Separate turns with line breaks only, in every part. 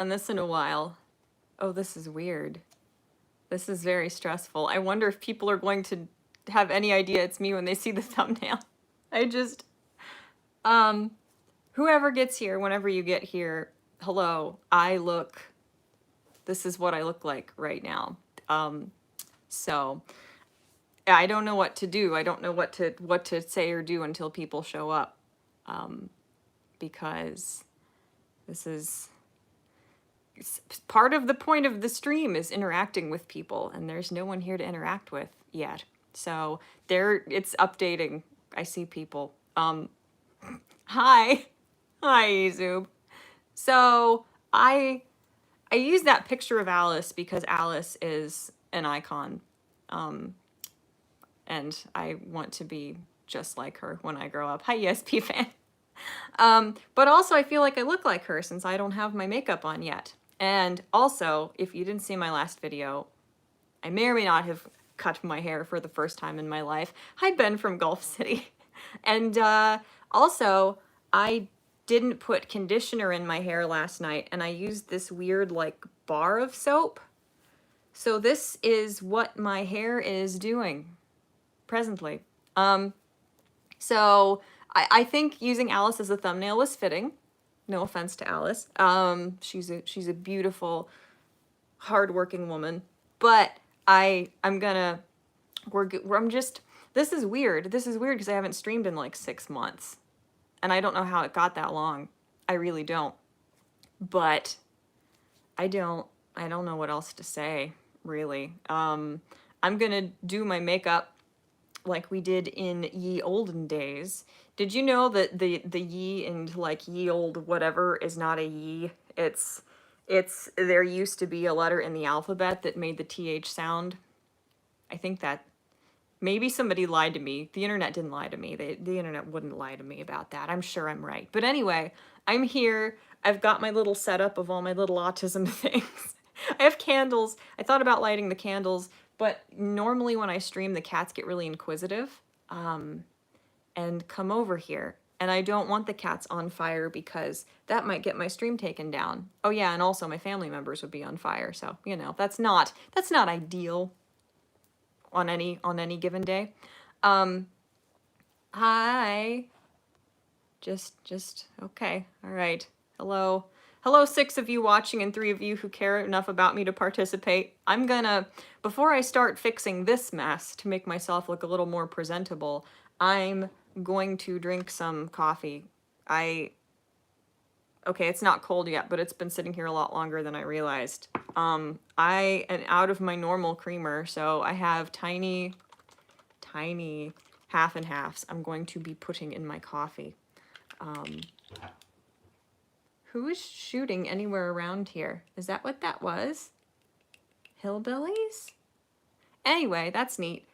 done this in a while. Oh, this is weird. This is very stressful. I wonder if people are going to have any idea it's me when they see the thumbnail. I just, whoever gets here, whenever you get here, hello, this is what I look like right now. So I don't know what to do. I don't know what to say or do until people show up. Because this is part of the point of the stream is interacting with people, and there's no one here to interact with yet. So it's updating. I see people. Hi. Hi, Zoob. So I use that picture of Alice because Alice is an icon. And I want to be just like her when I grow up. Hi, ESP fan. But also I feel like I look like her since I don't have my makeup on yet. And also, if you didn't see my last video, I may or may not have cut my hair for the first time in my life. Hi, Ben from Gulf City. And also, I didn't put conditioner in my hair last night, and I used this weird, like, bar of soap. So this is what my hair is doing presently. So I think using Alice as a thumbnail was fitting. No offense to Alice. She's a beautiful, hardworking woman. But this is weird. This is weird because I haven't streamed in like 6 months. And I don't know how it got that long. I really don't. But I don't know what else to say, really. I'm gonna do my makeup like we did in ye olden days. Did you know that the ye and like ye old whatever is not a ye? It's there used to be a letter in the alphabet that made the th sound. I think that maybe somebody lied to me. The internet didn't lie to me. The internet wouldn't lie to me about that. I'm sure I'm right. But anyway, I'm here. I've got my little setup of all my little autism things. I have candles. I thought about lighting the candles, but normally when I stream, the cats get really inquisitive and come over here. And I don't want the cats on fire because that might get my stream taken down. Oh yeah, and also my family members would be on fire. So, you know, that's not ideal on any given day. Hi. Just okay. All right. Hello. Hello, 6 of you watching and 3 of you who care enough about me to participate. I'm gonna, before I start fixing this mess to make myself look a little more presentable, I'm going to drink some coffee. Okay, it's not cold yet, but it's been sitting here a lot longer than I realized. I am out of my normal creamer, so I have tiny half and halves I'm going to be putting in my coffee. Who is shooting anywhere around here? Is that what that was? Hillbillies? Anyway, that's neat.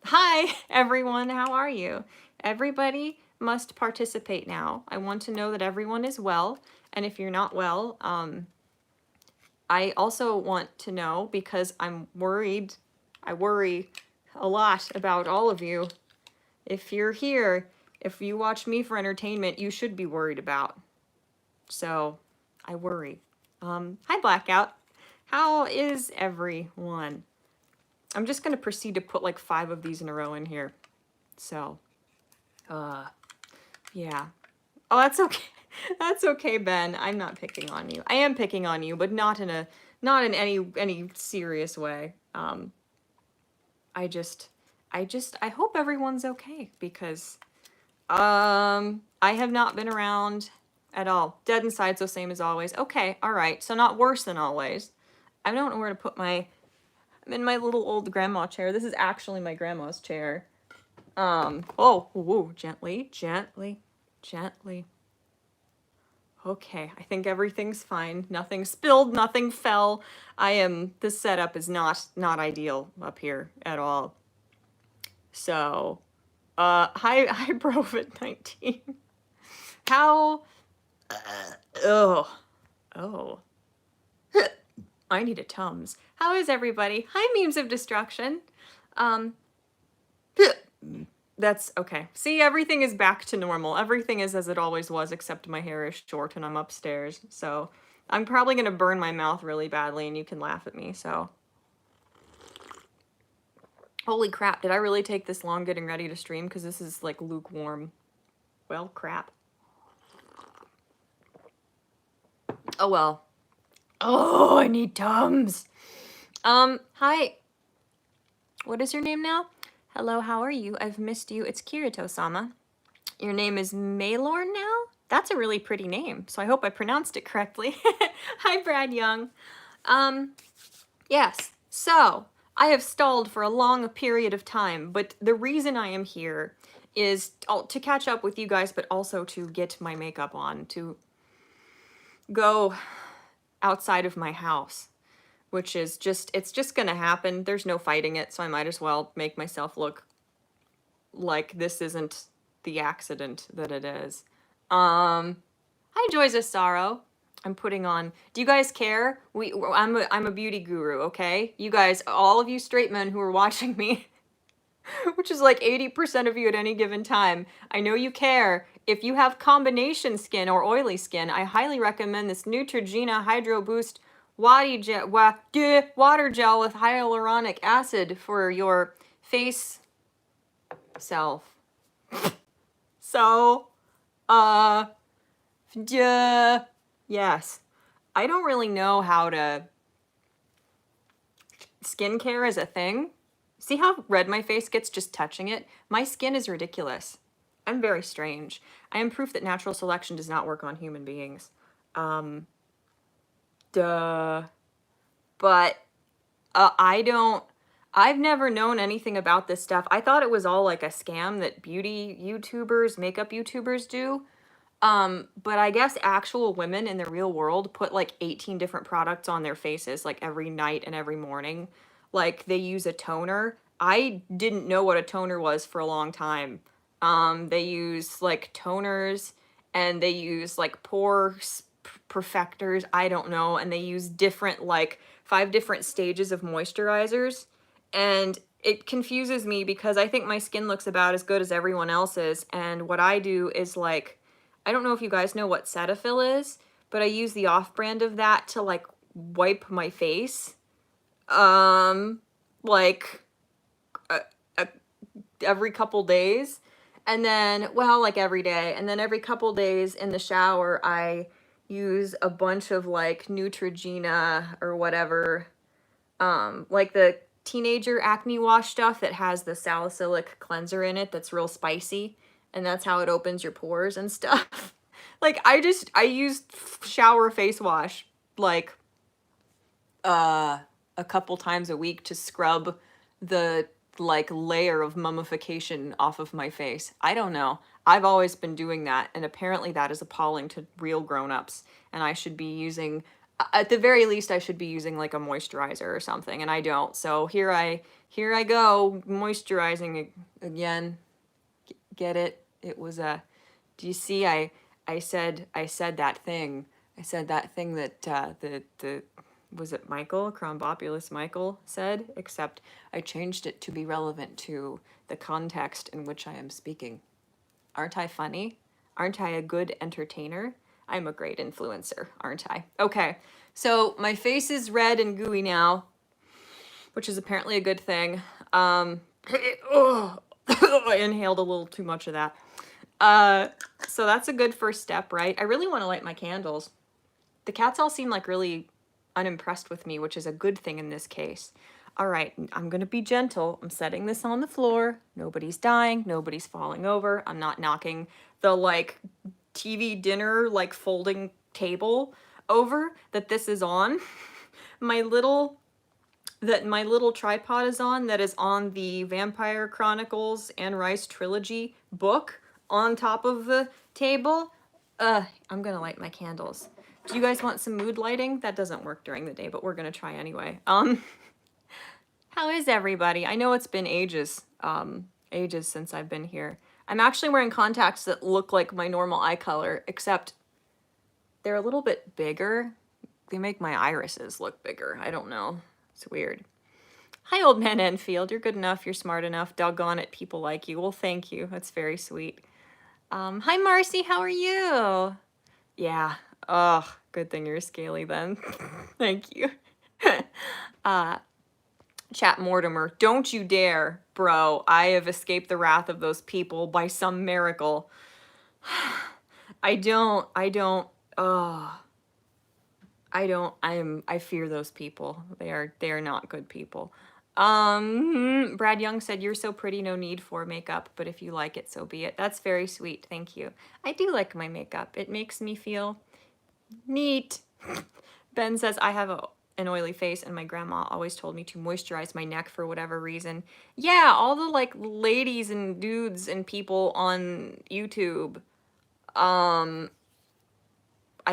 Hi everyone, how are you? Everybody must participate now. I want to know that everyone is well, and if you're not well, I also want to know because I'm worried. I worry a lot about all of you. If you're here, if you watch me for entertainment, you should be worried about. So, I worry. Hi Blackout. How is everyone? I'm just gonna proceed to put like 5 of these in a row in here. So, yeah. Oh, that's okay. That's okay, Ben. I'm not picking on you. I am picking on you, but not in any serious way. I hope everyone's okay because I have not been around at all. Dead inside, so same as always. Okay, all right. So not worse than always. I don't know where to put I'm in my little old grandma chair. This is actually my grandma's chair. Oh, whoa, gently. Okay, I think everything's fine. Nothing spilled, nothing fell. This setup is not ideal up here at all. So, hi Brovid19. How, oh. I need a Tums. How is everybody? Hi, Memes of Destruction. That's okay. See, everything is back to normal. Everything is as it always was, except my hair is short and I'm upstairs. So I'm probably gonna burn my mouth really badly and you can laugh at me, so. Holy crap, did I really take this long getting ready to stream? Because this is like lukewarm. Well, crap. Oh well. Oh, I need Tums. Hi. What is your name now? Hello, how are you? I've missed you. It's Kirito-sama. Your name is Maylor now? That's a really pretty name, so I hope I pronounced it correctly. Hi, Brad Young. Yes, so I have stalled for a long period of time, but the reason I am here is to catch up with you guys, but also to get my makeup on, to go outside of my house, which is it's just gonna happen. There's no fighting it, so I might as well make myself look like this isn't the accident that it is. Hi, Joys of Sorrow. I'm putting on. Do you guys care? I'm a beauty guru, okay? You guys, all of you straight men who are watching me, which is like 80% of you at any given time, I know you care. If you have combination skin or oily skin, I highly recommend this Neutrogena Hydro Boost water gel with hyaluronic acid for your face self. So, yes. I don't really know how to... Skincare is a thing. See how red my face gets just touching it? My skin is ridiculous. I'm very strange. I am proof that natural selection does not work on human beings. But, I've never known anything about this stuff. I thought it was all like a scam that beauty YouTubers, makeup YouTubers do. But I guess actual women in the real world put like 18 different products on their faces like every night and every morning. Like they use a toner. I didn't know what a toner was for a long time. They use like toners and they use like pore perfectors. I don't know. And they use different like 5 different stages of moisturizers. And it confuses me because I think my skin looks about as good as everyone else's. And what I do is like, I don't know if you guys know what Cetaphil is, but I use the off-brand of that to like wipe my face. Like every couple days. And then, well, like every day. And then every couple days in the shower, I use a bunch of like Neutrogena or whatever. Like the teenager acne wash stuff that has the salicylic cleanser in it that's real spicy. And that's how it opens your pores and stuff. Like, I used shower face wash, like, a couple times a week to scrub the, like, layer of mummification off of my face. I don't know. I've always been doing that, and apparently that is appalling to real grown-ups. And I should be using, at the very least, I should be using, like, a moisturizer or something, and I don't. So here I go, moisturizing again. Get it? It was a, do you see, I said that thing. I said that thing that, was it Michael, Crombopulus Michael said, except I changed it to be relevant to the context in which I am speaking. Aren't I funny? Aren't I a good entertainer? I'm a great influencer, aren't I? Okay, so my face is red and gooey now, which is apparently a good thing. I inhaled a little too much of that. So that's a good first step, right? I really want to light my candles. The cats all seem like really unimpressed with me, which is a good thing in this case. All right, I'm going to be gentle. I'm setting this on the floor. Nobody's dying. Nobody's falling over. I'm not knocking the, like, TV dinner, like, folding table over that this is on. my little tripod is on, that is on the Vampire Chronicles Anne Rice trilogy book on top of the table. I'm gonna light my candles. Do you guys want some mood lighting? That doesn't work during the day, but we're gonna try anyway. How is everybody? I know it's been ages since I've been here. I'm actually wearing contacts that look like my normal eye color, except they're a little bit bigger. They make my irises look bigger. I don't know. It's weird. Hi, old man Enfield. You're good enough. You're smart enough. Doggone it, people like you. Well, thank you. That's very sweet. Hi, Marcy. How are you? Yeah, Ugh, good thing you're scaly then. Thank you. uh, Chat-Mortimer, don't you dare, bro. I have escaped the wrath of those people by some miracle. I fear those people. They are not good people. Brad Young said, you're so pretty, no need for makeup, but if you like it, so be it. That's very sweet, thank you. I do like my makeup. It makes me feel neat. Ben says, I have an oily face and my grandma always told me to moisturize my neck for whatever reason. Yeah, all the like ladies and dudes and people on YouTube, I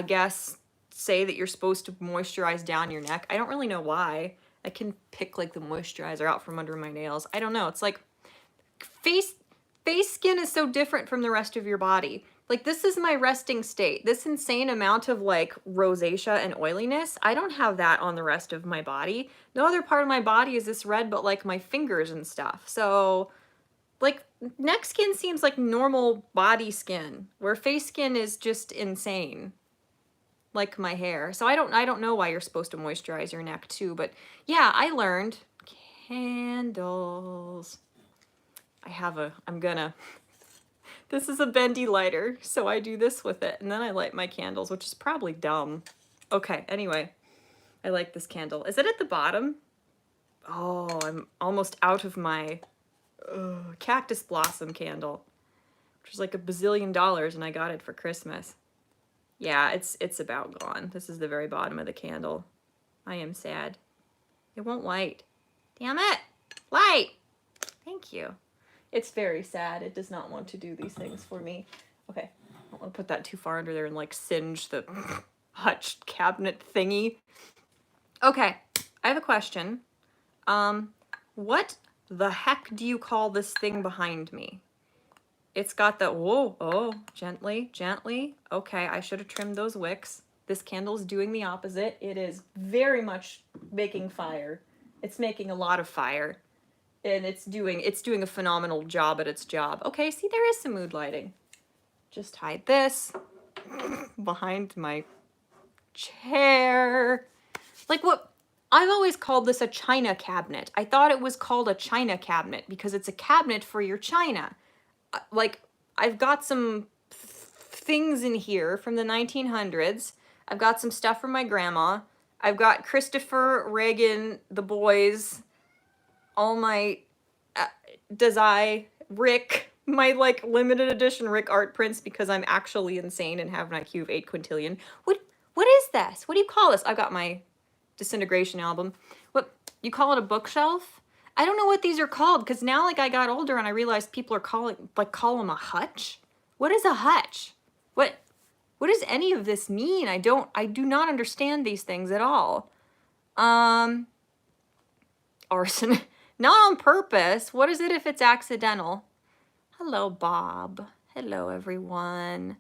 guess, say that you're supposed to moisturize down your neck. I don't really know why. I can pick like the moisturizer out from under my nails. I don't know. It's like face skin is so different from the rest of your body. Like, this is my resting state. This insane amount of like rosacea and oiliness, I don't have that on the rest of my body. No other part of my body is this red but like my fingers and stuff. So like neck skin seems like normal body skin, where face skin is just insane. Like my hair. So I don't know why you're supposed to moisturize your neck too, but yeah, I learned candles. This is a bendy lighter, so I do this with it, and then I light my candles, which is probably dumb. Okay, anyway, I like this candle. Is it at the bottom? Oh, I'm almost out of my cactus blossom candle, which is like $1 bazillion, and I got it for Christmas. Yeah, it's about gone. This is the very bottom of the candle. I am sad. It won't light. Damn it! Light! Thank you. It's very sad. It does not want to do these things for me. Okay, I don't want to put that too far under there and like singe the hutch cabinet thingy. Okay, I have a question. What the heck do you call this thing behind me? It's got the, whoa, oh, gently, gently. Okay, I should have trimmed those wicks. This candle's doing the opposite. It is very much making fire. It's making a lot of fire. And it's doing a phenomenal job at its job. Okay, see, there is some mood lighting. Just hide this behind my chair. Like what? I've always called this a china cabinet. I thought it was called a china cabinet because it's a cabinet for your china. Like, I've got some things in here from the 1900s. I've got some stuff from my grandma. I've got Christopher, Reagan, the boys, all my Rick, my like limited edition Rick art prints because I'm actually insane and have an IQ of 8 quintillion. What is this? What do you call this? I've got my Disintegration album. What, you call it a bookshelf? I don't know what these are called because now like I got older and I realized people are call them a hutch. What is a hutch? What does any of this mean? I do not understand these things at all. Arson. Not on purpose. What is it if it's accidental? Hello, Bob. Hello, everyone.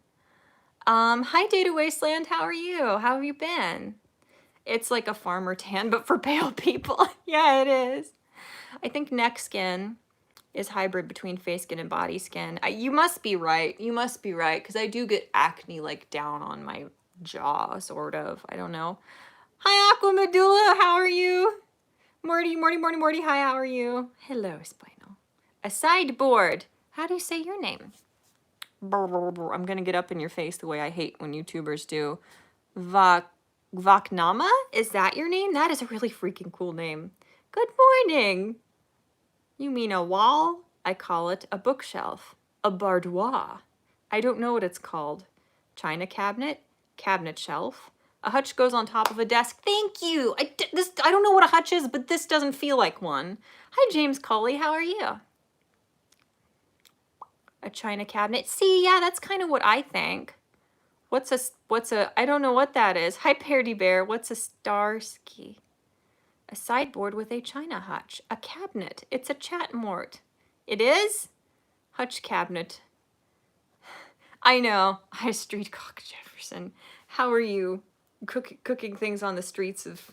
Hi, Data Wasteland. How are you? How have you been? It's like a farmer tan, but for pale people. Yeah, it is. I think neck skin is hybrid between face skin and body skin. You must be right. You must be right, because I do get acne like down on my jaw, sort of. I don't know. Hi, Aqua Medulla. How are you? Morty, hi, how are you? Hello, Spinal. A sideboard. How do you say your name? I'm gonna get up in your face the way I hate when YouTubers do. Vaknama? Is that your name? That is a really freaking cool name. Good morning. You mean a wall? I call it a bookshelf. A boudoir. I don't know what it's called. China cabinet? Cabinet shelf? A hutch goes on top of a desk. Thank you. I don't know what a hutch is, but this doesn't feel like one. Hi, James Colley. How are you? A china cabinet. See, yeah, that's kind of what I think. What's a, I don't know what that is. Hi, Parody Bear. What's a Starsky? A sideboard with a china hutch. A cabinet. It's a Chat-Mort. It is? Hutch cabinet. I know. Hi, Street Cock Jefferson. How are you? Cooking things on the streets of...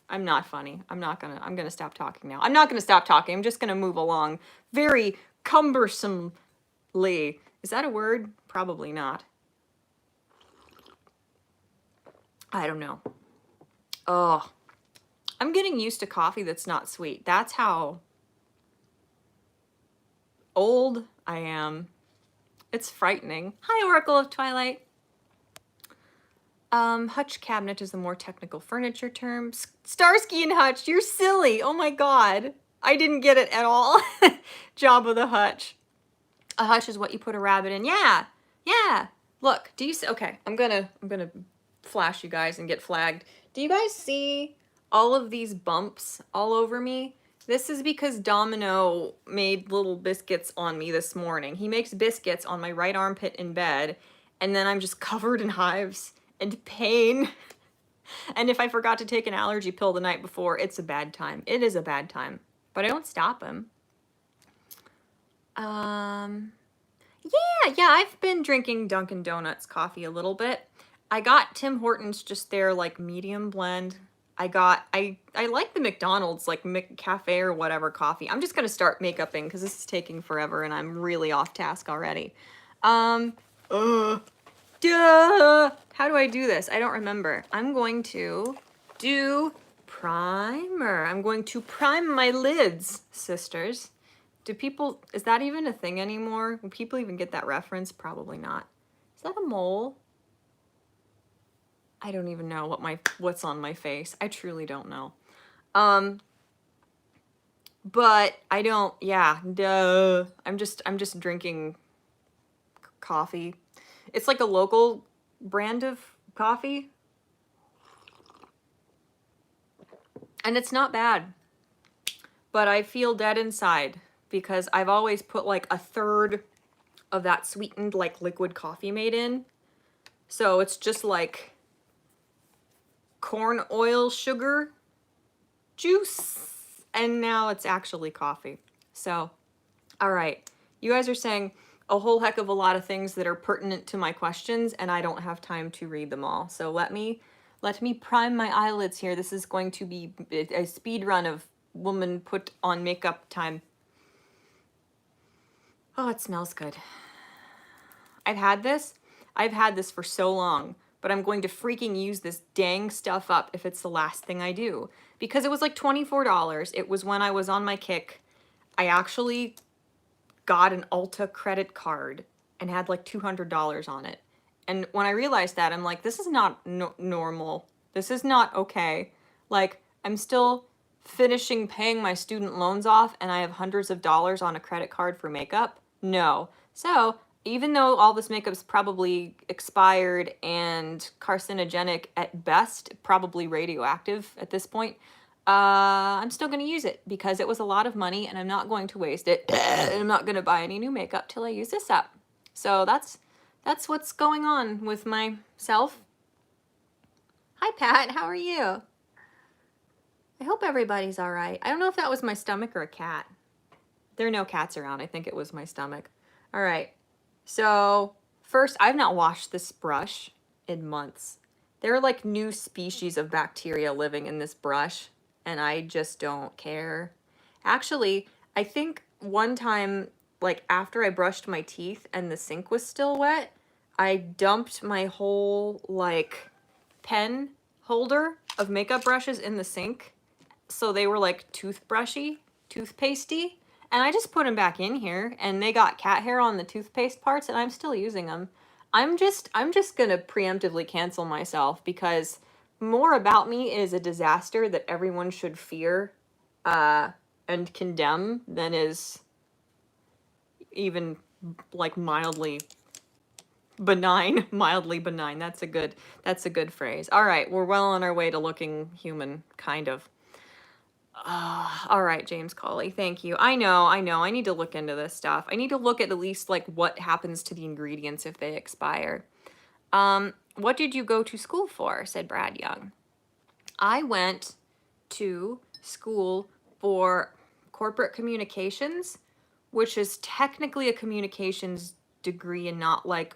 I'm not funny. I'm gonna stop talking now. I'm not gonna stop talking. I'm just gonna move along very cumbersomely. Is that a word? Probably not. I don't know. Oh, I'm getting used to coffee that's not sweet. That's how old I am. It's frightening. Hi, Oracle of Twilight. Hutch cabinet is the more technical furniture term. Starsky and Hutch, you're silly. Oh my god. I didn't get it at all. Jabba the Hutch. A hutch is what you put a rabbit in. Yeah. Yeah. Look, do you see? Okay, I'm gonna flash you guys and get flagged. Do you guys see all of these bumps all over me? This is because Domino made little biscuits on me this morning. He makes biscuits on my right armpit in bed, and then I'm just covered in hives and pain. And if I forgot to take an allergy pill the night before, it's a bad time. It is a bad time. But I don't stop him. Yeah, I've been drinking Dunkin' Donuts coffee a little bit. I got Tim Hortons just their like medium blend. I like the McDonald's like McCafe or whatever coffee. I'm just gonna start makeuping because this is taking forever and I'm really off task already. Duh. How do I do this? I don't remember. I'm going to do primer. I'm going to prime my lids, sisters. Do people, is that even a thing anymore? Will people even get that reference? Probably not. Is that a mole? I don't even know what's on my face. I truly don't know. But I don't, yeah, duh. I'm just drinking coffee. It's like a local brand of coffee. And it's not bad. But I feel dead inside because I've always put like a third of that sweetened like liquid coffee made in. So it's just like corn oil sugar juice. And now it's actually coffee. So, all right. You guys are saying a whole heck of a lot of things that are pertinent to my questions, and I don't have time to read them all. So let me prime my eyelids here. This is going to be a speed run of woman put on makeup time. Oh, it smells good. I've had this for so long, but I'm going to freaking use this dang stuff up if it's the last thing I do. Because it was like $24. It was when I was on my kick. I actually got an Ulta credit card and had like $200 on it. And when I realized that, I'm like, this is not normal. This is not okay. Like, I'm still finishing paying my student loans off and I have hundreds of dollars on a credit card for makeup. No. So, even though all this makeup's probably expired and carcinogenic at best, probably radioactive at this point, I'm still going to use it because it was a lot of money and I'm not going to waste it. And I'm not going to buy any new makeup till I use this up. So that's what's going on with myself. Hi, Pat. How are you? I hope everybody's all right. I don't know if that was my stomach or a cat. There are no cats around. I think it was my stomach. All right. So first, I've not washed this brush in months. There are like new species of bacteria living in this brush, and I just don't care. Actually, I think one time, like after I brushed my teeth and the sink was still wet, I dumped my whole like pen holder of makeup brushes in the sink. So they were like toothpastey, and I just put them back in here and they got cat hair on the toothpaste parts and I'm still using them. I'm just gonna preemptively cancel myself because More About Me is a disaster that everyone should fear and condemn than is even like mildly benign. Mildly benign. That's a good phrase. All right, we're well on our way to looking human, kind of. All right, James Colley, thank you. I know. I need to look into this stuff. I need to look at least like what happens to the ingredients if they expire. What did you go to school for? Said Brad Young. I went to school for corporate communications, which is technically a communications degree and not like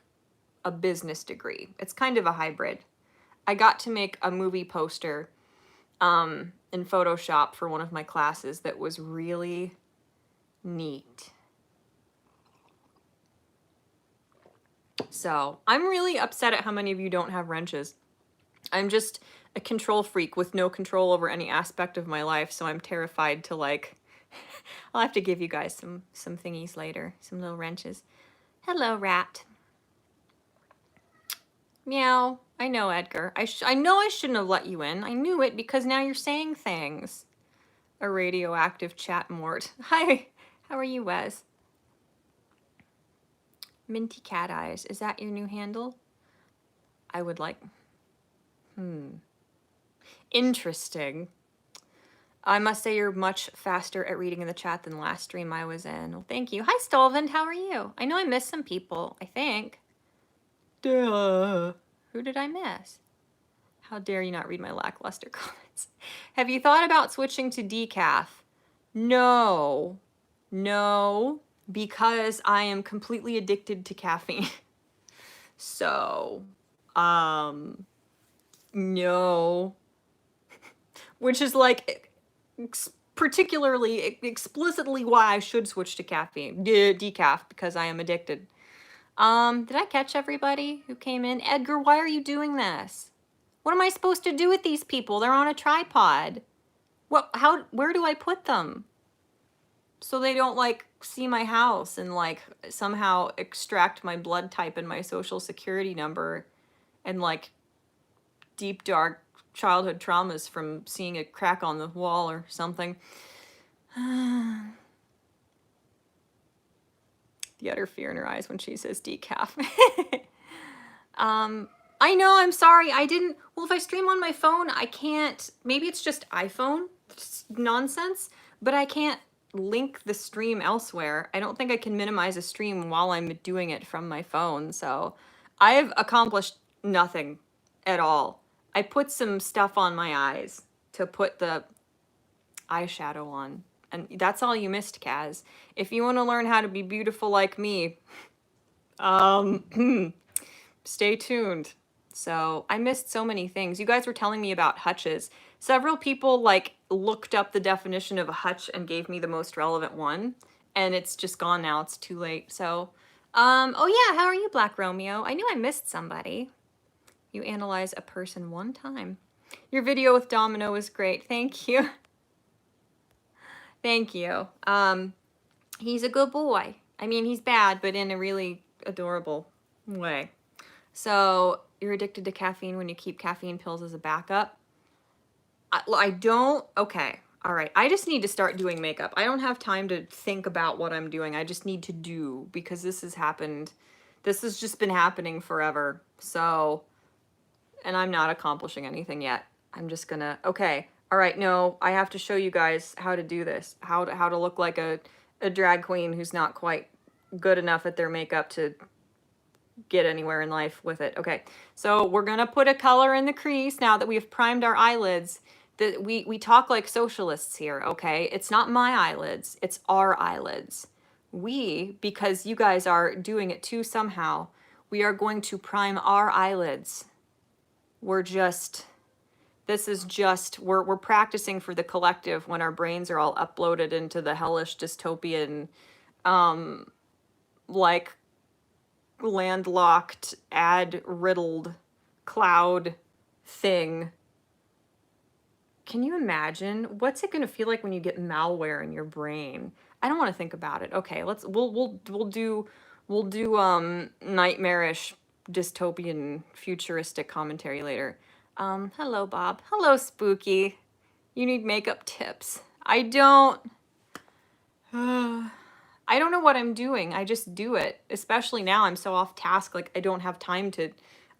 a business degree. It's kind of a hybrid. I got to make a movie poster in Photoshop for one of my classes that was really neat. So I'm really upset at how many of you don't have wrenches. I'm just a control freak with no control over any aspect of my life, so I'm terrified to like, I'll have to give you guys some thingies later, some little wrenches. Hello, rat. Meow. I know, Edgar. I know I shouldn't have let you in. I knew it because now you're saying things. A radioactive Chat-Mort. Hi. How are you, Wes? Minty Cat Eyes. Is that your new handle? I would like... Interesting. I must say you're much faster at reading in the chat than last stream I was in. Well, thank you. Hi, Stolvin. How are you? I know I missed some people, I think. Duh. Who did I miss? How dare you not read my lackluster comments? Have you thought about switching to decaf? No. No, because I am completely addicted to caffeine. So, no. Which is like particularly explicitly why I should switch to caffeine, decaf, because I am addicted. Did I catch everybody who came in? Edgar, why are you doing this? What am I supposed to do with these people? They're on a tripod. Where do I put them? So they don't like see my house and like somehow extract my blood type and my social security number and like deep dark childhood traumas from seeing a crack on the wall or something. The utter fear in her eyes when she says decaf. I know, I'm sorry, I didn't, well, if I stream on my phone, I can't, maybe it's just iPhone nonsense, but I can't link the stream elsewhere. I don't think I can minimize a stream while I'm doing it from my phone, so I've accomplished nothing at all. I put some stuff on my eyes to put the eyeshadow on, and that's all you missed, Kaz. If you want to learn how to be beautiful like me, stay tuned. So I missed so many things. You guys were telling me about hutches. Several people like looked up the definition of a hutch and gave me the most relevant one, and it's just gone now. It's too late. So, oh yeah, how are you, Black Romeo? I knew I missed somebody. You analyze a person one time. Your video with Domino was great. Thank you. Thank you. He's a good boy. I mean, he's bad, but in a really adorable way. So you're addicted to caffeine when you keep caffeine pills as a backup? I don't, okay, all right. I just need to start doing makeup. I don't have time to think about what I'm doing. I just need to do, because this has happened. This has just been happening forever. So, and I'm not accomplishing anything yet. I'm just gonna, okay, all right, no, I have to show you guys how to do this. How to look like a drag queen who's not quite good enough at their makeup to get anywhere in life with it. Okay, so we're gonna put a color in the crease now that we've primed our eyelids. That we talk like socialists here, okay? It's not my eyelids, it's our eyelids. We, because you guys are doing it too somehow, we are going to prime our eyelids. We're just, this is just, we're practicing for the collective when our brains are all uploaded into the hellish dystopian, like, landlocked, ad-riddled cloud thing. Can you imagine? What's it gonna feel like when you get malware in your brain? I don't want to think about it. Okay, we'll do nightmarish dystopian futuristic commentary later. Hello Bob. Hello Spooky. You need makeup tips. I don't know what I'm doing. I just do it. Especially now I'm so off task, like I don't have time to.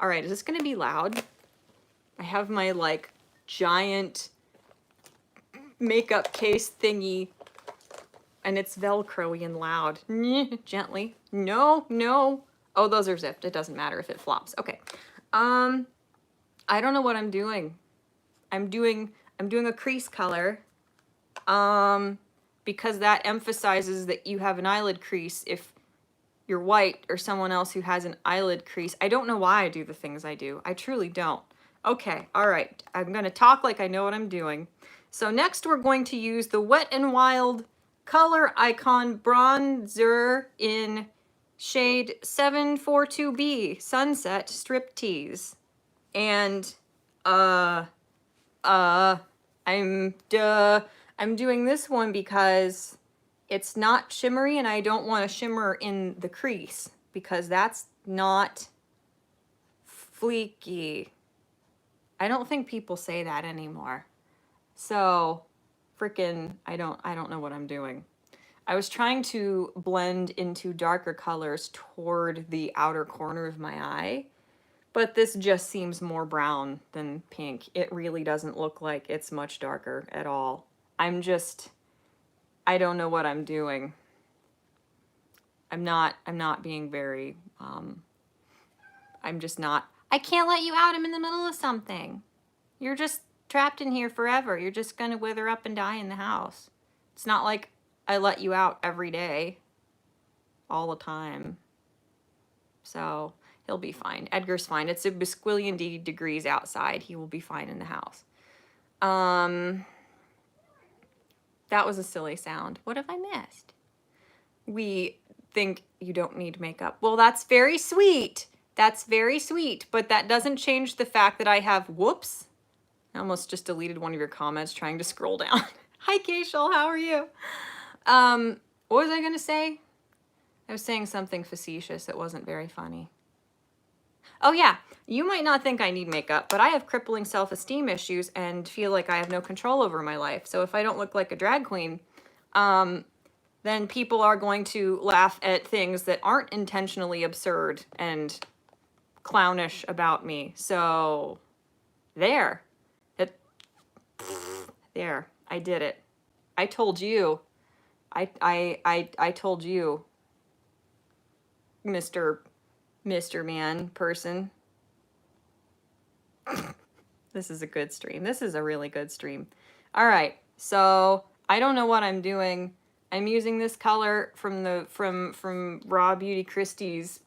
All right, is this gonna be loud? I have my like giant makeup case thingy and it's velcro-y and loud. Gently. No, no. Oh, those are zipped. It doesn't matter if it flops. Okay. I don't know what I'm doing. I'm doing a crease color. Because that emphasizes that you have an eyelid crease if you're white or someone else who has an eyelid crease. I don't know why I do the things I do. I truly don't. Okay, all right. I'm going to talk like I know what I'm doing. So next we're going to use the Wet n Wild Color Icon Bronzer in shade 742B, Sunset Striptease. And uh, uh, I'm doing this one because it's not shimmery and I don't want to shimmer in the crease because that's not fleeky. I don't think people say that anymore. So, freaking, I don't know what I'm doing. I was trying to blend into darker colors toward the outer corner of my eye, but this just seems more brown than pink. It really doesn't look like it's much darker at all. I don't know what I'm doing. I'm not being very, I'm just not, I can't let you out. I'm in the middle of something. You're just trapped in here forever. You're just gonna wither up and die in the house. It's not like I let you out every day, all the time. So he'll be fine. Edgar's fine. It's a bisquillion degrees outside. He will be fine in the house. That was a silly sound. What have I missed? We think you don't need makeup. Well, that's very sweet. That's very sweet, but that doesn't change the fact that I have, whoops. I almost just deleted one of your comments trying to scroll down. Hi, Keishal, how are you? What was I gonna say? I was saying something facetious that wasn't very funny. Oh yeah, you might not think I need makeup, but I have crippling self-esteem issues and feel like I have no control over my life. So if I don't look like a drag queen, then people are going to laugh at things that aren't intentionally absurd and clownish about me. So there. There. I did it. I told you. I told you, Mr. Man person. This is a good stream. This is a really good stream. All right. So I don't know what I'm doing. I'm using this color from Raw Beauty Christie's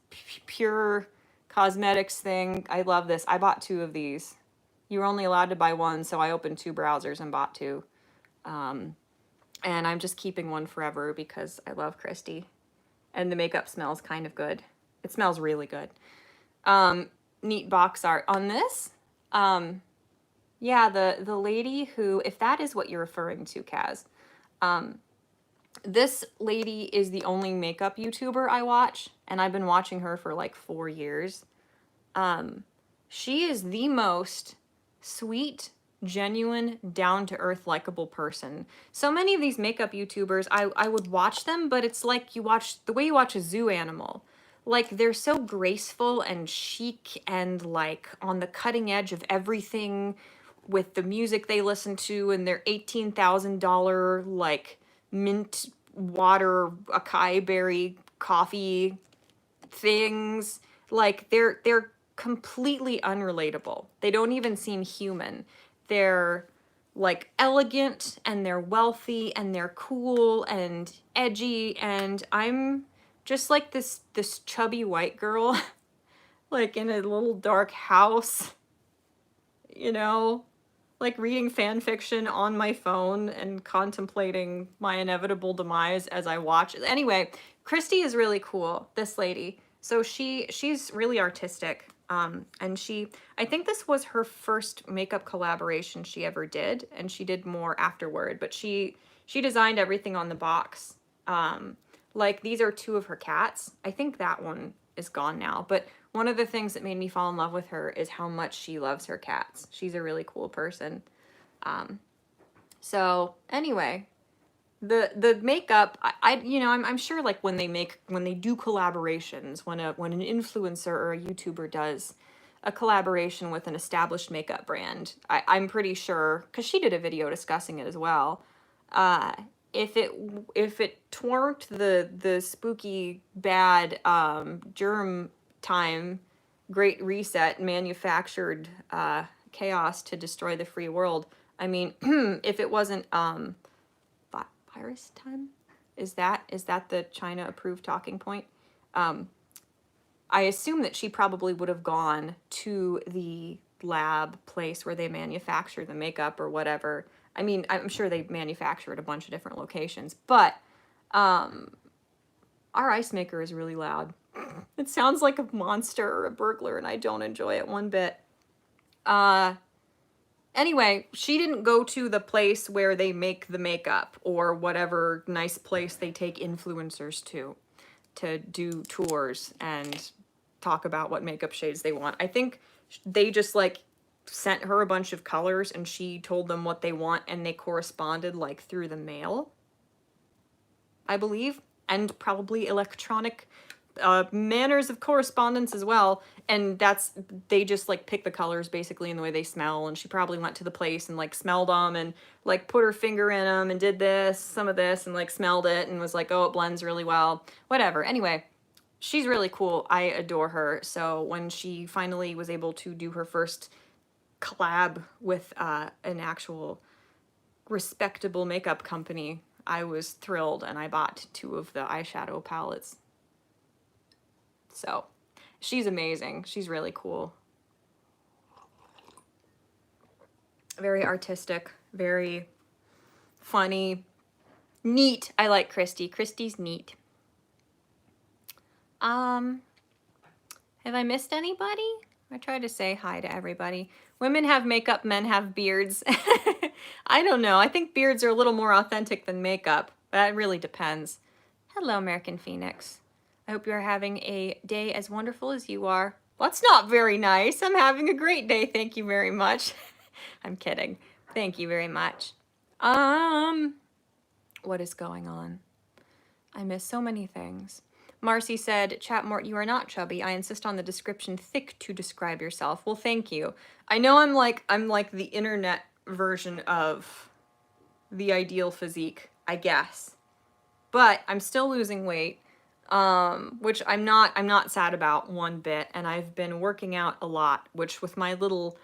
Pure Cosmetics thing. I love this. I bought 2 of these. You were only allowed to buy 1, so I opened 2 browsers and bought 2. And I'm just keeping one forever because I love Christie. And the makeup smells kind of good. It smells really good. Neat box art on this. Yeah, the lady who, if that is what you're referring to, Kaz, this lady is the only makeup YouTuber I watch, and I've been watching her for like 4 years. She is the most sweet, genuine, down-to-earth, likable person. So many of these makeup YouTubers, I would watch them, but it's like you watch, the way you watch a zoo animal. Like, they're so graceful and chic and like on the cutting edge of everything with the music they listen to and their $18,000 like mint water acai berry coffee things. Like, they're completely unrelatable. They don't even seem human. They're like elegant and they're wealthy and they're cool and edgy, and I'm just like this chubby white girl like in a little dark house, you know, like reading fan fiction on my phone and contemplating my inevitable demise as I watch. Anyway, Christy is really cool, this lady. So she's really artistic. And I think this was her first makeup collaboration she ever did, and she did more afterward, but she designed everything on the box. Like, these are 2 of her cats. I think that one is gone now, but one of the things that made me fall in love with her is how much she loves her cats. She's a really cool person. So anyway, the makeup, I'm sure like when they do collaborations, when an influencer or a YouTuber does a collaboration with an established makeup brand, I'm pretty sure, because she did a video discussing it as well, if it weren't the spooky bad germ time Great Reset manufactured chaos to destroy the free world. I mean, if it wasn't virus time, is that the China approved talking point? I assume that she probably would have gone to the lab place where they manufacture the makeup or whatever. I mean, I'm sure they manufacture at a bunch of different locations, but our ice maker is really loud. It sounds like a monster or a burglar, and I don't enjoy it one bit. Anyway, she didn't go to the place where they make the makeup or whatever nice place they take influencers to do tours and talk about what makeup shades they want. I think they just like sent her a bunch of colors and she told them what they want and they corresponded like through the mail, I believe, and probably electronic manners of correspondence as well. And they just like pick the colors basically in the way they smell, and she probably went to the place and like smelled them and like put her finger in them and did some of this and like smelled it and was like, oh, it blends really well, whatever. Anyway, she's really cool. I adore her. So when she finally was able to do her first collab with an actual respectable makeup company, I was thrilled and I bought 2 of the eyeshadow palettes. So she's amazing. She's really cool. Very artistic, very funny, neat. I like Christy. Christy's neat. Have I missed anybody? I try to say hi to everybody. Women have makeup, men have beards. I don't know. I think beards are a little more authentic than makeup. That really depends. Hello, American Phoenix. I hope you're having a day as wonderful as you are. Well, that's not very nice. I'm having a great day. Thank you very much. I'm kidding. Thank you very much. What is going on? I miss so many things. Marcy said, Chat-Mort, you are not chubby. I insist on the description thick to describe yourself. Well, thank you. I know I'm like the internet version of the ideal physique, I guess. But I'm still losing weight, which I'm not sad about one bit. And I've been working out a lot, which with my little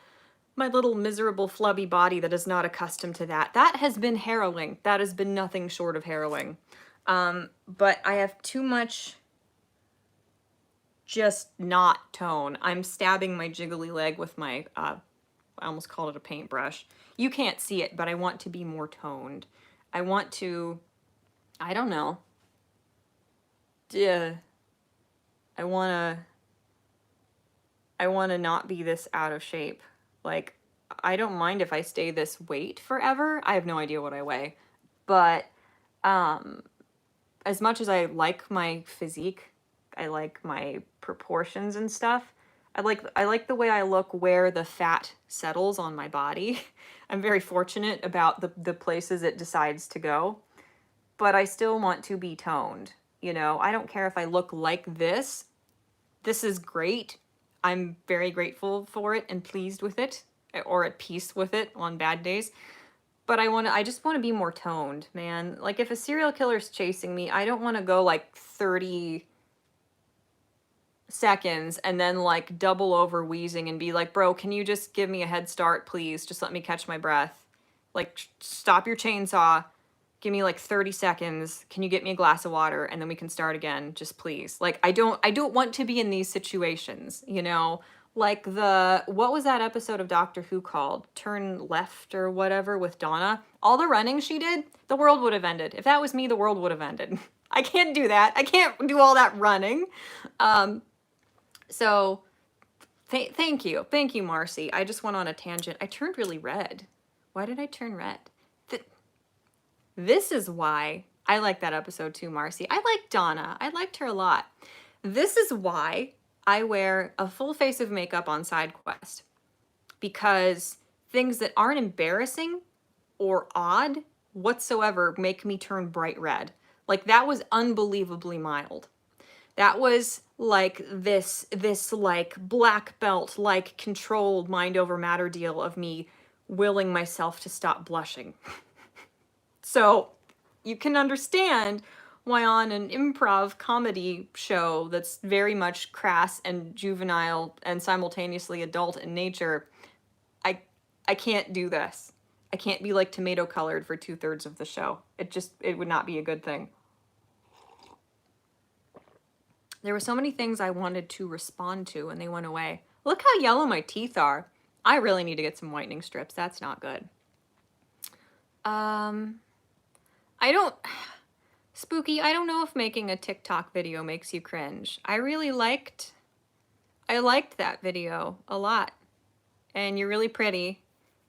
miserable flubby body that is not accustomed to that has been harrowing. That has been nothing short of harrowing. But I have too much just not tone. I'm stabbing my jiggly leg with my, I almost called it a paintbrush. You can't see it, but I want to be more toned. I want to, I don't know. Yeah. I want to not be this out of shape. Like, I don't mind if I stay this weight forever. I have no idea what I weigh. But, as much as I like my physique, I like my proportions and stuff, I like the way I look where the fat settles on my body. I'm very fortunate about the places it decides to go, but I still want to be toned. You know, I don't care if I look like this. This is great. I'm very grateful for it and pleased with it, or at peace with it on bad days. But I just want to be more toned, man. Like, if a serial killer's chasing me, I don't want to go like 30 seconds and then like double over wheezing and be like, bro, can you just give me a head start, please? Just let me catch my breath. Like, stop your chainsaw. Give me like 30 seconds. Can you get me a glass of water? And then we can start again, just please. Like, I don't want to be in these situations, you know? Like what was that episode of Doctor Who called? Turn Left or whatever with Donna? All the running she did, the world would have ended. If that was me, the world would have ended. I can't do that. I can't do all that running. So thank you. Thank you, Marcy. I just went on a tangent. I turned really red. Why did I turn red? This is why I like that episode too, Marcy. I like Donna. I liked her a lot. This is why I wear a full face of makeup on side quest, because things that aren't embarrassing or odd whatsoever make me turn bright red. Like, that was unbelievably mild. That was like this like black belt, like controlled mind over matter deal of me willing myself to stop blushing. So you can understand why on an improv comedy show that's very much crass and juvenile and simultaneously adult in nature, I can't do this. I can't be like tomato colored for 2/3 of the show. It would not be a good thing. There were so many things I wanted to respond to and they went away. Look how yellow my teeth are. I really need to get some whitening strips. That's not good. Spooky, I don't know if making a TikTok video makes you cringe. I liked that video a lot. And you're really pretty.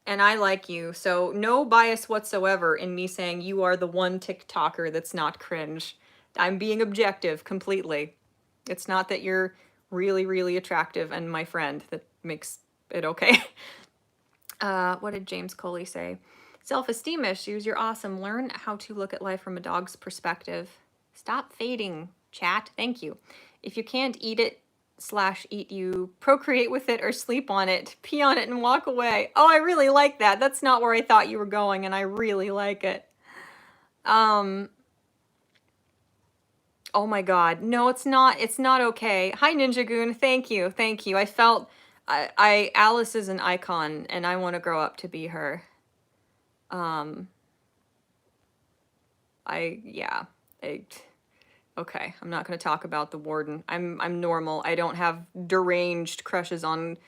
And I like you, so no bias whatsoever in me saying you are the one TikToker that's not cringe. I'm being objective completely. It's not that you're really, really attractive and my friend that makes it okay. What did James Coley say? Self-esteem issues, you're awesome. Learn how to look at life from a dog's perspective. Stop fading, chat. Thank you. If you can't eat it / eat you, procreate with it or sleep on it, pee on it and walk away. Oh, I really like that. That's not where I thought you were going, and I really like it. Oh my God. No, it's not. It's not okay. Hi, Ninja Goon. Thank you. Thank you. I felt Alice is an icon and I want to grow up to be her. Yeah. Okay, I'm not going to talk about the warden. I'm normal. I don't have deranged crushes on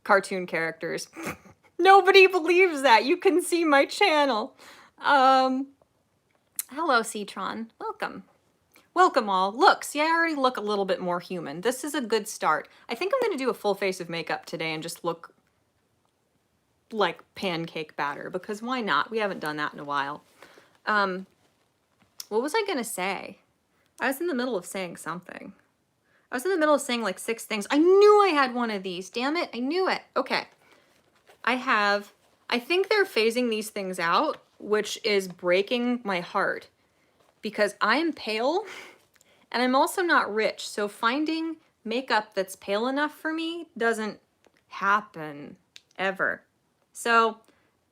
cartoon characters. Nobody believes that. You can see my channel. Hello, Citron. Welcome. Welcome all. Look, see, I already look a little bit more human. This is a good start. I think I'm going to do a full face of makeup today and just look like pancake batter, because why not? We haven't done that in a while. What was I going to say? I was in the middle of saying something. I was in the middle of saying like 6 things. I knew I had one of these. Damn it. I knew it. Okay. I think they're phasing these things out, which is breaking my heart because I am pale and I'm also not rich. So finding makeup that's pale enough for me doesn't happen ever. So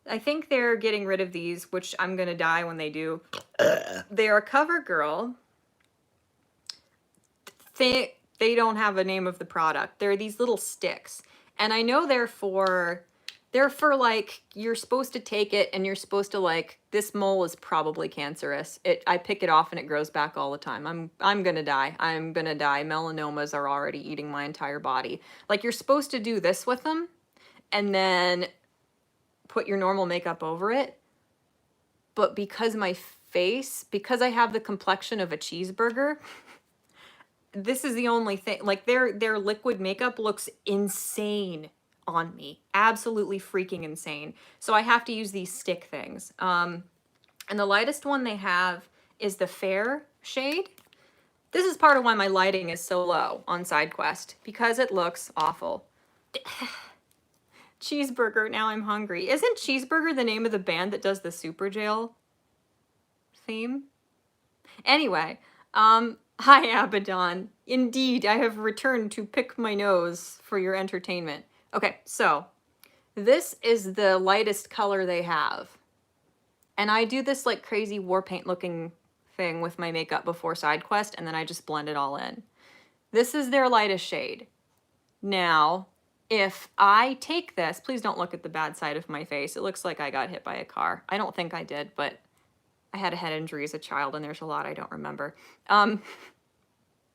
I think they're getting rid of these, which I'm going to die when they do. They are CoverGirl. They don't have a name of the product. They're these little sticks. And I know they're for like, you're supposed to take it and you're supposed to like, this mole is probably cancerous. I pick it off and it grows back all the time. I'm gonna die. I'm gonna die. Melanomas are already eating my entire body. Like, you're supposed to do this with them and then put your normal makeup over it. But because because I have the complexion of a cheeseburger, this is the only thing. Like, their liquid makeup looks insane on me. Absolutely freaking insane. So I have to use these stick things. And the lightest one they have is the fair shade. This is part of why my lighting is so low on SideQuest, because it looks awful. Cheeseburger, now I'm hungry. Isn't Cheeseburger the name of the band that does the Super Jail theme? Anyway, hi Abaddon. Indeed, I have returned to pick my nose for your entertainment. Okay, so this is the lightest color they have. And I do this like crazy war paint looking thing with my makeup before SideQuest, and then I just blend it all in. This is their lightest shade. Now, if I take this, please don't look at the bad side of my face. It looks like I got hit by a car. I don't think I did, but I had a head injury as a child, and there's a lot I don't remember.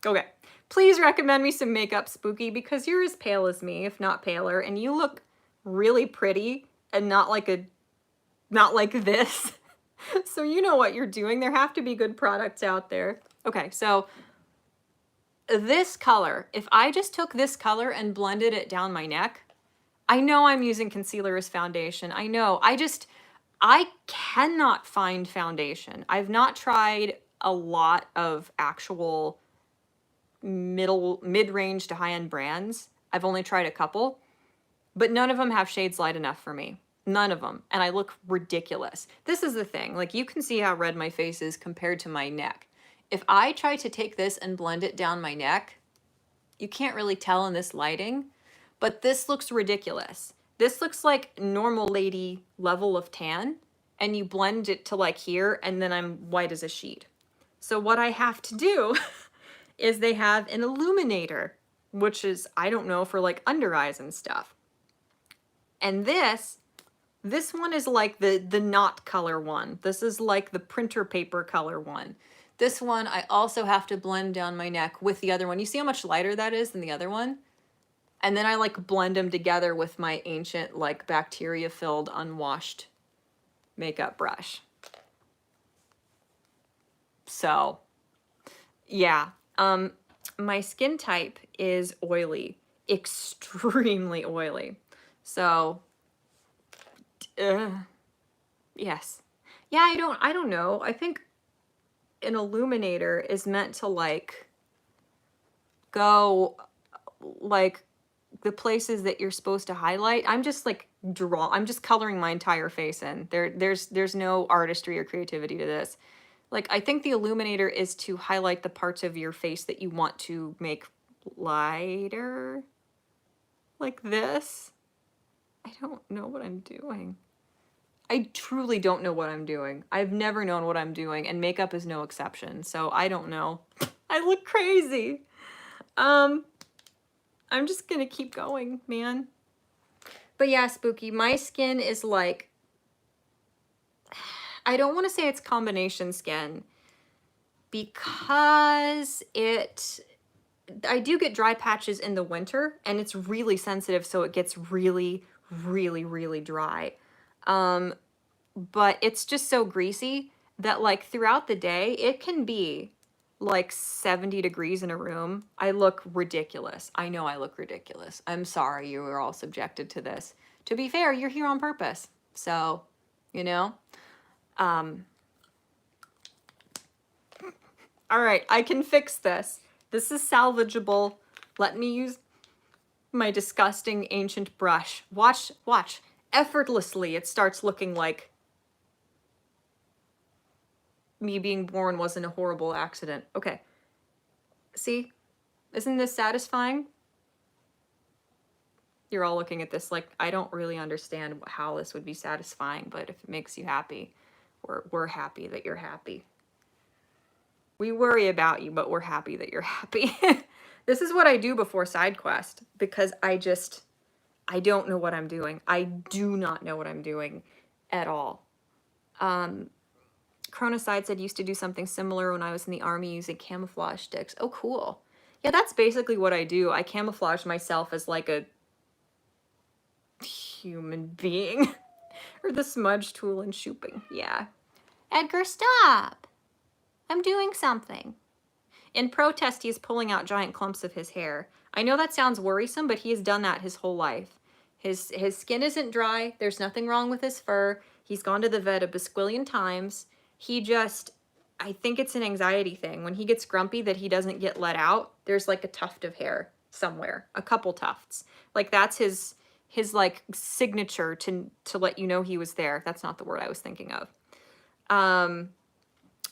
Okay. Please recommend me some makeup, Spooky, because you're as pale as me, if not paler, and you look really pretty and not like this. So you know what you're doing. There have to be good products out there. Okay, so this color, if I just took this color and blended it down my neck, I know I'm using concealer as foundation. I know. I cannot find foundation. I've not tried a lot of actual mid-range to high-end brands. I've only tried a couple, but none of them have shades light enough for me. None of them. And I look ridiculous. This is the thing. Like, you can see how red my face is compared to my neck. If I try to take this and blend it down my neck, you can't really tell in this lighting, but this looks ridiculous. This looks like normal lady level of tan, and you blend it to like here, and then I'm white as a sheet. So what I have to do is they have an illuminator, which is, I don't know, for like under eyes and stuff. And this one is like the not color one. This is like the printer paper color one. This one I also have to blend down my neck with the other one. You see how much lighter that is than the other one? And then I like blend them together with my ancient like bacteria filled unwashed makeup brush. So yeah, my skin type is oily, extremely oily. So Yes. Yeah, I don't know. I think an illuminator is meant to like go like the places that you're supposed to highlight. I'm just like I'm just coloring my entire face in. There's no artistry or creativity to this. Like, I think the illuminator is to highlight the parts of your face that you want to make lighter. Like this. I don't know what I'm doing. I truly don't know what I'm doing. I've never known what I'm doing, and makeup is no exception, so I don't know. I look crazy. I'm just gonna keep going, man. But yeah, Spooky, my skin is like, I don't want to say it's combination skin because I do get dry patches in the winter and it's really sensitive, so it gets really, really, really dry. But it's just so greasy that like throughout the day, it can be like 70 degrees in a room. I look ridiculous. I know I look ridiculous. I'm sorry you were all subjected to this. To be fair, you're here on purpose. So, you know, all right, I can fix this. This is salvageable. Let me use my disgusting ancient brush. Watch, watch. Effortlessly, it starts looking like me being born wasn't a horrible accident. Okay. See? Isn't this satisfying? You're all looking at this like, I don't really understand how this would be satisfying, but if it makes you happy, we're happy that you're happy. We worry about you, but we're happy that you're happy. This is what I do before side quest because I don't know what I'm doing. I do not know what I'm doing at all. Chronoside said used to do something similar when I was in the army using camouflage sticks. Oh, cool. Yeah, that's basically what I do. I camouflage myself as like a human being. Or the smudge tool in shooping. Yeah. Edgar, stop! I'm doing something. In protest, he is pulling out giant clumps of his hair. I know that sounds worrisome, but he has done that his whole life. His skin isn't dry. There's nothing wrong with his fur. He's gone to the vet a basquillion times. He just, I think it's an anxiety thing. When he gets grumpy that he doesn't get let out, there's like a tuft of hair somewhere, a couple tufts. Like that's his like signature to let you know he was there. That's not the word I was thinking of.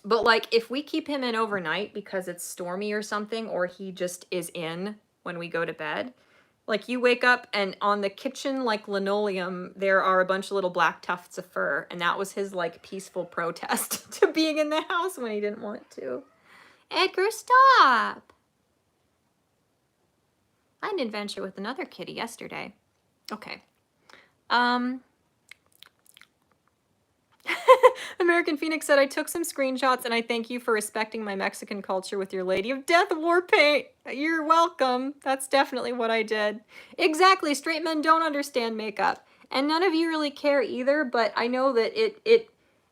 But like if we keep him in overnight because it's stormy or something, or he just is in when we go to bed, like you wake up and on the kitchen like linoleum there are a bunch of little black tufts of fur, and that was his like peaceful protest to being in the house when he didn't want to. Edgar, stop! I had an adventure with another kitty yesterday. Okay. American Phoenix said, I took some screenshots and I thank you for respecting my Mexican culture with your Lady of Death war paint. You're welcome. That's definitely what I did. Exactly. Straight men don't understand makeup. And none of you really care either, but I know that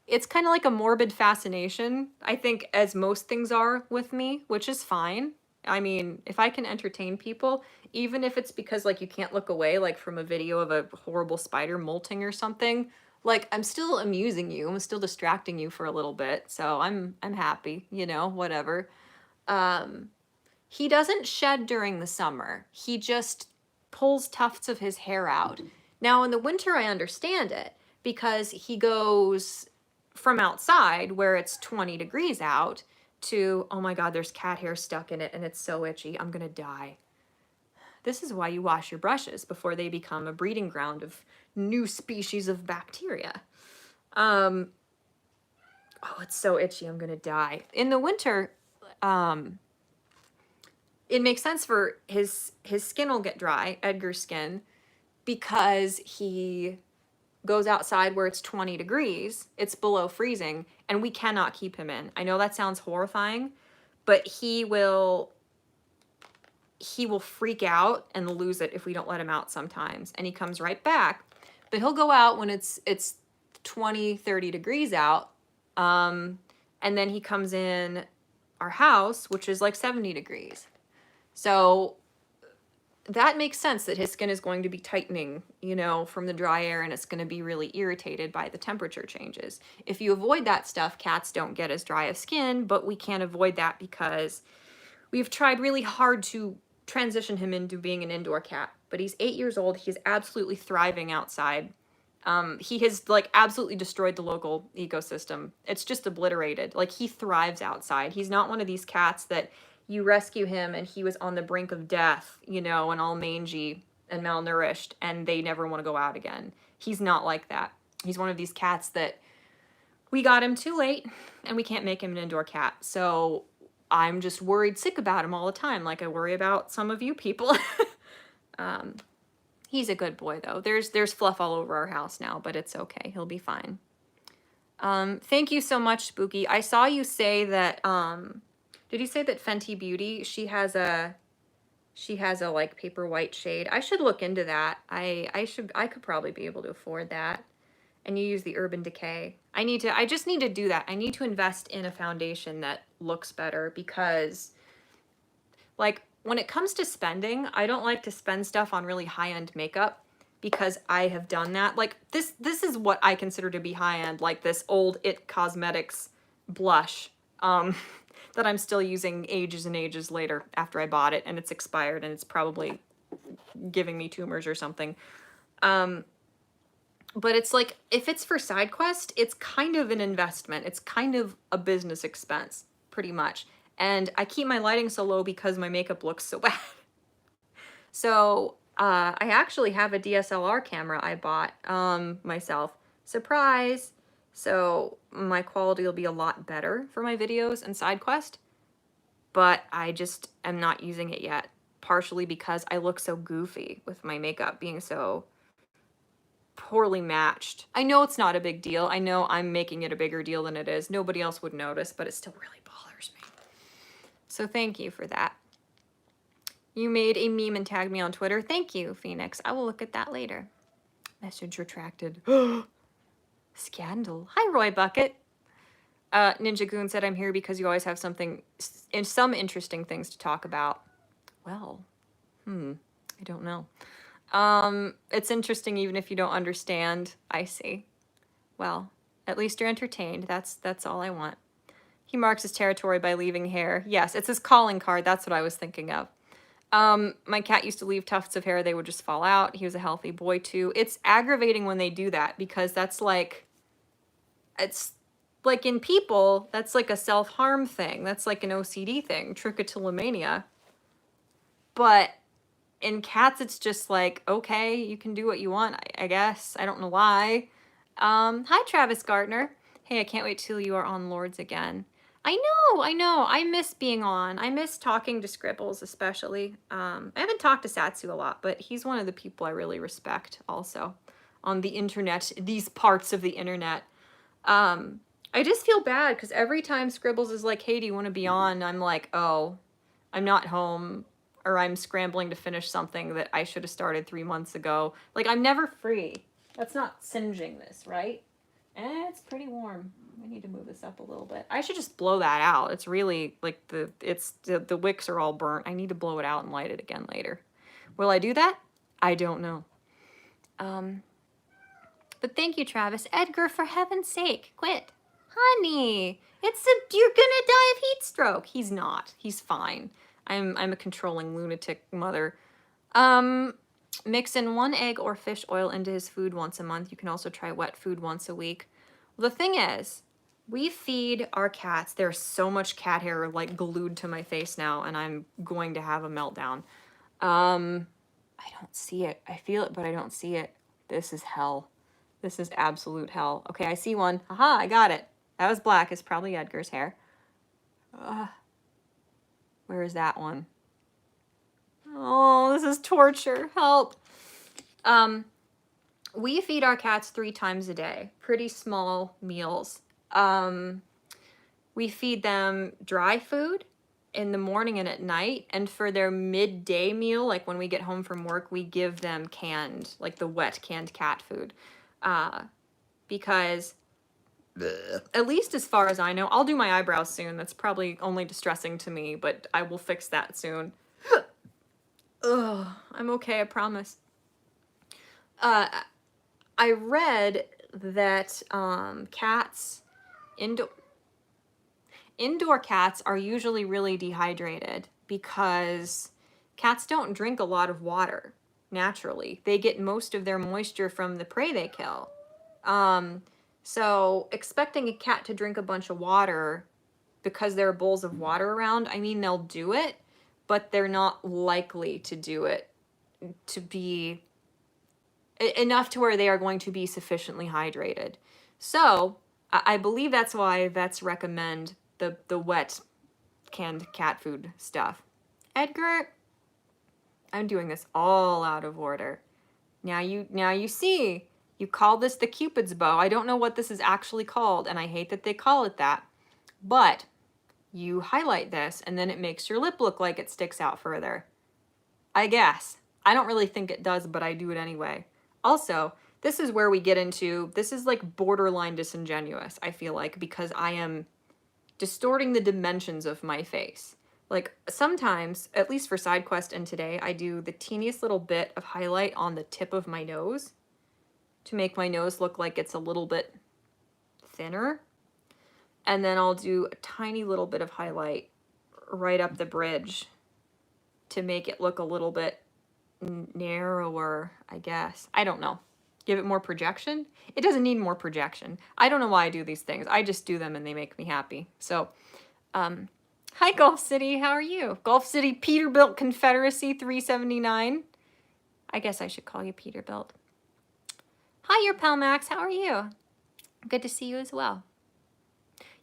it's kind of like a morbid fascination, I think, as most things are with me, which is fine. I mean, if I can entertain people, even if it's because like you can't look away, like from a video of a horrible spider molting or something, like I'm still amusing you, I'm still distracting you for a little bit, so I'm happy, you know, whatever. He doesn't shed during the summer. He just pulls tufts of his hair out. Now in the winter I understand it because he goes from outside where it's 20 degrees out to, oh my God, there's cat hair stuck in it and it's so itchy, I'm gonna die. This is why you wash your brushes before they become a breeding ground of new species of bacteria. Oh, it's so itchy, I'm gonna die. In the winter, it makes sense for his skin will get dry, Edgar's skin, because he goes outside where it's 20 degrees, it's below freezing, and we cannot keep him in. I know that sounds horrifying, but he will freak out and lose it if we don't let him out sometimes. And he comes right back, but he'll go out when it's 20, 30 degrees out. And then he comes in our house, which is like 70 degrees. So that makes sense that his skin is going to be tightening, you know, from the dry air, and it's going to be really irritated by the temperature changes. If you avoid that stuff, cats don't get as dry of skin, but we can't avoid that because we've tried really hard to transition him into being an indoor cat. But he's 8 years old. He's absolutely thriving outside. He has like absolutely destroyed the local ecosystem. It's just obliterated. Like, he thrives outside. He's not one of these cats that you rescue him and he was on the brink of death, you know, and all mangy and malnourished, and they never want to go out again. He's not like that. He's one of these cats that we got him too late and we can't make him an indoor cat. So I'm just worried sick about him all the time, like I worry about some of you people. He's a good boy though. There's fluff all over our house now, but it's okay. He'll be fine. Thank you so much, Spooky. I saw you say that, did you say that Fenty Beauty, she has a like paper white shade? I should look into that. I could probably be able to afford that. And you use the Urban Decay. I just need to do that. I need to invest in a foundation that looks better, because like when it comes to spending, I don't like to spend stuff on really high-end makeup, because I have done that. Like this is what I consider to be high-end, like this old It Cosmetics blush that I'm still using ages and ages later after I bought it, and it's expired and it's probably giving me tumors or something. But it's like, if it's for side quest, it's kind of an investment. It's kind of a business expense, pretty much. And I keep my lighting so low because my makeup looks so bad. So I actually have a DSLR camera I bought myself. Surprise! So my quality will be a lot better for my videos and side quest. But I just am not using it yet. Partially because I look so goofy with my makeup being so poorly matched. I know it's not a big deal. I know I'm making it a bigger deal than it is. Nobody else would notice, but it still really bothers me. So thank you for that. You made a meme and tagged me on Twitter. Thank you, Phoenix. I will look at that later. Message retracted. Scandal. Hi, Roy Bucket. Ninja Goon said, I'm here because you always have some interesting things to talk about. Well, I don't know. It's interesting even if you don't understand. I see. Well, at least you're entertained. That's all I want. He marks his territory by leaving hair. Yes, it's his calling card. That's what I was thinking of. My cat used to leave tufts of hair. They would just fall out. He was a healthy boy too. It's aggravating when they do that, because that's like, it's like in people, that's like a self-harm thing. That's like an OCD thing, trichotillomania. But in cats, it's just like, okay, you can do what you want, I guess. I don't know why. Hi, Travis Gardner. Hey, I can't wait till you are on Lords again. I know. I miss being on. I miss talking to Scribbles, especially. I haven't talked to Satsu a lot, but he's one of the people I really respect also on the internet, these parts of the internet. I just feel bad because every time Scribbles is like, hey, do you want to be on? I'm like, oh, I'm not home, or I'm scrambling to finish something that I should have started 3 months ago. Like, I'm never free. That's not singeing this, right? It's pretty warm. I need to move this up a little bit. I should just blow that out. It's really, like, the wicks are all burnt. I need to blow it out and light it again later. Will I do that? I don't know. But thank you, Travis. Edgar, for heaven's sake, quit. Honey, you're gonna die of heat stroke. He's not. He's fine. I'm a controlling lunatic mother. Mix in 1 egg or fish oil into his food once a month. You can also try wet food once a week. Well, the thing is, we feed our cats. There's so much cat hair like glued to my face now, and I'm going to have a meltdown. I don't see it. I feel it, but I don't see it. This is hell. This is absolute hell. Okay, I see one. Aha, I got it. That was black. It's probably Edgar's hair. Where is that one? Oh, this is torture. Help. We feed our cats 3 times a day. Pretty small meals. We feed them dry food in the morning and at night. And for their midday meal, like when we get home from work, we give them canned, like the wet canned cat food. Because at least as far as I know, I'll do my eyebrows soon. That's probably only distressing to me, but I will fix that soon. Ugh, I'm okay, I promise. I read that cats, indoor cats are usually really dehydrated because cats don't drink a lot of water naturally. They get most of their moisture from the prey they kill. So expecting a cat to drink a bunch of water because there are bowls of water around, I mean, they'll do it, but they're not likely to do it to be enough to where they are going to be sufficiently hydrated. So I believe that's why vets recommend the wet canned cat food stuff. Edgar, I'm doing this all out of order. Now you see, you call this the Cupid's bow. I don't know what this is actually called, and I hate that they call it that. But you highlight this, and then it makes your lip look like it sticks out further. I guess. I don't really think it does, but I do it anyway. Also, this is where we get into, this is like borderline disingenuous, I feel like, because I am distorting the dimensions of my face. Like sometimes, at least for side quest and today, I do the teeniest little bit of highlight on the tip of my nose to make my nose look like it's a little bit thinner. And then I'll do a tiny little bit of highlight right up the bridge to make it look a little bit narrower, I guess. I don't know. Give it more projection? It doesn't need more projection. I don't know why I do these things. I just do them and they make me happy. So, hi Gulf City, how are you? Gulf City Peterbilt Confederacy 379. I guess I should call you Peterbilt. Hi, your pal Max, how are you? Good to see you as well.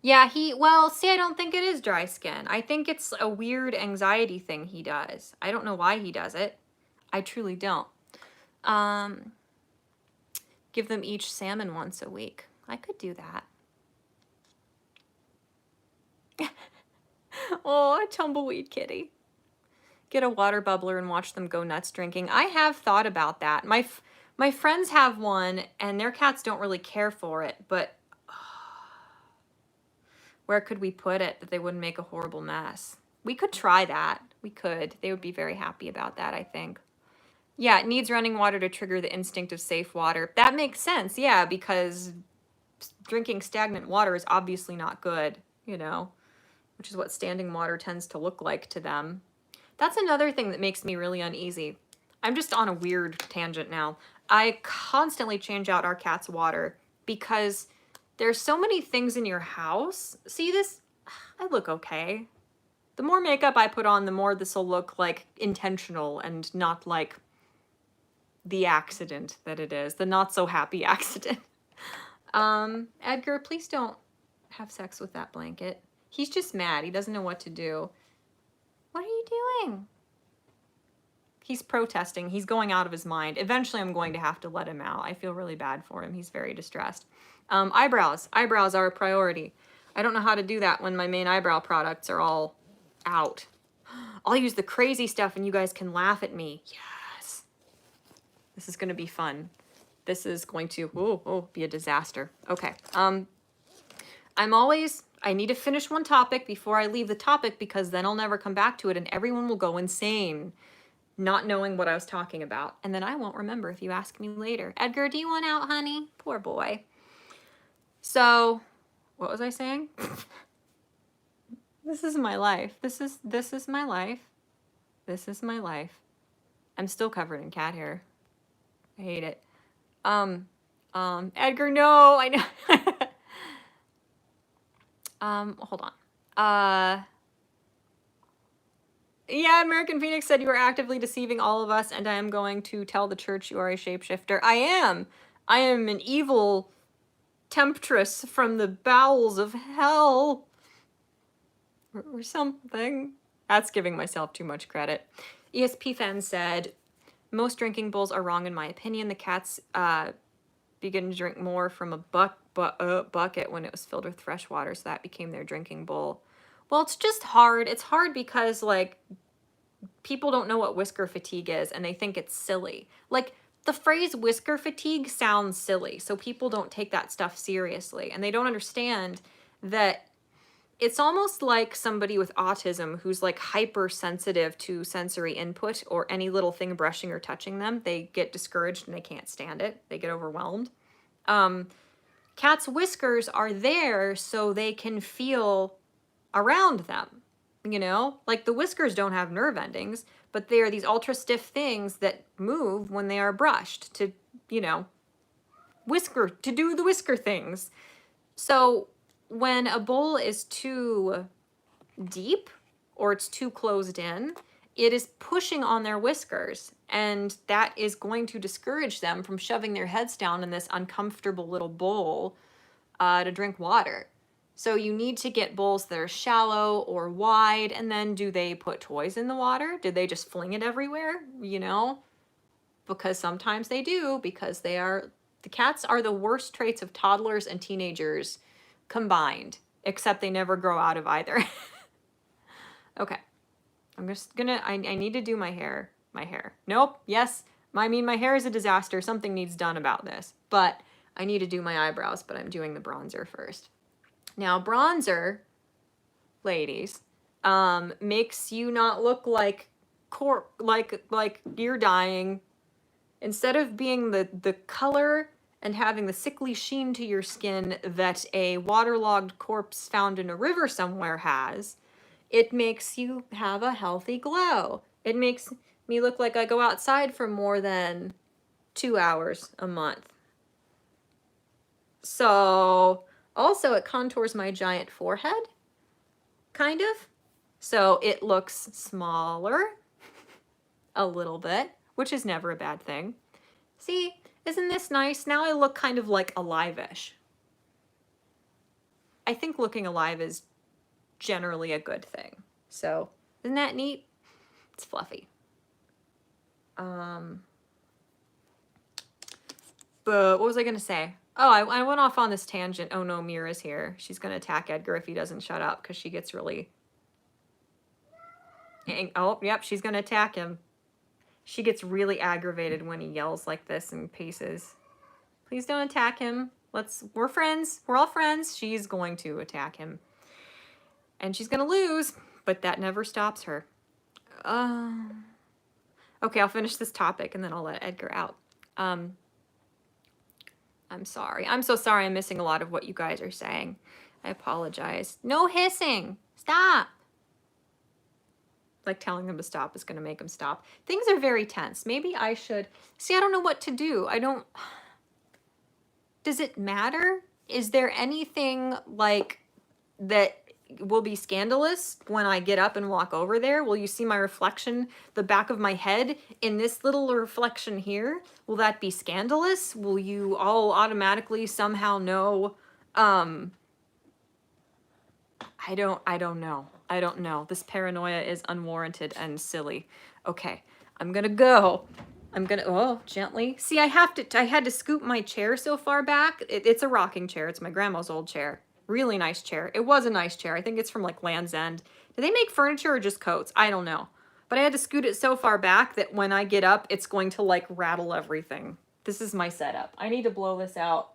Yeah, well, see, I don't think it is dry skin. I think it's a weird anxiety thing he does. I don't know why he does it. I truly don't. Give them each salmon once a week. I could do that. Oh, a tumbleweed kitty. Get a water bubbler and watch them go nuts drinking. I have thought about that. My friends have one, and their cats don't really care for it, but where could we put it that they wouldn't make a horrible mess? We could try that. We could. They would be very happy about that, I think. Yeah, it needs running water to trigger the instinct of safe water. That makes sense, yeah, because drinking stagnant water is obviously not good, you know, which is what standing water tends to look like to them. That's another thing that makes me really uneasy. I'm just on a weird tangent now. I constantly change out our cat's water because there's so many things in your house. See this? I look okay. The more makeup I put on, the more this will look like intentional and not like the accident that it is, the not so happy accident. Edgar, please don't have sex with that blanket. He's just mad. He doesn't know what to do. What are you doing? He's protesting. He's going out of his mind. Eventually, I'm going to have to let him out. I feel really bad for him. He's very distressed. Eyebrows. Eyebrows are a priority. I don't know how to do that when my main eyebrow products are all out. I'll use the crazy stuff and you guys can laugh at me. Yes. This is going to be fun. This is going to be a disaster. Okay. I need to finish one topic before I leave the topic because then I'll never come back to it and everyone will go insane not knowing what I was talking about. And then I won't remember if you ask me later. Edgar, do you want out, honey? Poor boy. So, what was I saying? This is my life. This is my life. This is my life. I'm still covered in cat hair. I hate it. Edgar, no, I know. Hold on. Yeah, American Phoenix said you are actively deceiving all of us, and I am going to tell the church you are a shapeshifter. I am. I am an evil temptress from the bowels of hell. Or something. That's giving myself too much credit. ESP fan said, most drinking bowls are wrong in my opinion. The cats began to drink more from a bucket when it was filled with fresh water, so that became their drinking bowl. Well, it's just hard. It's hard because, like, people don't know what whisker fatigue is, and they think it's silly. Like, the phrase whisker fatigue sounds silly, so people don't take that stuff seriously, and they don't understand that it's almost like somebody with autism who's like hypersensitive to sensory input or any little thing brushing or touching them. They get discouraged and they can't stand it. They get overwhelmed. Cats' whiskers are there so they can feel around them. You know, like the whiskers don't have nerve endings, but they are these ultra stiff things that move when they are brushed to, you know, to do the whisker things. So when a bowl is too deep or it's too closed in, it is pushing on their whiskers, and that is going to discourage them from shoving their heads down in this uncomfortable little bowl to drink water. So you need to get bowls that are shallow or wide, and then do they put toys in the water? Did they just fling it everywhere? You know? Because sometimes they do, because the cats are the worst traits of toddlers and teenagers combined, except they never grow out of either. Okay. I'm just gonna, I need to do my hair. Nope. Yes. My hair is a disaster. Something needs done about this. But I need to do my eyebrows, but I'm doing the bronzer first. Now, bronzer, ladies, makes you not look like you're dying. Instead of being the color and having the sickly sheen to your skin that a waterlogged corpse found in a river somewhere has, it makes you have a healthy glow. It makes me look like I go outside for more than 2 hours a month. So, also it contours my giant forehead, kind of. So it looks smaller a little bit, which is never a bad thing. See, isn't this nice? Now I look kind of like alive-ish. I think looking alive is generally a good thing. So, isn't that neat? It's fluffy. But what was I gonna say? Oh, I went off on this tangent. Oh no, Mira's here. She's gonna attack Edgar if he doesn't shut up, because she gets really... Oh, yep, she's gonna attack him. She gets really aggravated when he yells like this and paces. Please don't attack him. We're friends. We're all friends. She's going to attack him. And she's gonna lose, but that never stops her. Okay, I'll finish this topic and then I'll let Edgar out. I'm sorry. I'm so sorry I'm missing a lot of what you guys are saying. I apologize. No hissing. Stop. Like telling them to stop is going to make them stop. Things are very tense. Maybe I should... See, I don't know what to do. Does it matter? Is there anything like that will be scandalous when I get up and walk over there? Will you see my reflection, the back of my head in this little reflection here? Will that be scandalous? Will you all automatically somehow know? I don't know. I don't know. This paranoia is unwarranted and silly. Okay, I'm gonna go. Oh, gently. See, I had to scoop my chair so far back. It's a rocking chair. It's my grandma's old chair. Really nice chair. It was a nice chair. I think it's from like Land's End. Do they make furniture or just coats? I don't know. But I had to scoot it so far back that when I get up, it's going to like rattle everything. This is my setup. I need to blow this out.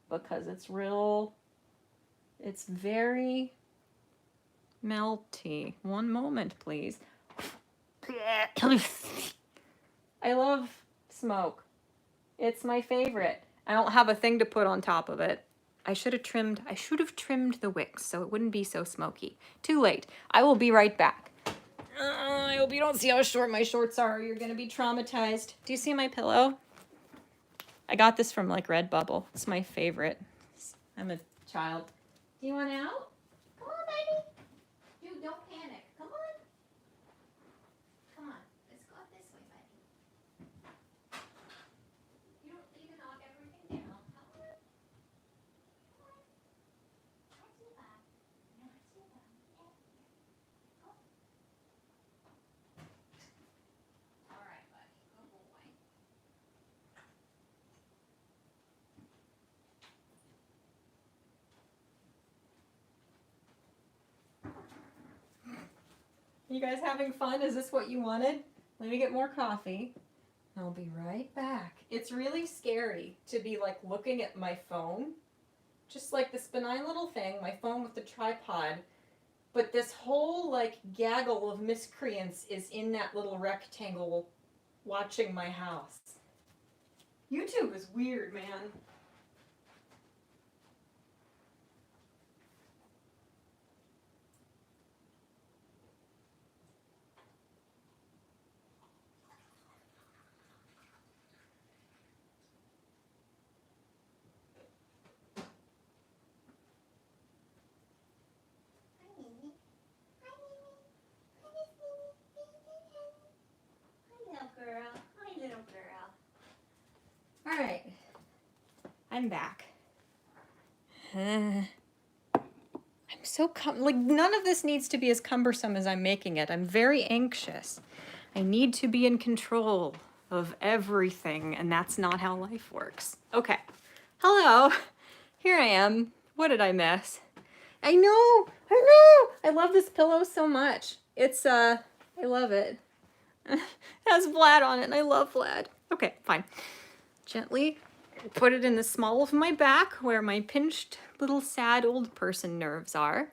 Because it's very melty. One moment, please. I love smoke. It's my favorite. I don't have a thing to put on top of it. I should have trimmed the wicks so it wouldn't be so smoky. Too late. I will be right back. I hope you don't see how short my shorts are. You're gonna be traumatized. Do you see my pillow? I got this from like Redbubble. It's my favorite. I'm a child. Do you want out? Come on, baby. Dude, don't panic. Come on. Come on. Let's go this way, buddy. You don't need to knock everything down. Come on. Come on. Not too bad. Not too bad. Yeah. Go. All right, buddy. Good boy. You guys having fun? Is this what you wanted? Let me get more coffee. I'll be right back. It's really scary to be like looking at my phone Just like this benign little thing, my phone with the tripod, but this whole like gaggle of miscreants is in that little rectangle watching my house. YouTube is weird, man. All right, I'm back. I'm so like none of this needs to be as cumbersome as I'm making it. I'm very anxious. I need to be in control of everything, and that's not how life works. Okay, hello, here I am. What did I miss? I know. I love this pillow so much. It's I love it. It has Vlad on it, and I love Vlad. Okay, fine. Gently put it in the small of my back where my pinched little sad old person nerves are.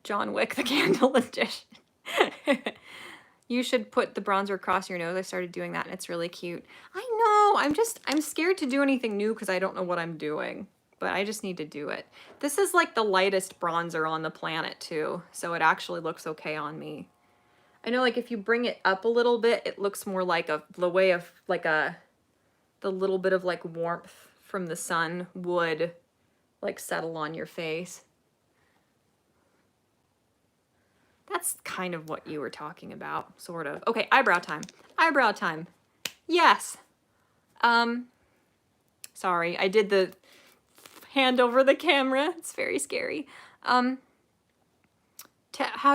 John Wick, the Candle Edition. You should put the bronzer across your nose. I started doing that and it's really cute. I know, I'm scared to do anything new because I don't know what I'm doing, but I just need to do it. This is like the lightest bronzer on the planet too, so it actually looks okay on me. I know like if you bring it up a little bit, it looks more like the way of like the little bit of like warmth from the sun would like settle on your face. That's kind of what you were talking about, sort of. Okay, eyebrow time. Eyebrow time. Yes. Sorry, I did the hand over the camera. It's very scary. How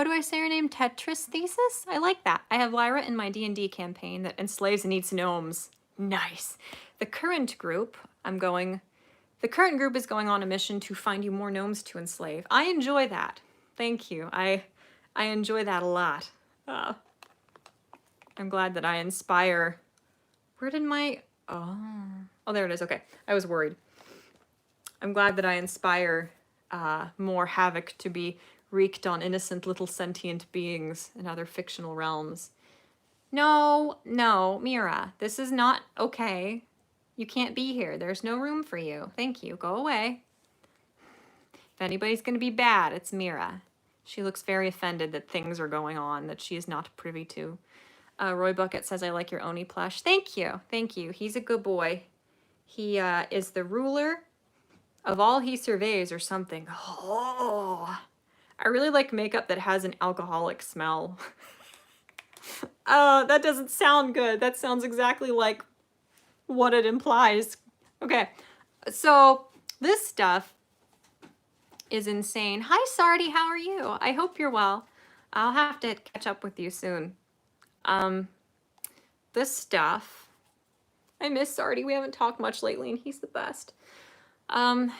do I say your name? Tetris Thesis? I like that. I have Lyra in my D&D campaign that enslaves and eats gnomes. Nice. The current group is going on a mission to find you more gnomes to enslave. I enjoy that. Thank you. I enjoy that a lot. I'm glad that I inspire. Where did my... Oh, there it is. Okay. I was worried. I'm glad that I inspire more havoc to be wreaked on innocent little sentient beings in other fictional realms. No, Mira, this is not okay. You can't be here. There's no room for you. Thank you. Go away. If anybody's going to be bad, it's Mira. She looks very offended that things are going on that she is not privy to. Roy Bucket says, I like your Oni plush. Thank you. Thank you. He's a good boy. He is the ruler of all he surveys or something. Oh, I really like makeup that has an alcoholic smell. That doesn't sound good. That sounds exactly like what it implies. Okay, so this stuff is insane. Hi, Sardi, how are you? I hope you're well. I'll have to catch up with you soon. This stuff, I miss Sardi. We haven't talked much lately, and he's the best.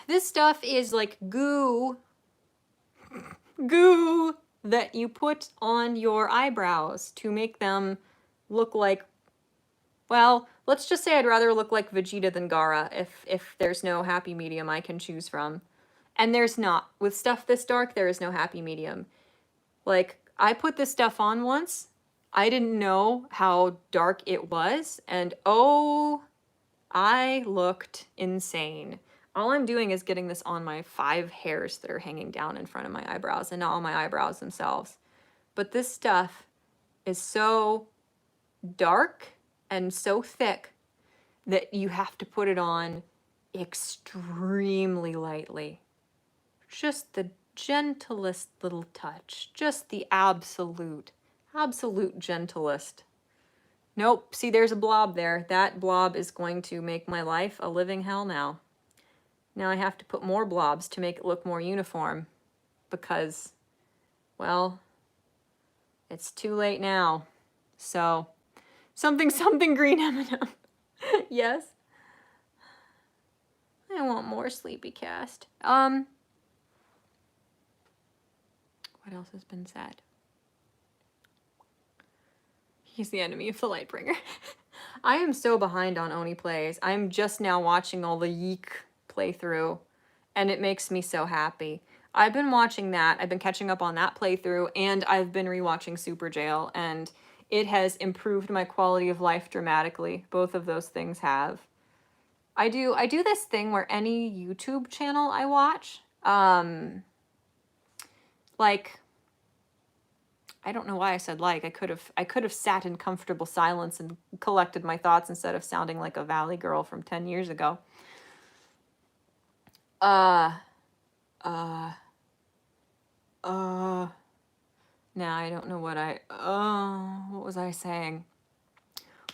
This stuff is like goo that you put on your eyebrows to make them look like, well, let's just say I'd rather look like Vegeta than Gaara if there's no happy medium I can choose from. And there's not. With stuff this dark, there is no happy medium. Like, I put this stuff on once. I didn't know how dark it was, and oh, I looked insane. All I'm doing is getting this on my 5 hairs that are hanging down in front of my eyebrows and not on my eyebrows themselves. But this stuff is so dark and so thick that you have to put it on extremely lightly. Just the gentlest little touch. Just the absolute gentlest. Nope, see there's a blob there. That blob is going to make my life a living hell now. Now I have to put more blobs to make it look more uniform because, well, it's too late now. So, something green M&M. Yes. I want more Sleepy Cast. What else has been said? He's the enemy of the Lightbringer. I am so behind on Oni Plays. I'm just now watching all the Yeek playthrough. and it makes me so happy. I've been watching that. I've been catching up on that playthrough, and I've been rewatching Super Jail, and it has improved my quality of life dramatically. Both of those things have. I do this thing where any YouTube channel I watch, like, I don't know why I said like. I could have sat in comfortable silence and collected my thoughts instead of sounding like a Valley girl from 10 years ago. Now I don't know what what was I saying?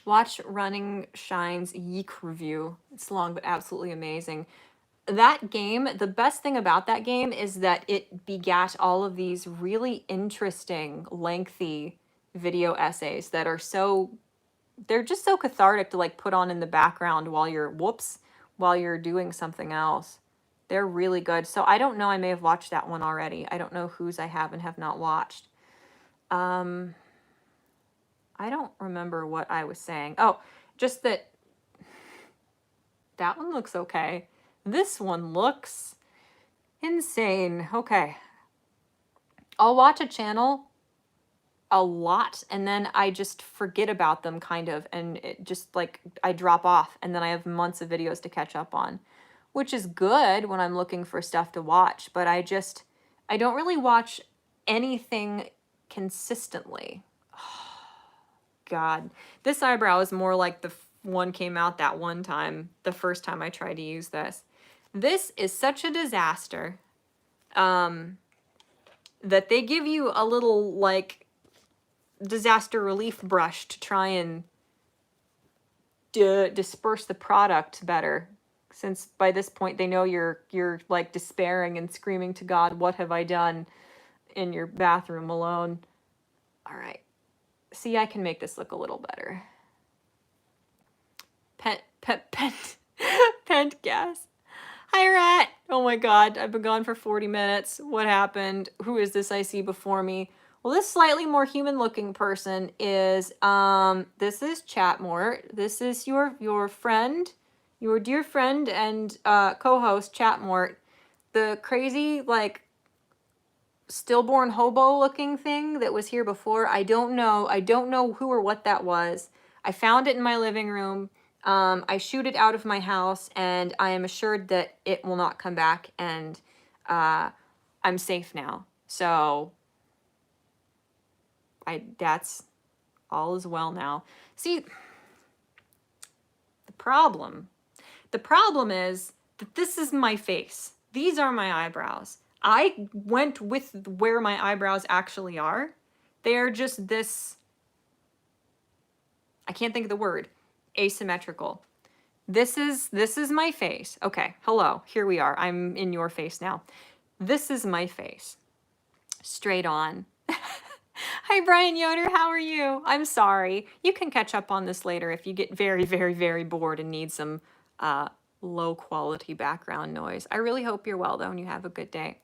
Watch Running Shine's Yeek review. It's long but absolutely amazing. That game, the best thing about that game is that it begat all of these really interesting, lengthy video essays that are they're just so cathartic to like put on in the background while you're doing something else. They're really good. So I don't know, I may have watched that one already. I don't know whose I have and have not watched. I don't remember what I was saying. Oh, just that one looks okay. This one looks insane. Okay. I'll watch a channel a lot and then I just forget about them kind of, and it just like I drop off, and then I have months of videos to catch up on, which is good when I'm looking for stuff to watch, but I don't really watch anything consistently. God, this eyebrow is more like the one came out that one time, the first time I tried to use this. This is such a disaster that they give you a little like disaster relief brush to try and disperse the product better, since by this point they know you're like despairing and screaming to God, what have I done, in your bathroom alone. All right. See, I can make this look a little better. Pent gas. Hi, Rat. Oh my God, I've been gone for 40 minutes. What happened? Who is this I see before me? Well, this slightly more human-looking person is, this is Chat-Mort. This is your friend, your dear friend and co-host, Chat-Mort. The crazy, like, stillborn hobo-looking thing that was here before. I don't know who or what that was. I found it in my living room. I shoot it out of my house, and I am assured that it will not come back, and I'm safe now. So that's all is well now. See, the problem is that this is my face. These are my eyebrows. I went with where my eyebrows actually are. They are just this, I can't think of the word, asymmetrical. This is my face. Okay, hello, here we are. I'm in your face now. This is my face. Straight on. Hi, Brian Yoder, how are you? I'm sorry. You can catch up on this later if you get very, very, very bored and need some low quality background noise. I really hope you're well though and you have a good day.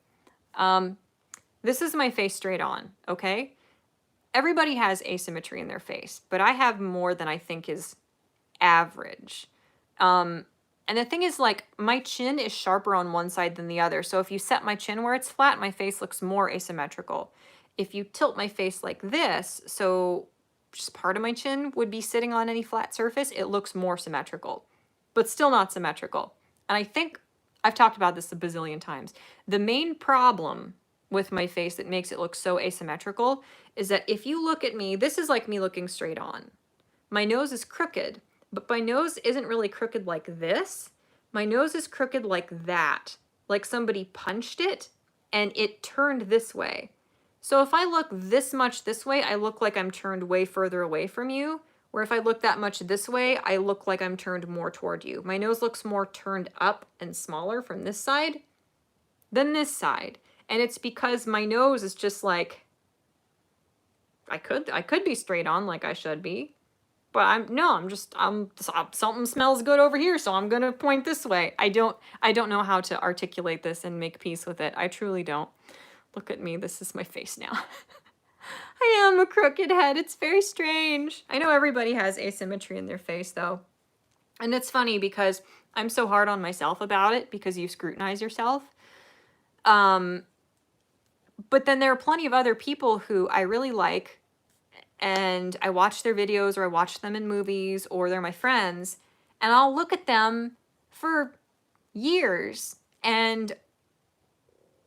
This is my face straight on, okay? Everybody has asymmetry in their face, but I have more than I think is average. And the thing is, like, my chin is sharper on one side than the other. So if you set my chin where it's flat, my face looks more asymmetrical. If you tilt my face like this, so just part of my chin would be sitting on any flat surface, it looks more symmetrical, but still not symmetrical. And I think I've talked about this a bazillion times. The main problem with my face that makes it look so asymmetrical is that if you look at me, this is like me looking straight on. My nose is crooked, but my nose isn't really crooked like this. My nose is crooked like that, like somebody punched it and it turned this way. So if I look this much this way, I look like I'm turned way further away from you. Where if I look that much this way, I look like I'm turned more toward you. My nose looks more turned up and smaller from this side than this side. And it's because my nose is just like, I could be straight on like I should be, but something smells good over here, so I'm gonna point this way. I don't know how to articulate this and make peace with it. I truly don't. Look at me, this is my face now. I am a crooked head, it's very strange. I know everybody has asymmetry in their face though. And it's funny because I'm so hard on myself about it because you scrutinize yourself. But then there are plenty of other people who I really like, and I watch their videos or I watch them in movies or they're my friends, and I'll look at them for years, and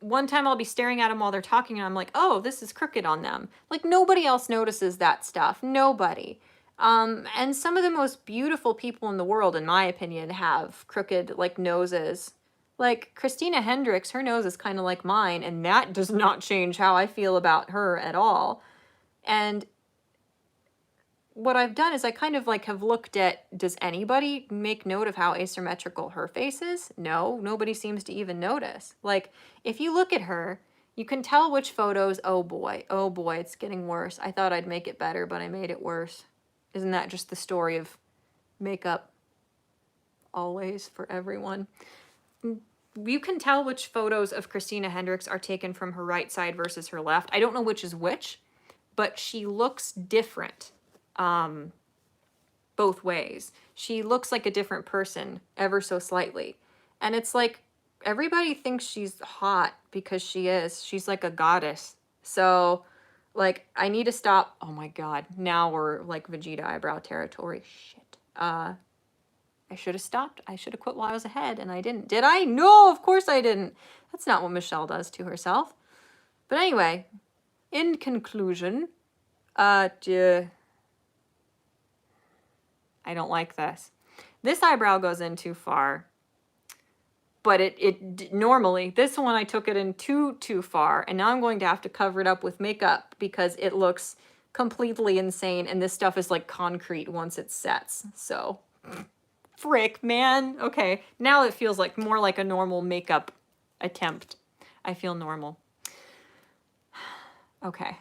one time I'll be staring at them while they're talking and I'm like, oh, this is crooked on them. Like nobody else notices that stuff. Nobody. And some of the most beautiful people in the world, in my opinion, have crooked like noses. Like Christina Hendricks, her nose is kind of like mine, and that does not change how I feel about her at all. And what I've done is I kind of like have looked at, does anybody make note of how asymmetrical her face is? No, nobody seems to even notice. Like if you look at her, you can tell which photos, oh boy, it's getting worse. I thought I'd make it better, but I made it worse. Isn't that just the story of makeup always for everyone? You can tell which photos of Christina Hendricks are taken from her right side versus her left. I don't know which is which, but she looks different. Both ways. She looks like a different person ever so slightly. And it's like everybody thinks she's hot because she is. She's like a goddess. So like I need to stop. Oh my god. Now we're like Vegeta eyebrow territory. Shit. I should have stopped. I should have quit while I was ahead and I didn't. Did I? No, of course I didn't. That's not what Michelle does to herself. But anyway, in conclusion, I don't like this. This eyebrow goes in too far. But it normally, this one I took it in too far. And now I'm going to have to cover it up with makeup because it looks completely insane. And this stuff is like concrete once it sets. So, frick, man. Okay, now it feels like more like a normal makeup attempt. I feel normal. Okay.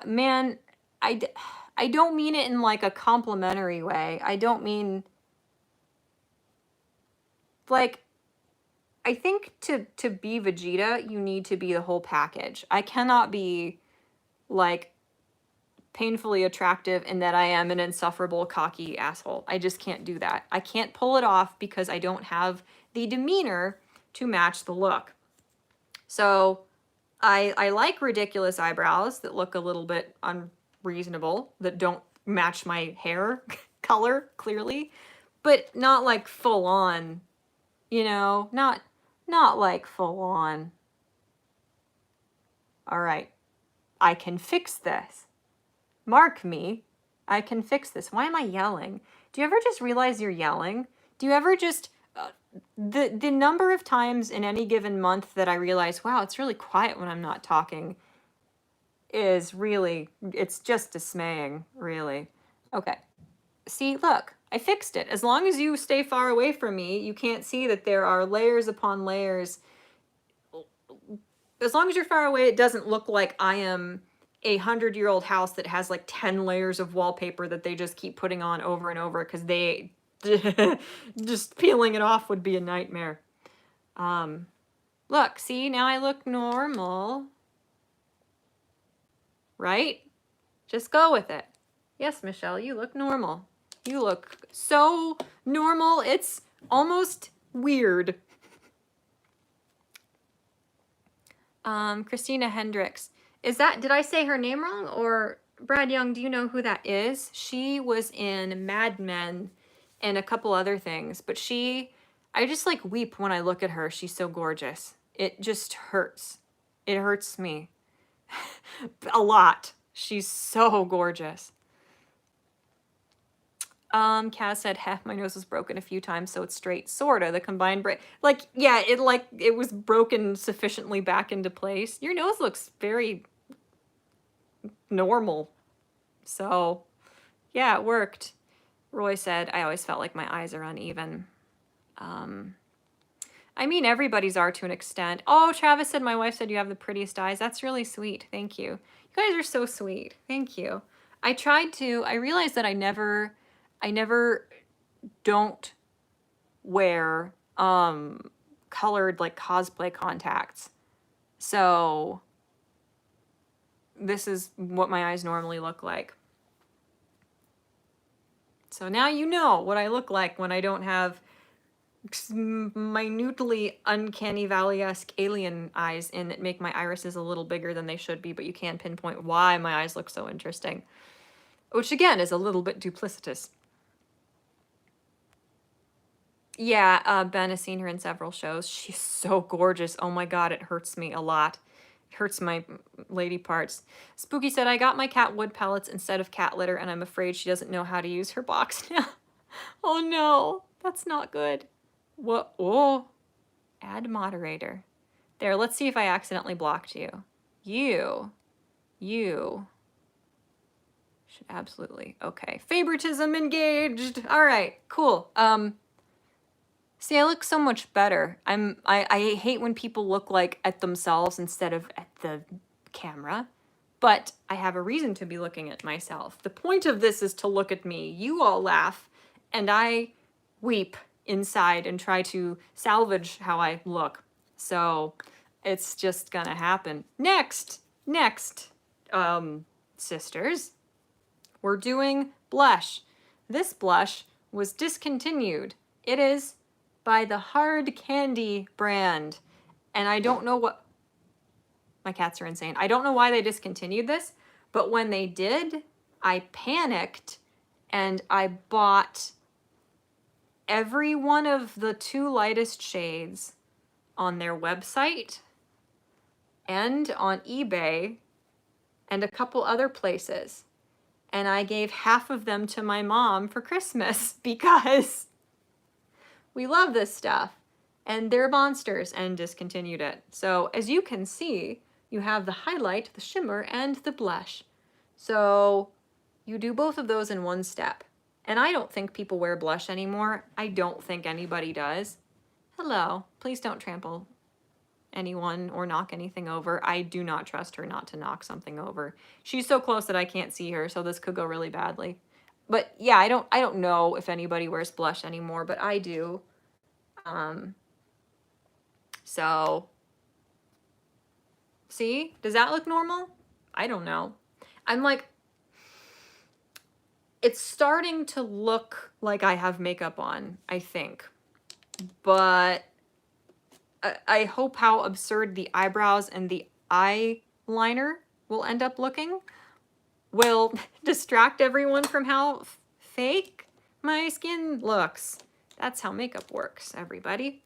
Man, I don't mean it in like a complimentary way. I don't mean like I think to be Vegeta, you need to be the whole package. I cannot be like painfully attractive in that I am an insufferable cocky asshole. I just can't do that. I can't pull it off because I don't have the demeanor to match the look. So I like ridiculous eyebrows that look a little bit unreasonable, that don't match my hair color clearly, but not like full on, you know, not like full on. All right, I can fix this. Mark me. I can fix this. Why am I yelling? Do you ever just realize you're yelling? Do you ever just the number of times in any given month that I realize, wow, it's really quiet when I'm not talking is really, it's just dismaying, really. Okay. See, look, I fixed it. As long as you stay far away from me, you can't see that there are layers upon layers. As long as you're far away, it doesn't look like I am a 100-year-old house that has like 10 layers of wallpaper that they just keep putting on over and over because they just peeling it off would be a nightmare. Look, see, now I look normal. Right? Just go with it. Yes, Michelle, you look normal. You look so normal, it's almost weird. Christina Hendricks. Is that, did I say her name wrong? Or Brad Young, do you know who that is? She was in Mad Men and a couple other things, but I just like weep when I look at her. She's so gorgeous. It just hurts. It hurts me. A lot. She's so gorgeous. Kaz said, "Heh, my nose was broken a few times, so it's straight." Sorta. The combined break, like, yeah, it was broken sufficiently back into place. Your nose looks very normal. So, yeah, it worked. Roy said, "I always felt like my eyes are uneven." I mean, everybody's are to an extent. Oh, Travis said, "My wife said you have the prettiest eyes." That's really sweet. Thank you. You guys are so sweet. Thank you. I realized that I never don't wear colored like cosplay contacts. So this is what my eyes normally look like. So now you know what I look like when I don't have minutely uncanny valley-esque alien eyes in that make my irises a little bigger than they should be, but you can pinpoint why my eyes look so interesting. Which again is a little bit duplicitous. Yeah, Ben has seen her in several shows. She's so gorgeous. Oh my god, it hurts me a lot. It hurts my lady parts. Spooky said, I got my cat wood pellets instead of cat litter, and I'm afraid she doesn't know how to use her box now. Oh no, that's not good. What? Oh, add moderator. There, let's see if I accidentally blocked you. You should absolutely, okay. Favoritism engaged. All right, cool. See, I look so much better. I hate when people look like at themselves instead of at the camera, but I have a reason to be looking at myself. The point of this is to look at me. You all laugh, and I weep inside and try to salvage how I look. So it's just gonna happen. Next, sisters, we're doing blush. This blush was discontinued. It is by the Hard Candy brand. And I don't know what... My cats are insane. I don't know why they discontinued this, but when they did, I panicked and I bought every one of the 2 lightest shades on their website and on eBay and a couple other places. And I gave half of them to my mom for Christmas because we love this stuff, and they're monsters, and discontinued it. So as you can see, you have the highlight, the shimmer, and the blush. So you do both of those in one step. And I don't think people wear blush anymore. I don't think anybody does. Hello, please don't trample anyone or knock anything over. I do not trust her not to knock something over. She's so close that I can't see her, so this could go really badly. But yeah, I don't know if anybody wears blush anymore, but I do. So see, does that look normal? I don't know. I'm like, it's starting to look like I have makeup on, I think. But I hope how absurd the eyebrows and the eyeliner will end up looking will distract everyone from how fake my skin looks. That's how makeup works, everybody.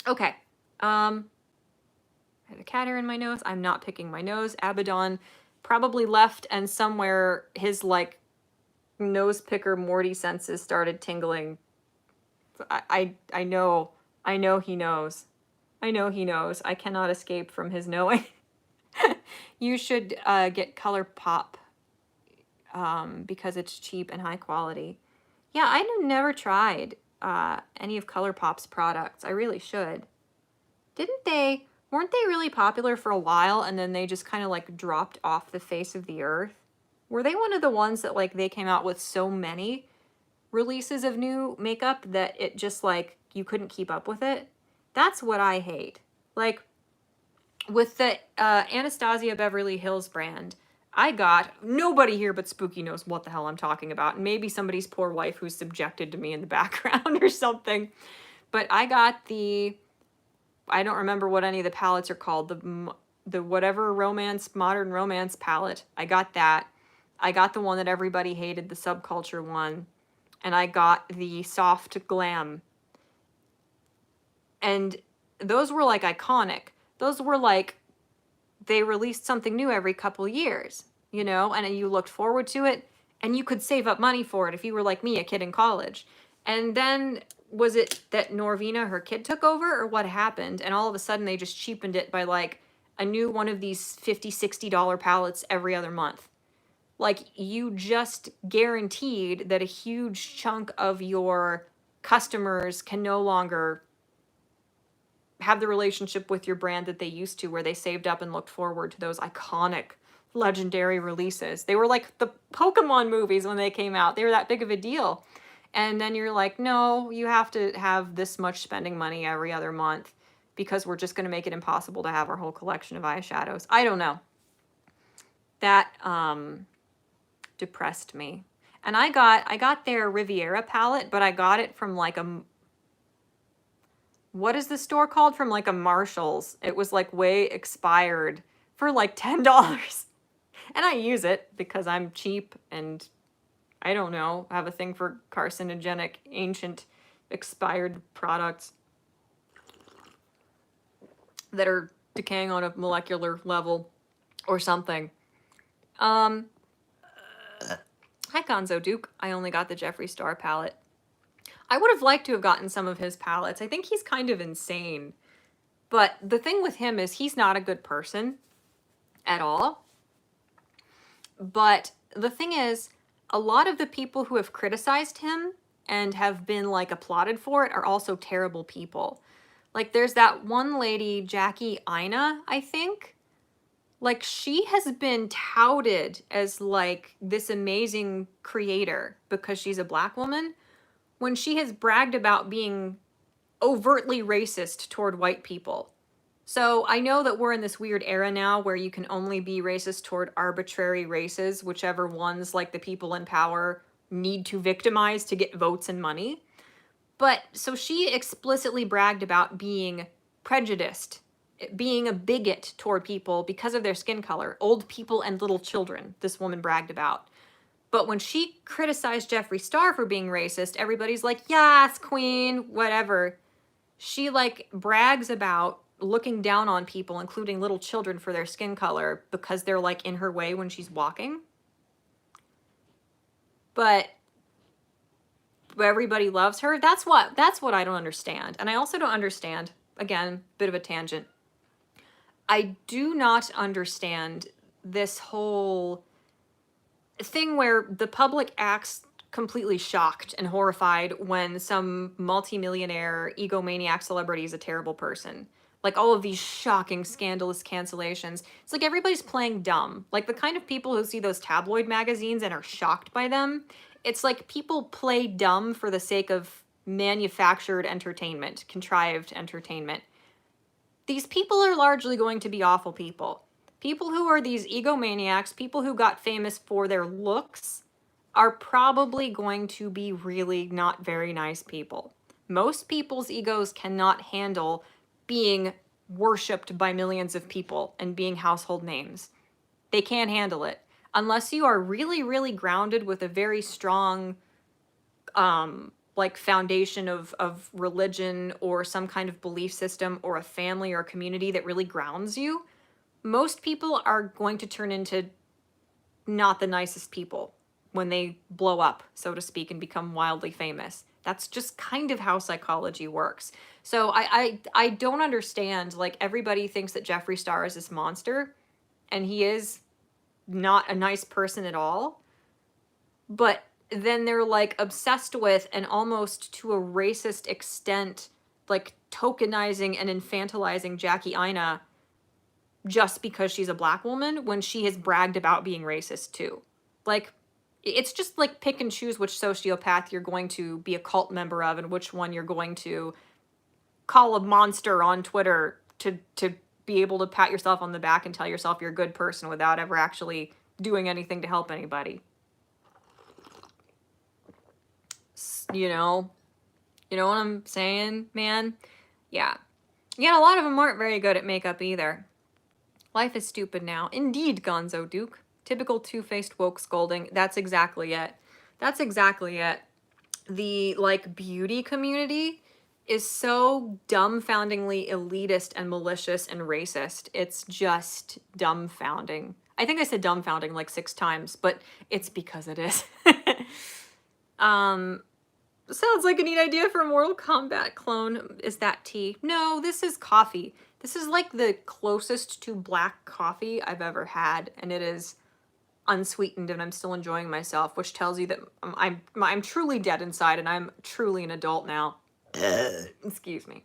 Okay. I have a cat hair in my nose. I'm not picking my nose. Abaddon probably left, and somewhere his like nose picker Morty senses started tingling. I know he knows. I know he knows. I cannot escape from his knowing. You should get ColourPop because it's cheap and high quality. Yeah, I've never tried any of ColourPop's products. I really should. Weren't they really popular for a while and then they just kind of like dropped off the face of the earth? Were they one of the ones that like they came out with so many releases of new makeup that it just like you couldn't keep up with it? That's what I hate. Like with the Anastasia Beverly Hills brand, I got, nobody here but Spooky knows what the hell I'm talking about, and maybe somebody's poor wife who's subjected to me in the background or something, but I got the, I don't remember what any of the palettes are called, the whatever romance, modern romance palette. I got that. I got the one that everybody hated, the subculture one, and I got the soft glam. And those were like iconic. Those were like, they released something new every couple years, you know, and you looked forward to it, and you could save up money for it if you were like me, a kid in college. And then was it that Norvina, her kid, took over, or what happened? And all of a sudden they just cheapened it by like a new one of these $50, $60 palettes every other month. Like you just guaranteed that a huge chunk of your customers can no longer have the relationship with your brand that they used to, where they saved up and looked forward to those iconic, legendary releases. They were like the Pokemon movies when they came out. They were that big of a deal. And then you're like, no, you have to have this much spending money every other month because we're just going to make it impossible to have our whole collection of eyeshadows. I don't know. That depressed me. And I got their Riviera palette, but I got it from like a, what is the store called? From like a Marshall's. It was like way expired for like $10. And I use it because I'm cheap and I don't know, have a thing for carcinogenic, ancient, expired products that are decaying on a molecular level or something. Hi Gonzo Duke. I only got the Jeffree Star palette. I would have liked to have gotten some of his palettes. I think he's kind of insane. But the thing with him is he's not a good person at all. But the thing is, a lot of the people who have criticized him and have been like applauded for it are also terrible people. Like there's that one lady, Jackie Ina, I think. Like she has been touted as like this amazing creator because she's a black woman, when she has bragged about being overtly racist toward white people. So I know that we're in this weird era now where you can only be racist toward arbitrary races, whichever ones like the people in power need to victimize to get votes and money. But so she explicitly bragged about being prejudiced, being a bigot toward people because of their skin color, old people and little children, this woman bragged about. But when she criticized Jeffree Star for being racist, everybody's like, yes, queen, whatever. She like brags about looking down on people, including little children, for their skin color because they're like in her way when she's walking. But everybody loves her. That's what I don't understand. And I also don't understand, again, bit of a tangent. I do not understand this whole thing where the public acts completely shocked and horrified when some multimillionaire egomaniac celebrity is a terrible person. Like all of these shocking, scandalous cancellations. It's like everybody's playing dumb. Like the kind of people who see those tabloid magazines and are shocked by them. It's like people play dumb for the sake of manufactured entertainment, contrived entertainment. These people are largely going to be awful people. People who are these egomaniacs, people who got famous for their looks, are probably going to be really not very nice people. Most people's egos cannot handle being worshipped by millions of people and being household names. They can't handle it. Unless you are really, really grounded with a very strong like foundation of religion or some kind of belief system or a family or a community that really grounds you, most people are going to turn into not the nicest people when they blow up, so to speak, and become wildly famous. That's just kind of how psychology works. So I don't understand, like everybody thinks that Jeffree Star is this monster, and he is not a nice person at all. But then they're like obsessed with and almost to a racist extent, like tokenizing and infantilizing Jackie Ina just because she's a black woman when she has bragged about being racist too. Like, it's just like pick and choose which sociopath you're going to be a cult member of and which one you're going to call a monster on Twitter to be able to pat yourself on the back and tell yourself you're a good person without ever actually doing anything to help anybody. You know what I'm saying, man? Yeah. Yet a lot of them aren't very good at makeup either. Life is stupid now. Indeed, Gonzo Duke. Typical two-faced woke scolding. That's exactly it. That's exactly it. The, like, beauty community is so dumbfoundingly elitist and malicious and racist. It's just dumbfounding. I think I said dumbfounding like 6 times, but it's because it is. Sounds like a neat idea for a Mortal Kombat clone. Is that tea? No, this is coffee. This is like the closest to black coffee I've ever had, and it is unsweetened and I'm still enjoying myself, which tells you that I'm truly dead inside and I'm truly an adult now. Excuse me.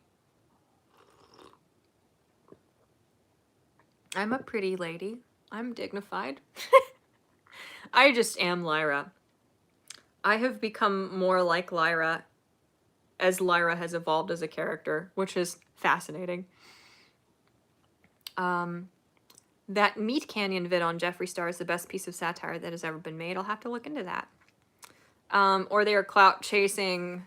I'm a pretty lady. I'm dignified. I just am Lyra. I have become more like Lyra as Lyra has evolved as a character, which is fascinating. That Meat Canyon vid on Jeffree Star is the best piece of satire that has ever been made. I'll have to look into that. Or they are clout chasing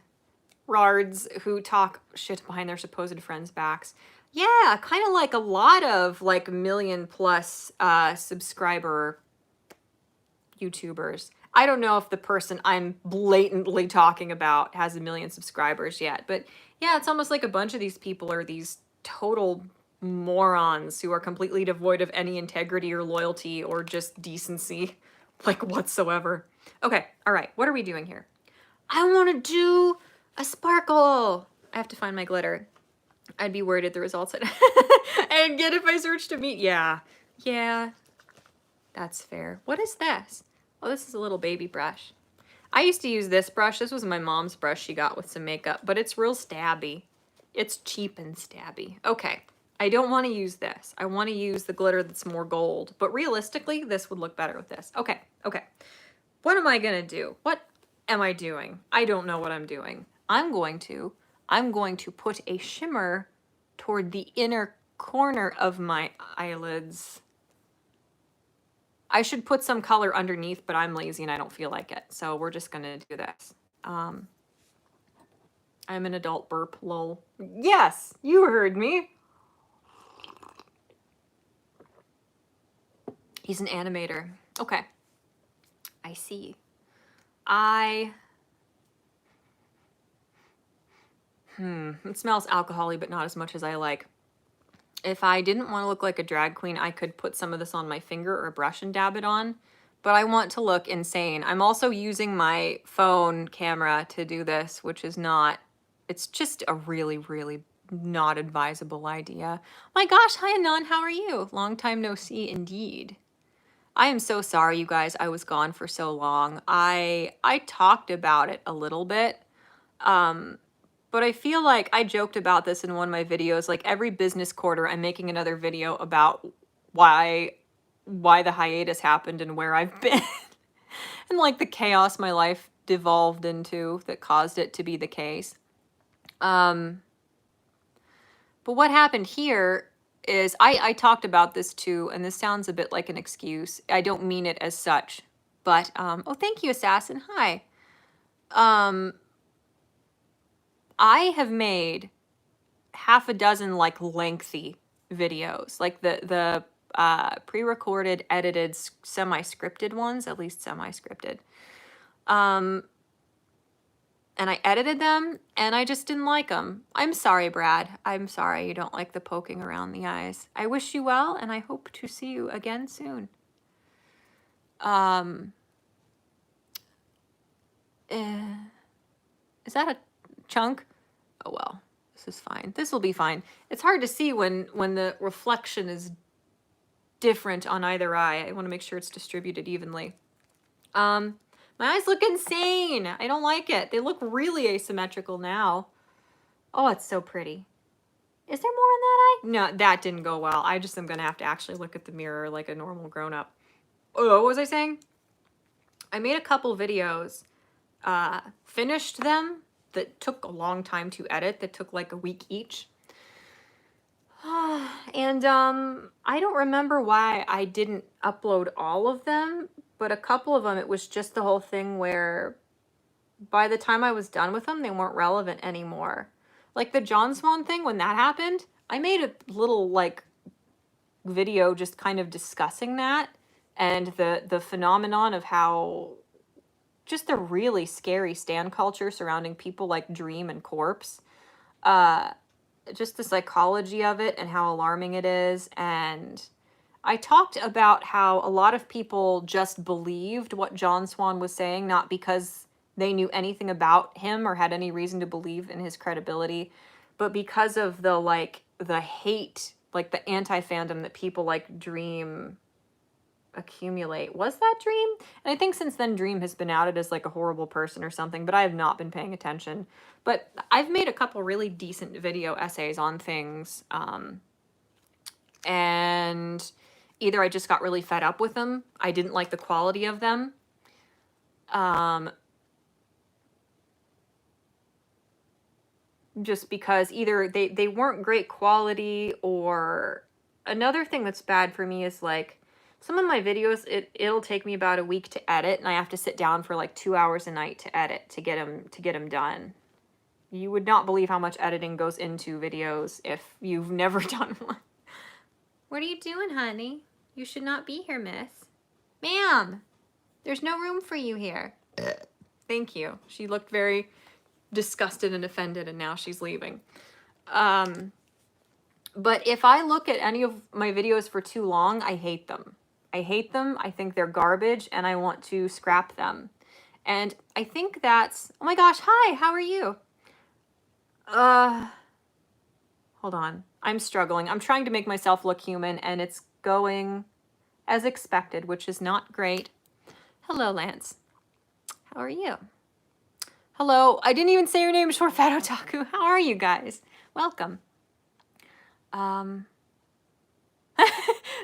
rards who talk shit behind their supposed friends' backs. Yeah, kind of like a lot of like million plus subscriber YouTubers. I don't know if the person I'm blatantly talking about has 1 million subscribers yet, but yeah, it's almost like a bunch of these people are these total morons who are completely devoid of any integrity or loyalty or just decency, like whatsoever. Okay, all right, what are we doing here? I want to do a sparkle. I have to find my glitter. I'd be worried at the results I'd get if I searched a meat. Yeah, that's fair. What is this? Oh, this is a little baby brush. I used to use this brush. This was my mom's brush she got with some makeup, but it's real stabby. It's cheap and stabby. Okay, I don't want to use this. I want to use the glitter that's more gold, but realistically, this would look better with this. Okay. What am I gonna do? What am I doing? I don't know what I'm doing. I'm going to put a shimmer toward the inner corner of my eyelids. I should put some color underneath, but I'm lazy and I don't feel like it. So we're just gonna do this. I'm an adult burp, lol. Yes, you heard me. He's an animator. Okay. I see. It smells alcohol-y, but not as much as I like. If I didn't want to look like a drag queen, I could put some of this on my finger or a brush and dab it on, but I want to look insane. I'm also using my phone camera to do this, which is not, it's just a really, really not advisable idea. My gosh, hi Anon, how are you? Long time no see indeed. I am so sorry, you guys, I was gone for so long. I talked about it a little bit, but I feel like I joked about this in one of my videos. Like every business quarter, I'm making another video about why the hiatus happened and where I've been. And like the chaos my life devolved into that caused it to be the case. But what happened here is I talked about this too, and this sounds a bit like an excuse. I don't mean it as such, but oh, thank you, Assassin. Hi. I have made half a dozen like lengthy videos, like the pre-recorded, edited, semi-scripted ones, at least semi-scripted. And I edited them, and I just didn't like them. I'm sorry, Brad. I'm sorry you don't like the poking around the eyes. I wish you well, and I hope to see you again soon. Is that a chunk? Oh well, this is fine. This will be fine. It's hard to see when the reflection is different on either eye. I want to make sure it's distributed evenly. My eyes look insane. I don't like it. They look really asymmetrical now. Oh, it's so pretty. Is there more in that eye? No, that didn't go well. I just am going to have to actually look at the mirror like a normal grown-up. Oh, what was I saying? I made a couple videos, finished them, that took a long time to edit, that took like a week each. And I don't remember why I didn't upload all of them, but a couple of them, it was just the whole thing where by the time I was done with them, they weren't relevant anymore. Like the John Swan thing, when that happened, I made a little like video just kind of discussing that and the phenomenon of how just the really scary stan culture surrounding people like Dream and Corpse. Just the psychology of it and how alarming it is. And I talked about how a lot of people just believed what John Swan was saying, not because they knew anything about him or had any reason to believe in his credibility, but because of the hate, like the anti-fandom that people like Dream accumulate. Was that Dream? And I think since then Dream has been outed as like a horrible person or something, but I have not been paying attention. But I've made a couple really decent video essays on things, and either I just got really fed up with them, I didn't like the quality of them, just because either they weren't great quality, or another thing that's bad for me is like Some of my videos, it'll take me about a week to edit, and I have to sit down for like 2 hours a night to edit to get them done. You would not believe how much editing goes into videos if you've never done one. What are you doing, honey? You should not be here, miss. Ma'am, there's no room for you here. Thank you. She looked very disgusted and offended, and now she's leaving. But if I look at any of my videos for too long, I hate them. I hate them. I think they're garbage, and I want to scrap them. And I think that's... Oh my gosh, hi, how are you? Hold on. I'm struggling. I'm trying to make myself look human, and it's going as expected, which is not great. Hello, Lance. How are you? Hello. I didn't even say your name, Short Fat Otaku. How are you guys? Welcome.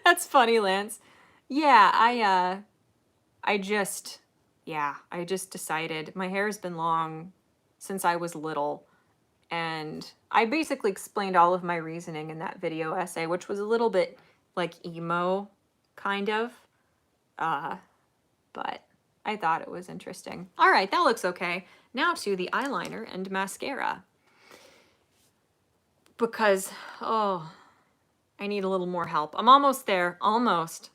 That's funny, Lance. Yeah, I just decided. My hair's been long since I was little, and I basically explained all of my reasoning in that video essay, which was a little bit like emo, kind of. But I thought it was interesting. All right, that looks okay. Now to the eyeliner and mascara. Because, oh, I need a little more help. I'm almost there. Almost,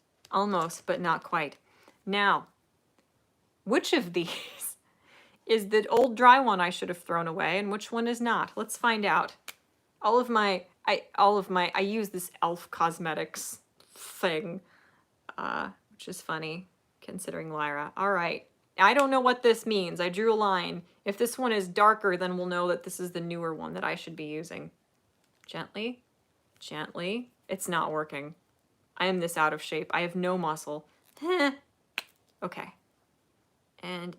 but not quite. Now, which of these is the old dry one I should have thrown away, and which one is not? Let's find out. I use this e.l.f. Cosmetics thing, which is funny considering Lyra. All right. I don't know what this means. I drew a line. If this one is darker, then we'll know that this is the newer one that I should be using. Gently, gently. It's not working. I am this out of shape. I have no muscle. Okay. And,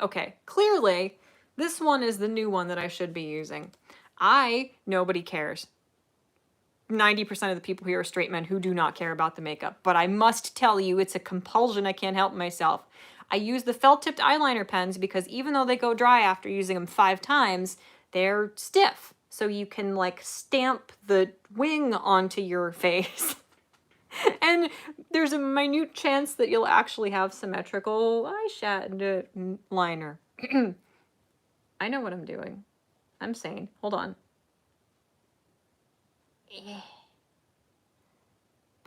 okay. Clearly, this one is the new one that I should be using. Nobody cares. 90% of the people here are straight men who do not care about the makeup. But I must tell you, it's a compulsion. I can't help myself. I use the felt-tipped eyeliner pens because even though they go dry after using them 5 times, they're stiff. So you can, like, stamp the wing onto your face. And there's a minute chance that you'll actually have symmetrical eyeshadow liner. I know what I'm doing. I'm sane. Hold on.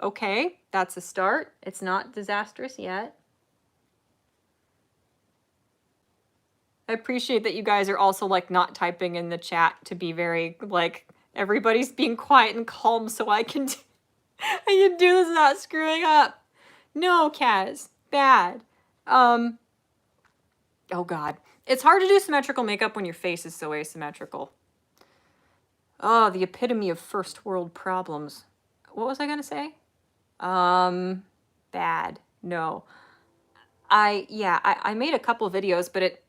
Okay, that's a start. It's not disastrous yet. I appreciate that you guys are also, like, not typing in the chat to be very, like, everybody's being quiet and calm so I can do this without screwing up. No, Kaz. Bad. Oh, God. It's hard to do symmetrical makeup when your face is so asymmetrical. Oh, the epitome of first world problems. What was I gonna say? Bad. No. I made a couple videos, but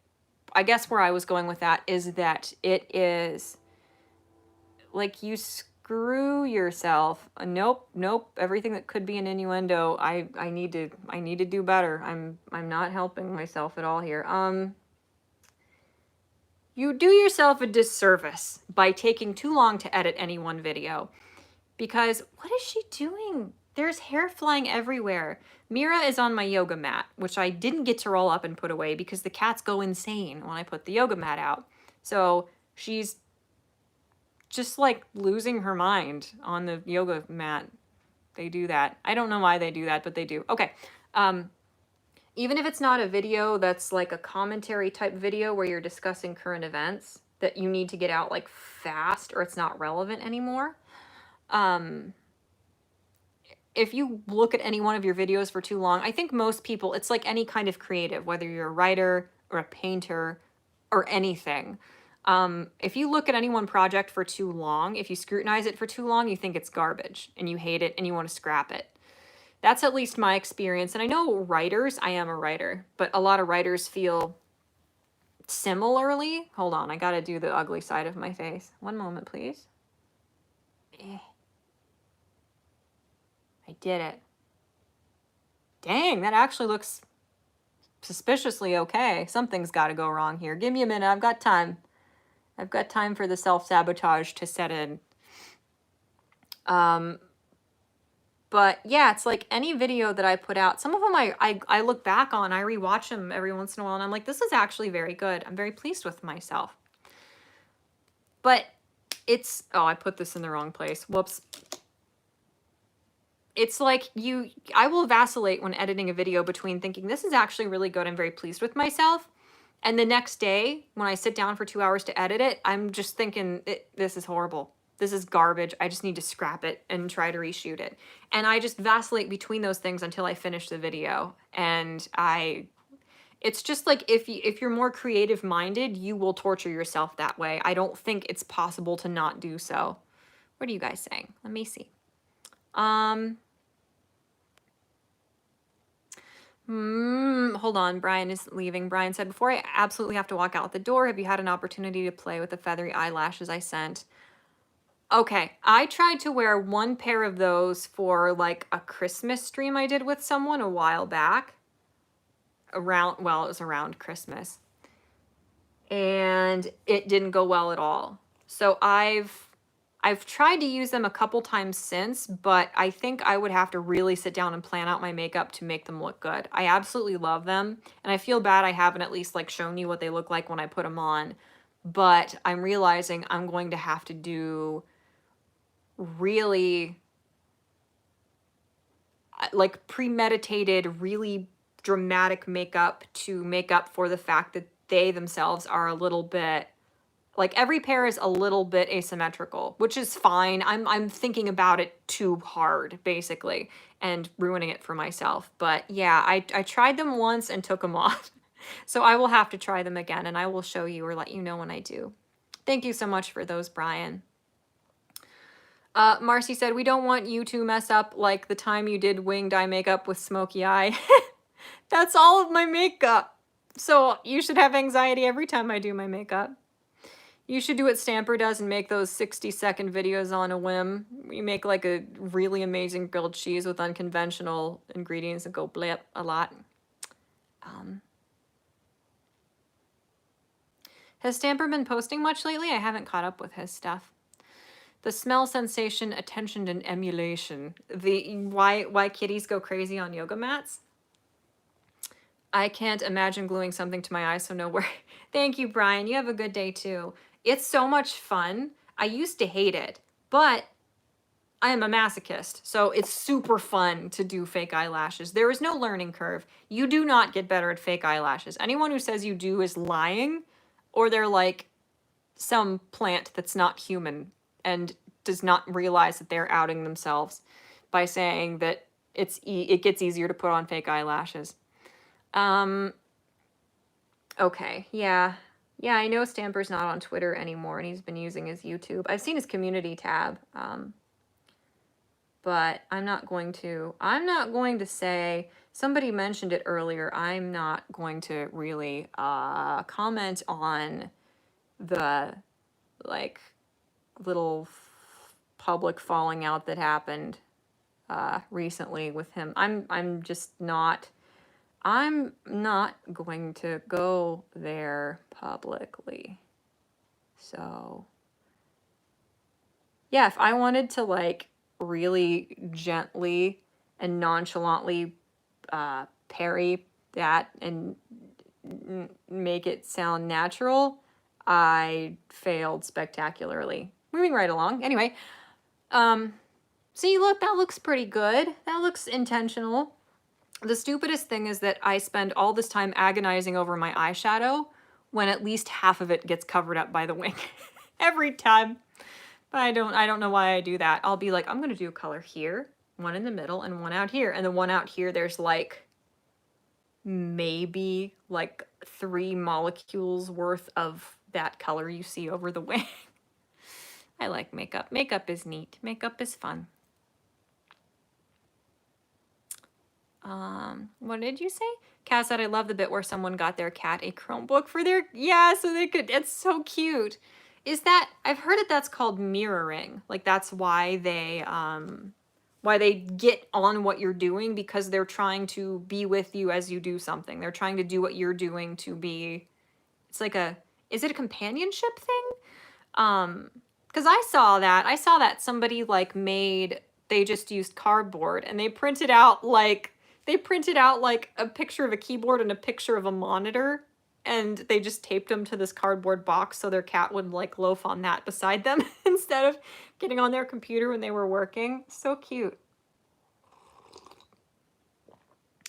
I guess where I was going with that is that it is like you screw yourself. Nope. Everything that could be an innuendo. I need to do better. I'm not helping myself at all here. You do yourself a disservice by taking too long to edit any one video. Because what is she doing? There's hair flying everywhere. Mira is on my yoga mat, which I didn't get to roll up and put away because the cats go insane when I put the yoga mat out. So she's just like losing her mind on the yoga mat. They do that. I don't know why they do that, but they do. Okay. Even if it's not a video that's like a commentary type video where you're discussing current events that you need to get out like fast or it's not relevant anymore. If you look at any one of your videos for too long, I think most people, it's like any kind of creative, whether you're a writer or a painter or anything. If you look at any one project for too long, if you scrutinize it for too long, you think it's garbage and you hate it and you want to scrap it. That's at least my experience. And I know writers, I am a writer, but a lot of writers feel similarly. Hold on, I gotta do the ugly side of my face. One moment, please. I did it. Dang, that actually looks suspiciously okay. Something's got to go wrong here. Give me a minute. I've got time. I've got time for the self-sabotage to set in. But But yeah, it's like any video that I put out, some of them I look back on, I rewatch them every once in a while, and I'm like, this is actually very good. I'm very pleased with myself. But it's, oh, I put this in the wrong place. Whoops. It's like I will vacillate when editing a video between thinking this is actually really good, I'm very pleased with myself, and the next day when I sit down for 2 hours to edit it, I'm just thinking this is horrible. This is garbage. I just need to scrap it and try to reshoot it. And I just vacillate between those things until I finish the video. And it's just like if you're more creative minded, you will torture yourself that way. I don't think it's possible to not do so. What are you guys saying? Let me see. Hold on, Brian is leaving. Brian said, before I absolutely have to walk out the door, have you had an opportunity to play with the feathery eyelashes I sent? Okay, I tried to wear one pair of those for like a Christmas stream I did with someone a while back. Around, well, it was around Christmas. And it didn't go well at all. So I've tried to use them a couple times since, but I think I would have to really sit down and plan out my makeup to make them look good. I absolutely love them, and I feel bad I haven't at least like shown you what they look like when I put them on, but I'm realizing I'm going to have to do really like premeditated, really dramatic makeup to make up for the fact that they themselves are a little bit, like every pair is a little bit asymmetrical, which is fine. I'm thinking about it too hard, basically, and ruining it for myself. But yeah, I tried them once and took them off. So I will have to try them again, and I will show you or let you know when I do. Thank you so much for those, Brian. Marcy said, we don't want you to mess up like the time you did winged eye makeup with smoky eye. That's all of my makeup. So you should have anxiety every time I do my makeup. You should do what Stamper does and make those 60-second videos on a whim. You make like a really amazing grilled cheese with unconventional ingredients and go blip a lot. Has Stamper been posting much lately? I haven't caught up with his stuff. The smell sensation, attention, and emulation. Why kitties go crazy on yoga mats? I can't imagine gluing something to my eyes, so no worry. Thank you, Brian. You have a good day too. It's so much fun. I used to hate it, but I am a masochist, so it's super fun to do fake eyelashes. There is no learning curve. You do not get better at fake eyelashes. Anyone who says you do is lying, or they're like some plant that's not human and does not realize that they're outing themselves by saying that it gets easier to put on fake eyelashes. Okay, yeah. Yeah, I know Stamper's not on Twitter anymore, and he's been using his YouTube. I've seen his community tab, but I'm not going to say, somebody mentioned it earlier, I'm not going to really comment on the, like, little public falling out that happened recently with him. I'm not going to go there publicly. So, yeah, if I wanted to, like, really gently and nonchalantly parry that and make it sound natural, I failed spectacularly. Moving right along. Anyway, see, look, that looks pretty good. That looks intentional. The stupidest thing is that I spend all this time agonizing over my eyeshadow when at least half of it gets covered up by the wing. Every time. But I don't know why I do that. I'll be like, I'm going to do a color here, one in the middle, and one out here. And the one out here, there's like maybe like 3 molecules worth of that color you see over the wing. I like makeup. Makeup is neat. Makeup is fun. What did you say? Cass said, I love the bit where someone got their cat a Chromebook for their, yeah, so they could, it's so cute. Is that, I've heard that that's called mirroring. Like that's why they get on what you're doing, because they're trying to be with you as you do something. They're trying to do what you're doing to be, it's like a, is it a companionship thing? Because I saw that somebody like made they just used cardboard, and they printed out like a picture of a keyboard and a picture of a monitor, and they just taped them to this cardboard box so their cat would like loaf on that beside them instead of getting on their computer when they were working. So cute.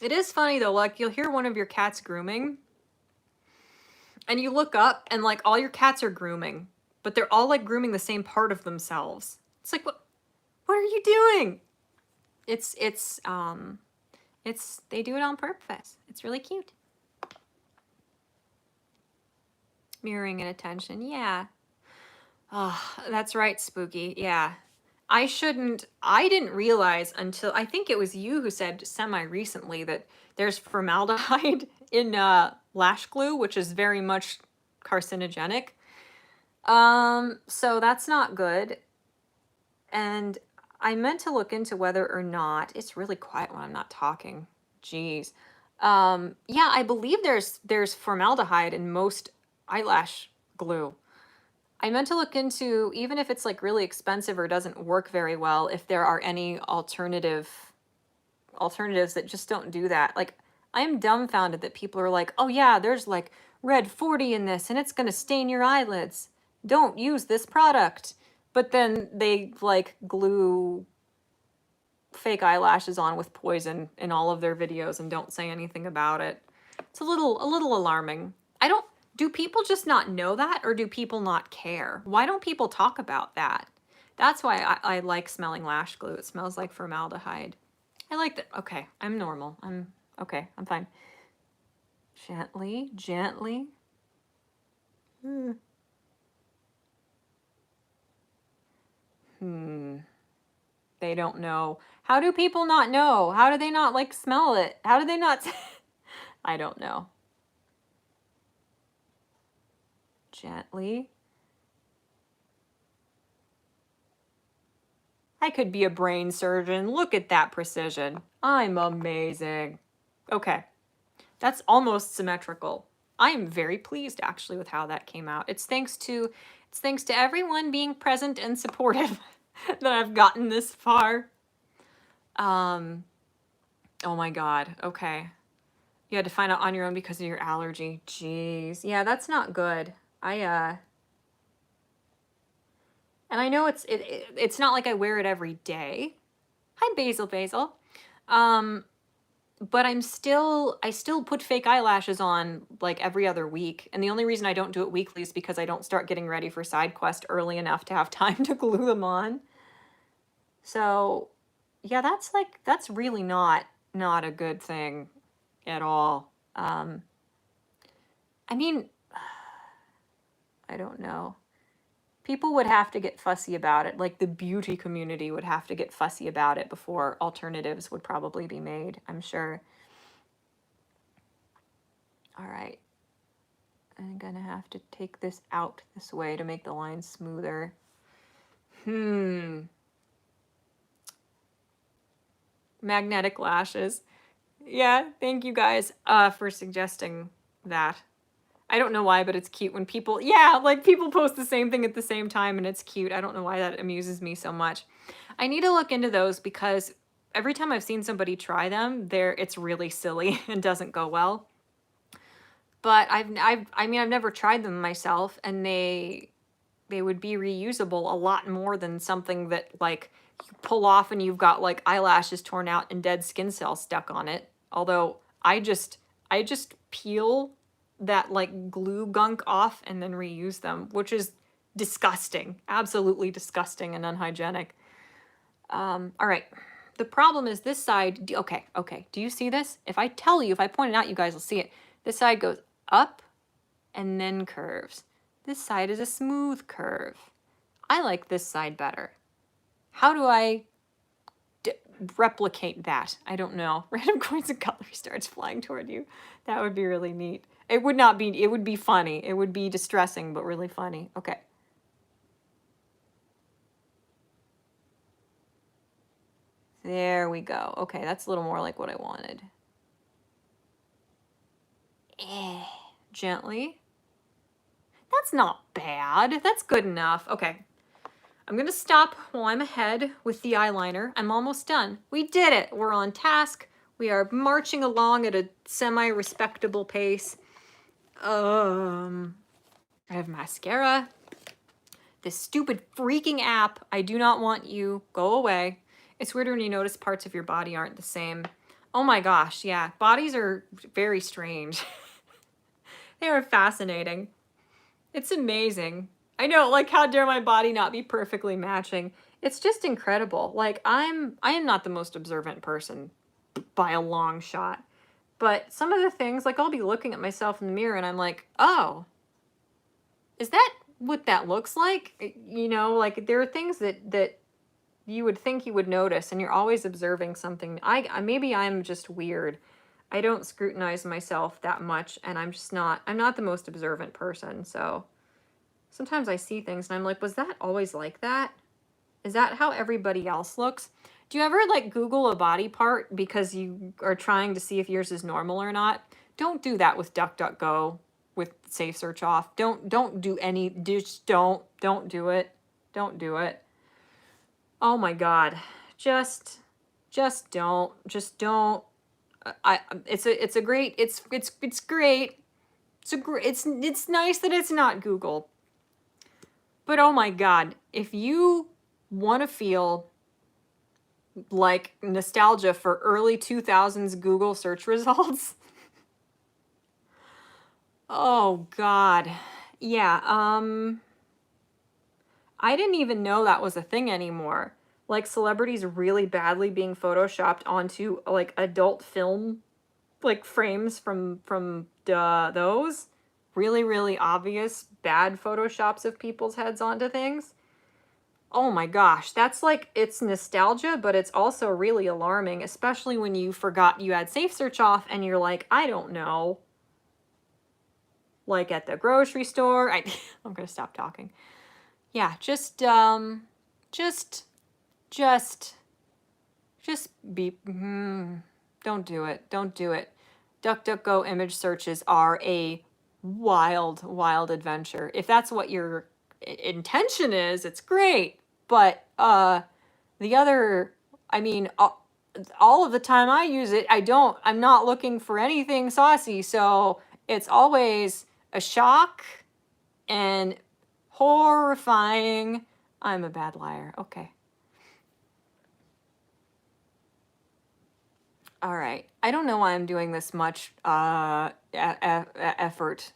It is funny though, like you'll hear one of your cats grooming and you look up and like all your cats are grooming, but they're all like grooming the same part of themselves. It's like, what are you doing? It's they do it on purpose. It's really cute. Mirroring and attention. Yeah. Oh, that's right, Spooky. Yeah. I didn't realize until, I think it was you who said semi-recently that there's formaldehyde in lash glue, which is very much carcinogenic. So that's not good. And I meant to look into whether or not, it's really quiet when I'm not talking. Jeez. Yeah, I believe there's formaldehyde in most eyelash glue. I meant to look into, even if it's like really expensive or doesn't work very well, if there are any alternatives that just don't do that. Like, I'm dumbfounded that people are like, oh yeah, there's like red 40 in this and it's gonna stain your eyelids. Don't use this product. But then they like glue fake eyelashes on with poison in all of their videos and don't say anything about it. It's a little alarming. Do people just not know that, or do people not care? Why don't people talk about that? That's why I like smelling lash glue. It smells like formaldehyde. I like that. Okay, I'm normal. I'm okay. I'm fine. Gently, gently. They don't know. How do people not know? How do they not like smell it? How do they not? I don't know. Gently. I could be a brain surgeon. Look at that precision. I'm amazing. Okay. That's almost symmetrical. I am very pleased actually with how that came out. It's thanks to everyone being present and supportive that I've gotten this far. Oh my God. Okay. You had to find out on your own because of your allergy. Jeez. Yeah, that's not good. And I know it's not like I wear it every day. Hi, Basil. But I still put fake eyelashes on like every other week. And the only reason I don't do it weekly is because I don't start getting ready for side quest early enough to have time to glue them on. So yeah, that's really not a good thing at all. I mean, I don't know. People would have to get fussy about it. Like the beauty community would have to get fussy about it before alternatives would probably be made, I'm sure. All right. I'm gonna have to take this out this way to make the line smoother. Magnetic lashes. Yeah, thank you guys for suggesting that. I don't know why, but it's cute when people, like people post the same thing at the same time and it's cute. I don't know why that amuses me so much. I need to look into those because every time I've seen somebody try them, it's really silly and doesn't go well. But I've never tried them myself, and they would be reusable a lot more than something that like you pull off and you've got like eyelashes torn out and dead skin cells stuck on it. Although I just peel that like glue gunk off and then reuse them, which is disgusting, absolutely disgusting and unhygienic. All right. The problem is this side. Okay. Do you see this? If I point it out, you guys will see it. This side goes up and then curves. This side is a smooth curve. I like this side better. How do I replicate that? I don't know. Random coins and cutlery starts flying toward you. That would be really neat. It would not be, it would be funny. It would be distressing, but really funny. Okay. There we go. Okay, that's a little more like what I wanted. Gently. That's not bad. That's good enough. Okay. I'm going to stop while I'm ahead with the eyeliner. I'm almost done. We did it. We're on task. We are marching along at a semi-respectable pace. I have mascara. This stupid freaking app. I do not want you. Go away. It's weird when you notice parts of your body aren't the same. Oh my gosh, yeah. Bodies are very strange. They are fascinating. It's amazing. I know, like, how dare my body not be perfectly matching? It's just incredible. Like, I am not the most observant person by a long shot. But some of the things, like, I'll be looking at myself in the mirror and I'm like, oh, is that what that looks like? You know, like, there are things that you would think you would notice, and you're always observing something. Maybe I'm just weird. I don't scrutinize myself that much, and I'm not the most observant person, so sometimes I see things and I'm like, was that always like that? Is that how everybody else looks? Do you ever like Google a body part because you are trying to see if yours is normal or not? Don't do that with DuckDuckGo with safe search off. Don't do any, just don't do it. Don't do it. Oh my God. Just don't. Just don't. It's great. It's great. It's nice that it's not Google. But oh my God, if you want to feel like nostalgia for early 2000s Google search results, oh God. Yeah, I didn't even know that was a thing anymore. Like celebrities really badly being photoshopped onto like adult film like frames from those really, really obvious bad photoshops of people's heads onto things. Oh my gosh, that's like, it's nostalgia, but it's also really alarming, especially when you forgot you had safe search off and you're like, I don't know. Like at the grocery store. I'm gonna stop talking. Yeah, just be, don't do it. Don't do it. DuckDuckGo image searches are a wild, wild adventure. If that's what your intention is, it's great. But the other, I mean, all of the time I use it, I'm not looking for anything saucy. So it's always a shock and horrifying. I'm a bad liar. Okay. All right. I don't know why I'm doing this much effort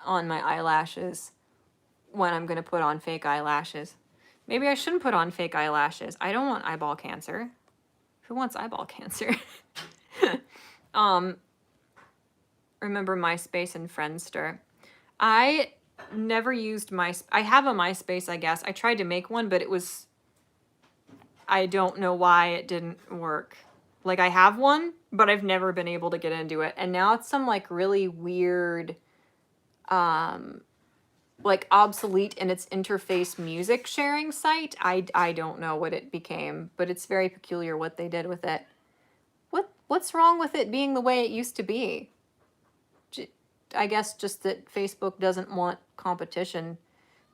on my eyelashes when I'm going to put on fake eyelashes. Maybe I shouldn't put on fake eyelashes. I don't want eyeball cancer. Who wants eyeball cancer? Remember MySpace and Friendster. I never used MySpace. I have a MySpace, I guess. I tried to make one, but I don't know why it didn't work. Like, I have one, but I've never been able to get into it. And now it's some, like, really weird, like, obsolete in its interface music sharing site. I don't know what it became, but it's very peculiar what they did with it. What's wrong with it being the way it used to be? I guess just that Facebook doesn't want competition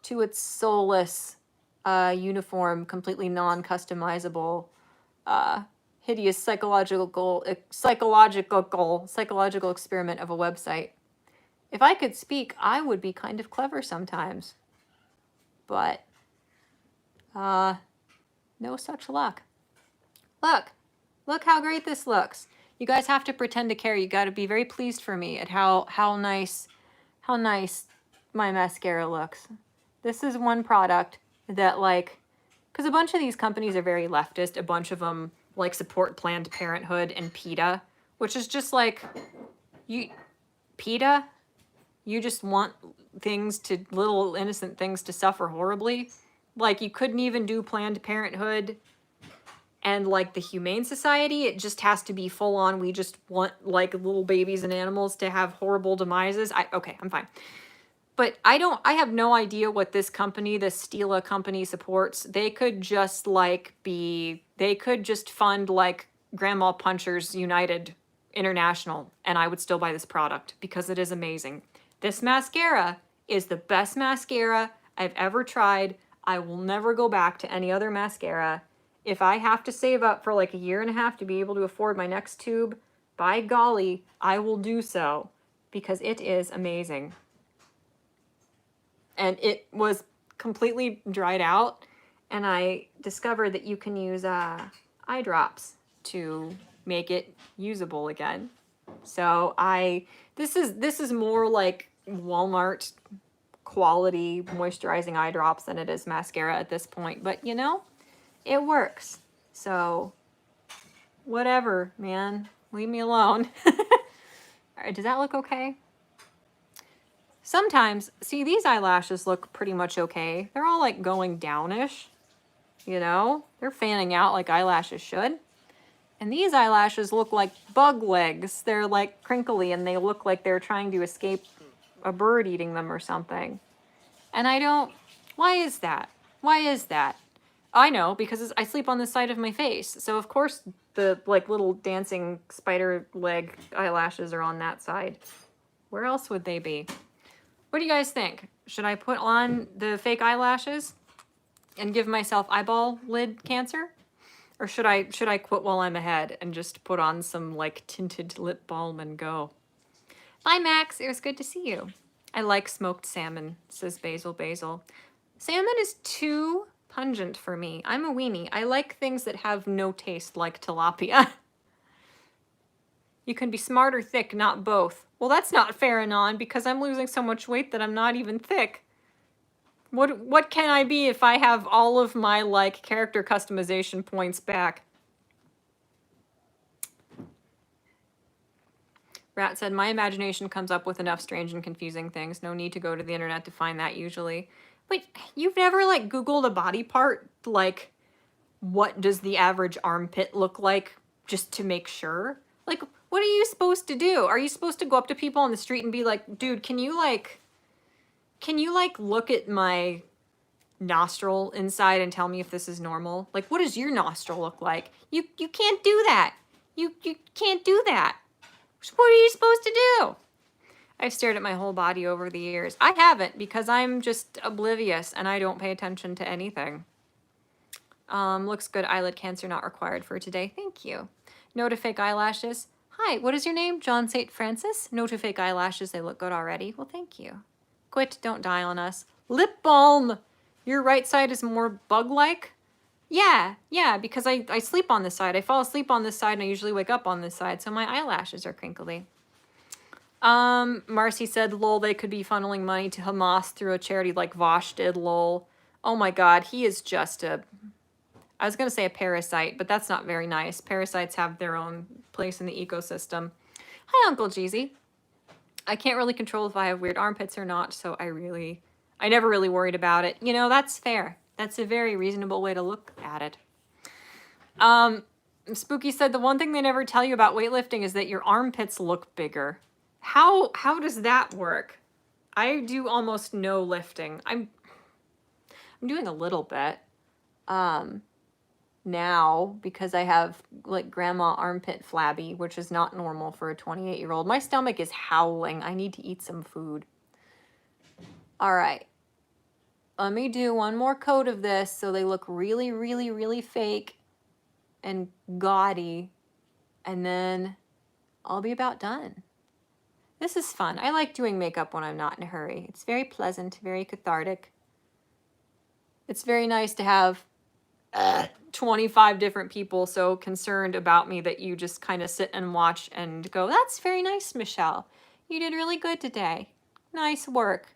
to its soulless, uniform, completely non-customizable, hideous psychological experiment of a website. If I could speak, I would be kind of clever sometimes. But, no such luck. Look how great this looks. You guys have to pretend to care. You got to be very pleased for me at how nice my mascara looks. This is one product that, like, because a bunch of these companies are very leftist. A bunch of them like support Planned Parenthood and PETA, which is just like, PETA, you just want little innocent things to suffer horribly. Like, you couldn't even do Planned Parenthood and like the Humane Society. It just has to be full on. We just want like little babies and animals to have horrible demises. Okay, I'm fine. But I have no idea what this company, this Stila company, supports. They could just fund like Grandma Punchers United International, and I would still buy this product because it is amazing. This mascara is the best mascara I've ever tried. I will never go back to any other mascara. If I have to save up for like a year and a half to be able to afford my next tube, by golly, I will do so because it is amazing. And it was completely dried out, and I discovered that you can use eye drops to make it usable again. So this is more like Walmart quality moisturizing eye drops than it is mascara at this point, but you know, it works. So whatever, man, leave me alone. All right, does that look okay? Sometimes, see, these eyelashes look pretty much okay. They're all like going downish, you know? They're fanning out like eyelashes should. And these eyelashes look like bug legs. They're like crinkly and they look like they're trying to escape a bird eating them or something. And I don't, why is that? Why is that? I know, because I sleep on the side of my face. So of course the like little dancing spider leg eyelashes are on that side. Where else would they be? What do you guys think? Should I put on the fake eyelashes and give myself eyeball lid cancer? Or should I quit while I'm ahead and just put on some like tinted lip balm and go? Bye, Max. It was good to see you. I like smoked salmon, says Basil. Salmon is too pungent for me. I'm a weenie. I like things that have no taste, like tilapia. You can be smart or thick, not both. Well, that's not fair, Anon, because I'm losing so much weight that I'm not even thick. What can I be if I have all of my, like, character customization points back? Rat said, my imagination comes up with enough strange and confusing things. No need to go to the internet to find that usually. But you've never, like, Googled a body part? Like, what does the average armpit look like just to make sure? Like, what are you supposed to do? Are you supposed to go up to people on the street and be like, dude, can you look at my nostril inside and tell me if this is normal? Like, what does your nostril look like? You can't do that. You can't do that. What are you supposed to do? I've stared at my whole body over the years. I haven't, because I'm just oblivious and I don't pay attention to anything. Looks good. Eyelid cancer not required for today. Thank you. No to fake eyelashes. Hi, what is your name? John St. Francis? No to fake eyelashes. They look good already. Well, thank you. Quit. Don't die on us. Lip balm. Your right side is more bug-like? Yeah, because I sleep on this side. I fall asleep on this side and I usually wake up on this side, so my eyelashes are crinkly. Marcy said, lol, they could be funneling money to Hamas through a charity like Vosh did, lol. Oh my god, he is just I was going to say a parasite, but that's not very nice. Parasites have their own place in the ecosystem. Hi, Uncle Jeezy. I can't really control if I have weird armpits or not, so I never really worried about it. You know, that's fair. That's a very reasonable way to look at it. Spooky said, the one thing they never tell you about weightlifting is that your armpits look bigger. How does that work? I do almost no lifting. I'm doing a little bit now because I have like grandma armpit flabby, which is not normal for a 28-year-old. My stomach is howling. I need to eat some food. All right. Let me do one more coat of this so they look really, really, really fake and gaudy. And then I'll be about done. This is fun. I like doing makeup when I'm not in a hurry. It's very pleasant, very cathartic. It's very nice to have 25 different people so concerned about me that you just kind of sit and watch and go, that's very nice, Michelle. You did really good today. Nice work.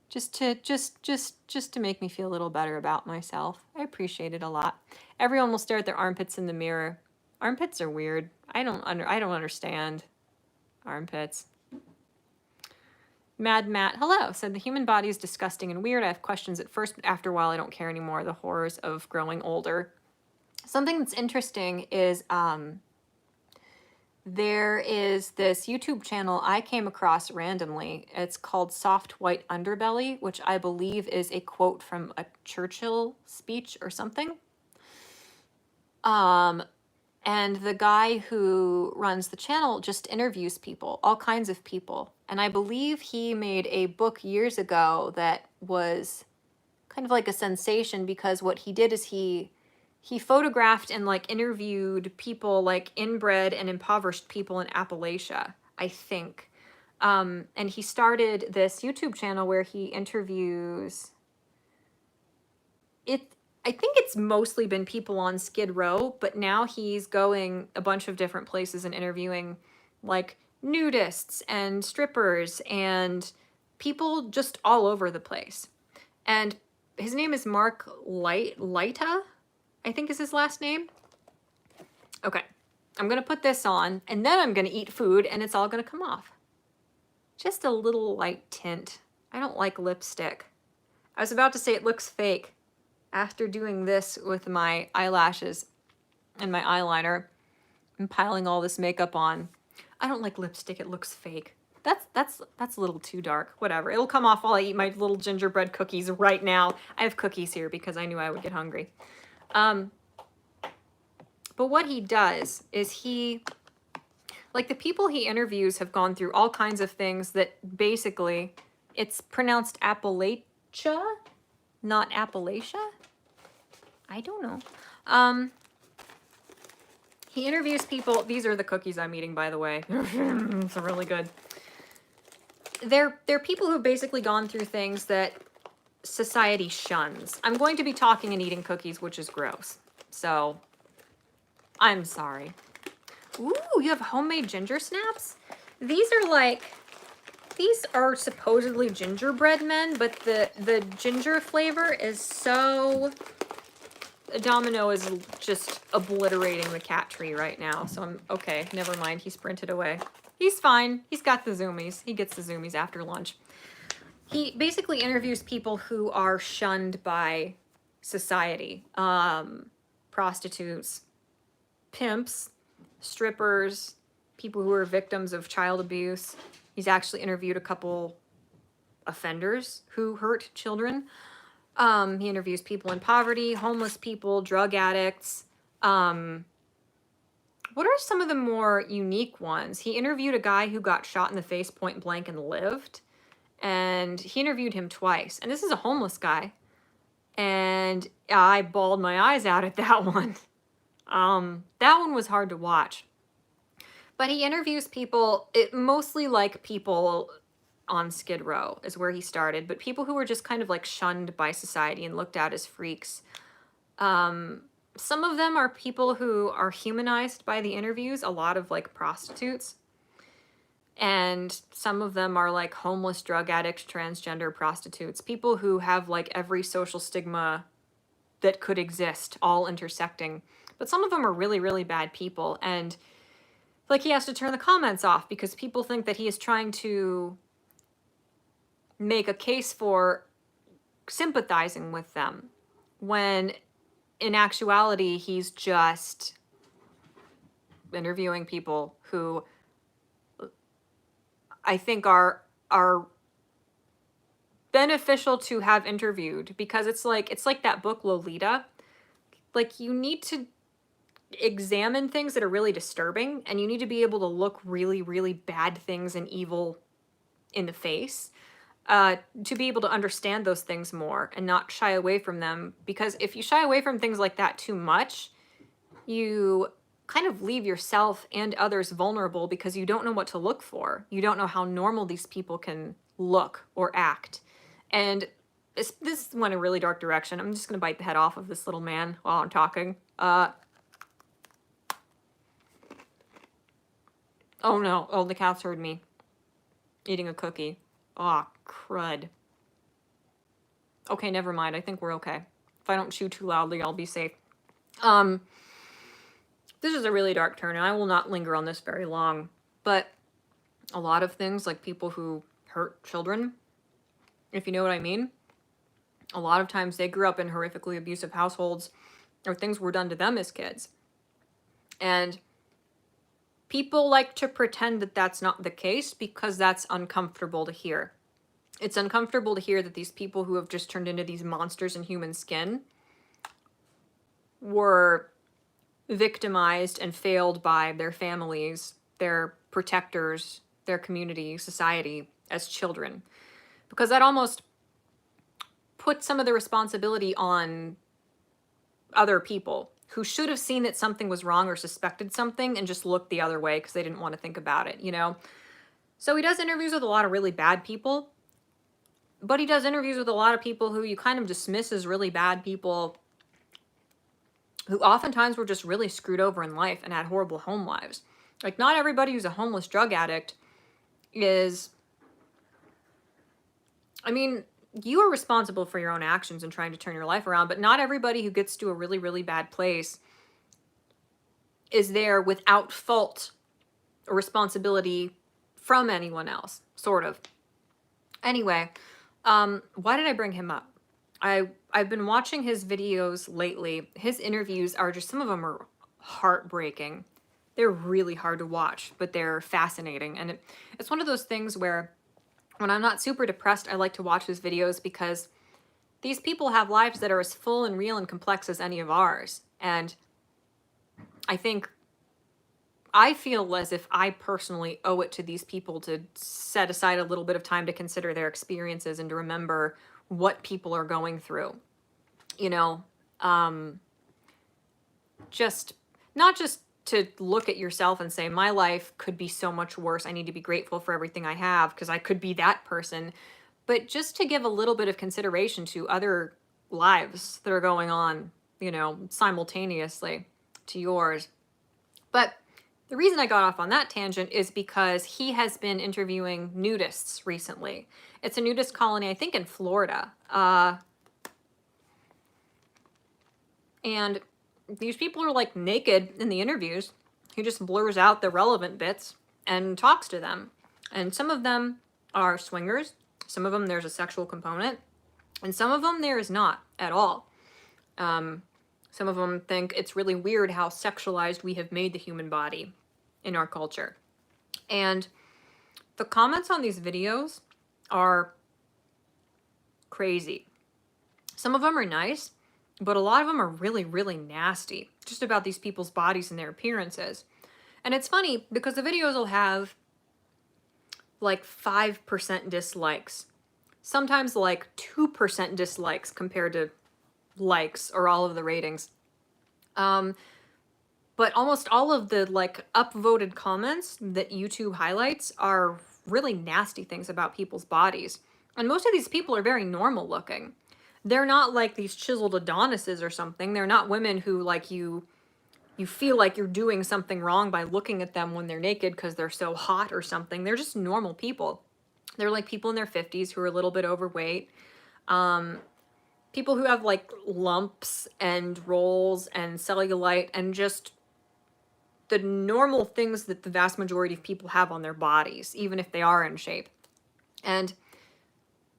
Just to make me feel a little better about myself. I appreciate it a lot. Everyone will stare at their armpits in the mirror. Armpits are weird. I don't understand armpits. Mad Matt, hello, said the human body is disgusting and weird. I have questions at first, but after a while I don't care anymore. The horrors of growing older. Something that's interesting is there is this YouTube channel I came across randomly. It's called Soft White Underbelly, which I believe is a quote from a Churchill speech or something. And the guy who runs the channel just interviews people, all kinds of people. And I believe he made a book years ago that was kind of like a sensation, because what he did is he photographed and like interviewed people, like inbred and impoverished people in Appalachia, I think. And he started this YouTube channel where he interviews it. I think it's mostly been people on Skid Row, but now he's going a bunch of different places and interviewing like nudists and strippers and people just all over the place. And his name is Mark Leita, I think is his last name. Okay, I'm gonna put this on and then I'm gonna eat food and it's all gonna come off. Just a little light tint. I don't like lipstick. I was about to say it looks fake after doing this with my eyelashes and my eyeliner and piling all this makeup on. I don't like lipstick, it looks fake. That's a little too dark. Whatever. It'll come off while I eat my little gingerbread cookies right now. I have cookies here because I knew I would get hungry. But what he does is he, like the people he interviews have gone through all kinds of things that basically, it's pronounced Appalachia, not Appalachia? I don't know. He interviews people. These are the cookies I'm eating, by the way. It's really good. They're people who've basically gone through things that society shuns. I'm going to be talking and eating cookies, which is gross. So, I'm sorry. Ooh, you have homemade ginger snaps? These are supposedly gingerbread men, but the ginger flavor is so... Domino is just obliterating the cat tree right now, so I'm okay. Never mind, he sprinted away. He's fine. He's got the zoomies. He gets the zoomies after lunch. He basically interviews people who are shunned by society. Prostitutes, pimps, strippers, people who are victims of child abuse. He's actually interviewed a couple offenders who hurt children. He interviews people in poverty, homeless people, drug addicts. What are some of the more unique ones? He interviewed a guy who got shot in the face point blank and lived. And he interviewed him twice. And this is a homeless guy. And I bawled my eyes out at that one. That one was hard to watch. But he interviews people, mostly like people on Skid Row is where he started, but people who were just kind of like shunned by society and looked at as freaks. Some of them are people who are humanized by the interviews, a lot of like prostitutes. And some of them are like homeless, drug addicts, transgender prostitutes, people who have like every social stigma that could exist, all intersecting. But some of them are really, really bad people. And like he has to turn the comments off because people think that he is trying to make a case for sympathizing with them, when in actuality he's just interviewing people who I think are beneficial to have interviewed, because it's like that book Lolita. Like, you need to examine things that are really disturbing, and you need to be able to look really, really bad things and evil in the face to be able to understand those things more and not shy away from them. Because if you shy away from things like that too much, you kind of leave yourself and others vulnerable because you don't know what to look for. You don't know how normal these people can look or act. And this went a really dark direction. I'm just going to bite the head off of this little man while I'm talking. Oh no. Oh, the cats heard me eating a cookie. Aw, crud. Okay, never mind. I think we're okay. If I don't chew too loudly, I'll be safe. This is a really dark turn, and I will not linger on this very long. But a lot of things, like people who hurt children, if you know what I mean, a lot of times they grew up in horrifically abusive households, or things were done to them as kids. And people like to pretend that that's not the case because that's uncomfortable to hear. It's uncomfortable to hear that these people who have just turned into these monsters in human skin were victimized and failed by their families, their protectors, their community, society as children. Because that almost put some of the responsibility on other people who should have seen that something was wrong or suspected something and just looked the other way because they didn't want to think about it, you know? So he does interviews with a lot of really bad people, but he does interviews with a lot of people who you kind of dismiss as really bad people who oftentimes were just really screwed over in life and had horrible home lives. Like, not everybody who's a homeless drug addict is... I mean, you are responsible for your own actions and trying to turn your life around, but not everybody who gets to a really, really bad place is there without fault or responsibility from anyone else, sort of. Anyway, why did I bring him up? I've been watching his videos lately. His interviews are just, some of them are heartbreaking. They're really hard to watch, but they're fascinating. And it's one of those things where when I'm not super depressed, I like to watch his videos because these people have lives that are as full and real and complex as any of ours. And I feel as if I personally owe it to these people to set aside a little bit of time to consider their experiences and to remember what people are going through. You know, just not just to look at yourself and say, my life could be so much worse. I need to be grateful for everything I have because I could be that person. But just to give a little bit of consideration to other lives that are going on, you know, simultaneously to yours. But the reason I got off on that tangent is because he has been interviewing nudists recently. It's a nudist colony, I think, in Florida. And these people are like naked in the interviews. He just blurs out the relevant bits and talks to them. And some of them are swingers. Some of them there's a sexual component. And some of them there is not at all. Some of them think it's really weird how sexualized we have made the human body in our culture. And the comments on these videos are crazy. Some of them are nice, but a lot of them are really, really nasty, just about these people's bodies and their appearances. And it's funny because the videos will have like 5% dislikes, sometimes like 2% dislikes compared to likes or all of the ratings. But almost all of the like upvoted comments that YouTube highlights are really nasty things about people's bodies. And most of these people are very normal looking. They're not like these chiseled Adonises or something. They're not women who like you feel like you're doing something wrong by looking at them when they're naked because they're so hot or something. They're just normal people. They're like people in their 50s who are a little bit overweight. People who have like lumps and rolls and cellulite and just the normal things that the vast majority of people have on their bodies, even if they are in shape. And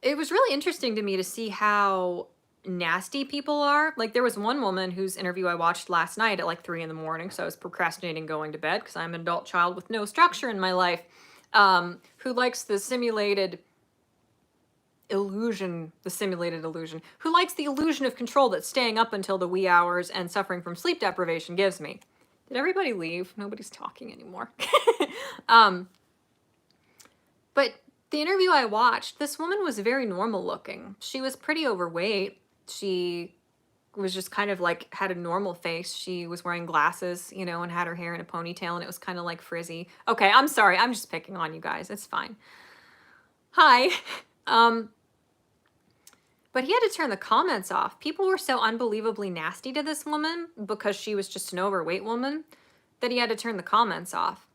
it was really interesting to me to see how nasty people are. Like, there was one woman whose interview I watched last night at like 3 a.m, so I was procrastinating going to bed because I'm an adult child with no structure in my life, who likes the simulated illusion, who likes the illusion of control that staying up until the wee hours and suffering from sleep deprivation gives me. Did everybody leave? Nobody's talking anymore. But the interview I watched, this woman was very normal looking. She was pretty overweight. She was just kind of like, had a normal face. She was wearing glasses, you know, and had her hair in a ponytail, and it was kind of like frizzy. Okay, I'm sorry. I'm just picking on you guys. It's fine. Hi. But he had to turn the comments off. People were so unbelievably nasty to this woman because she was just an overweight woman that he had to turn the comments off.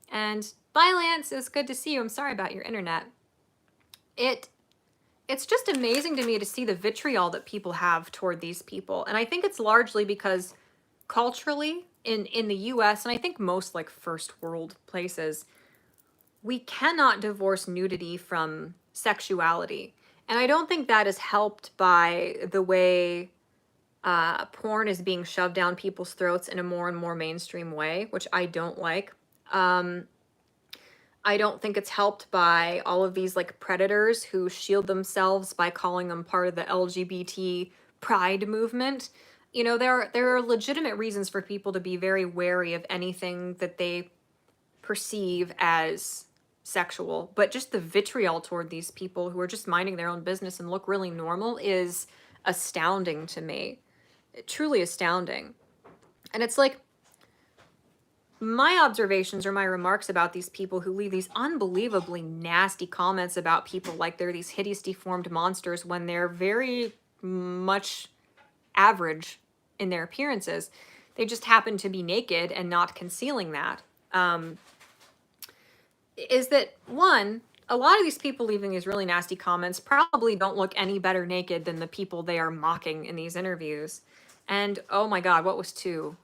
And bye, Lance. It's good to see you. I'm sorry about your internet. It's just amazing to me to see the vitriol that people have toward these people. And I think it's largely because culturally in the US, and I think most like first world places, we cannot divorce nudity from sexuality. And I don't think that is helped by the way porn is being shoved down people's throats in a more and more mainstream way, which I don't like. I don't think it's helped by all of these like predators who shield themselves by calling them part of the LGBT pride movement. You know, there are legitimate reasons for people to be very wary of anything that they perceive as sexual, but just the vitriol toward these people who are just minding their own business and look really normal is astounding to me. Truly astounding. And it's like, my observations or my remarks about these people who leave these unbelievably nasty comments about people like they're these hideous deformed monsters when they're very much average in their appearances. They just happen to be naked and not concealing that. Is that, one, a lot of these people leaving these really nasty comments probably don't look any better naked than the people they are mocking in these interviews. And oh my God, what was 2?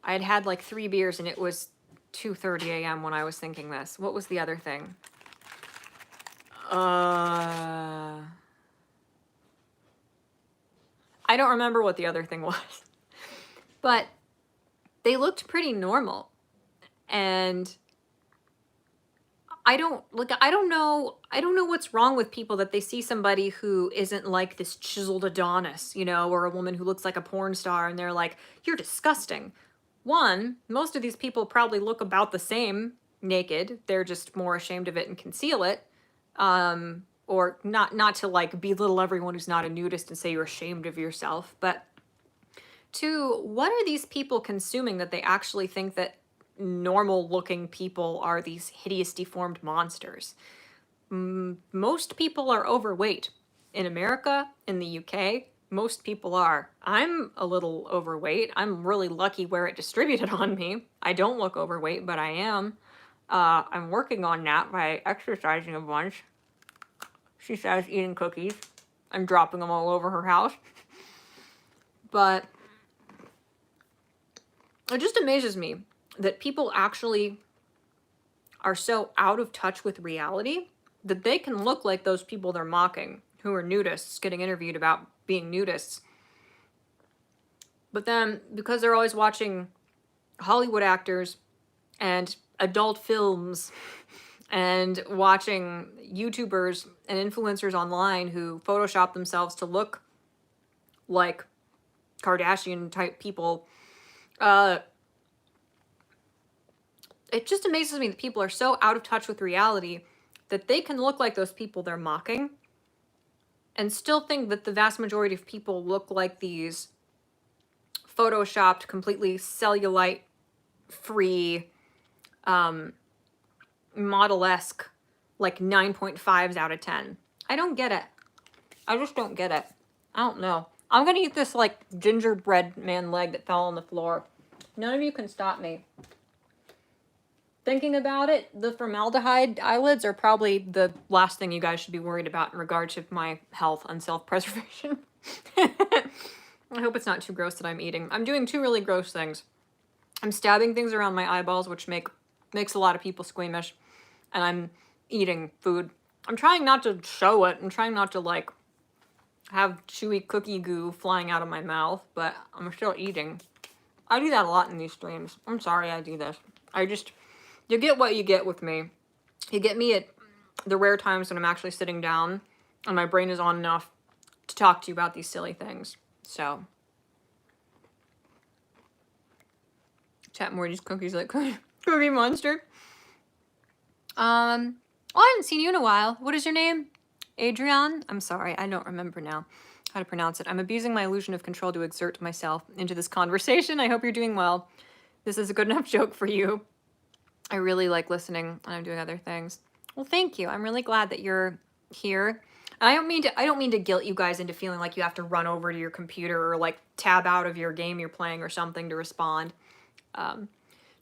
I had had like 3 beers and it was 2:30 a.m. when I was thinking this. What was the other thing? I don't remember what the other thing was. But they looked pretty normal. And I don't know what's wrong with people that they see somebody who isn't like this chiseled Adonis, you know, or a woman who looks like a porn star and they're like, you're disgusting. One, most of these people probably look about the same naked. They're just more ashamed of it and conceal it. Or not to like belittle everyone who's not a nudist and say you're ashamed of yourself. But 2, what are these people consuming that they actually think that normal looking people are these hideous deformed monsters? Most people are overweight. In America, in the UK, most people are. I'm a little overweight. I'm really lucky where it distributed on me. I don't look overweight, but I am. I'm working on that by exercising a bunch. She says eating cookies. I'm dropping them all over her house. But it just amazes me that people actually are so out of touch with reality that they can look like those people they're mocking, who are nudists, getting interviewed about being nudists. But then, because they're always watching Hollywood actors and adult films and watching YouTubers and influencers online who Photoshop themselves to look like Kardashian type people, it just amazes me that people are so out of touch with reality that they can look like those people they're mocking and still think that the vast majority of people look like these photoshopped, completely cellulite-free, model-esque, like 9.5s out of 10. I don't get it. I just don't get it. I don't know. I'm gonna eat this, like, gingerbread man leg that fell on the floor. None of you can stop me. Thinking about it, the formaldehyde eyelids are probably the last thing you guys should be worried about in regard to my health and self-preservation. I hope it's not too gross that I'm eating. I'm doing 2 really gross things. I'm stabbing things around my eyeballs, which makes a lot of people squeamish, and I'm eating food. I'm trying not to show it. I'm trying not to, like, have chewy cookie goo flying out of my mouth, but I'm still eating. I do that a lot in these streams. I'm sorry I do this. You get what you get with me. You get me at the rare times when I'm actually sitting down and my brain is on enough to talk to you about these silly things. So, Chat-Mort eats cookies like Cookie Monster. Well, I haven't seen you in a while. What is your name? Adrian? I'm sorry, I don't remember now how to pronounce it. I'm abusing my illusion of control to exert myself into this conversation. I hope you're doing well. This is a good enough joke for you. I really like listening when I'm doing other things. Well, thank you. I'm really glad that you're here. And I don't mean to guilt you guys into feeling like you have to run over to your computer or like tab out of your game you're playing or something to respond.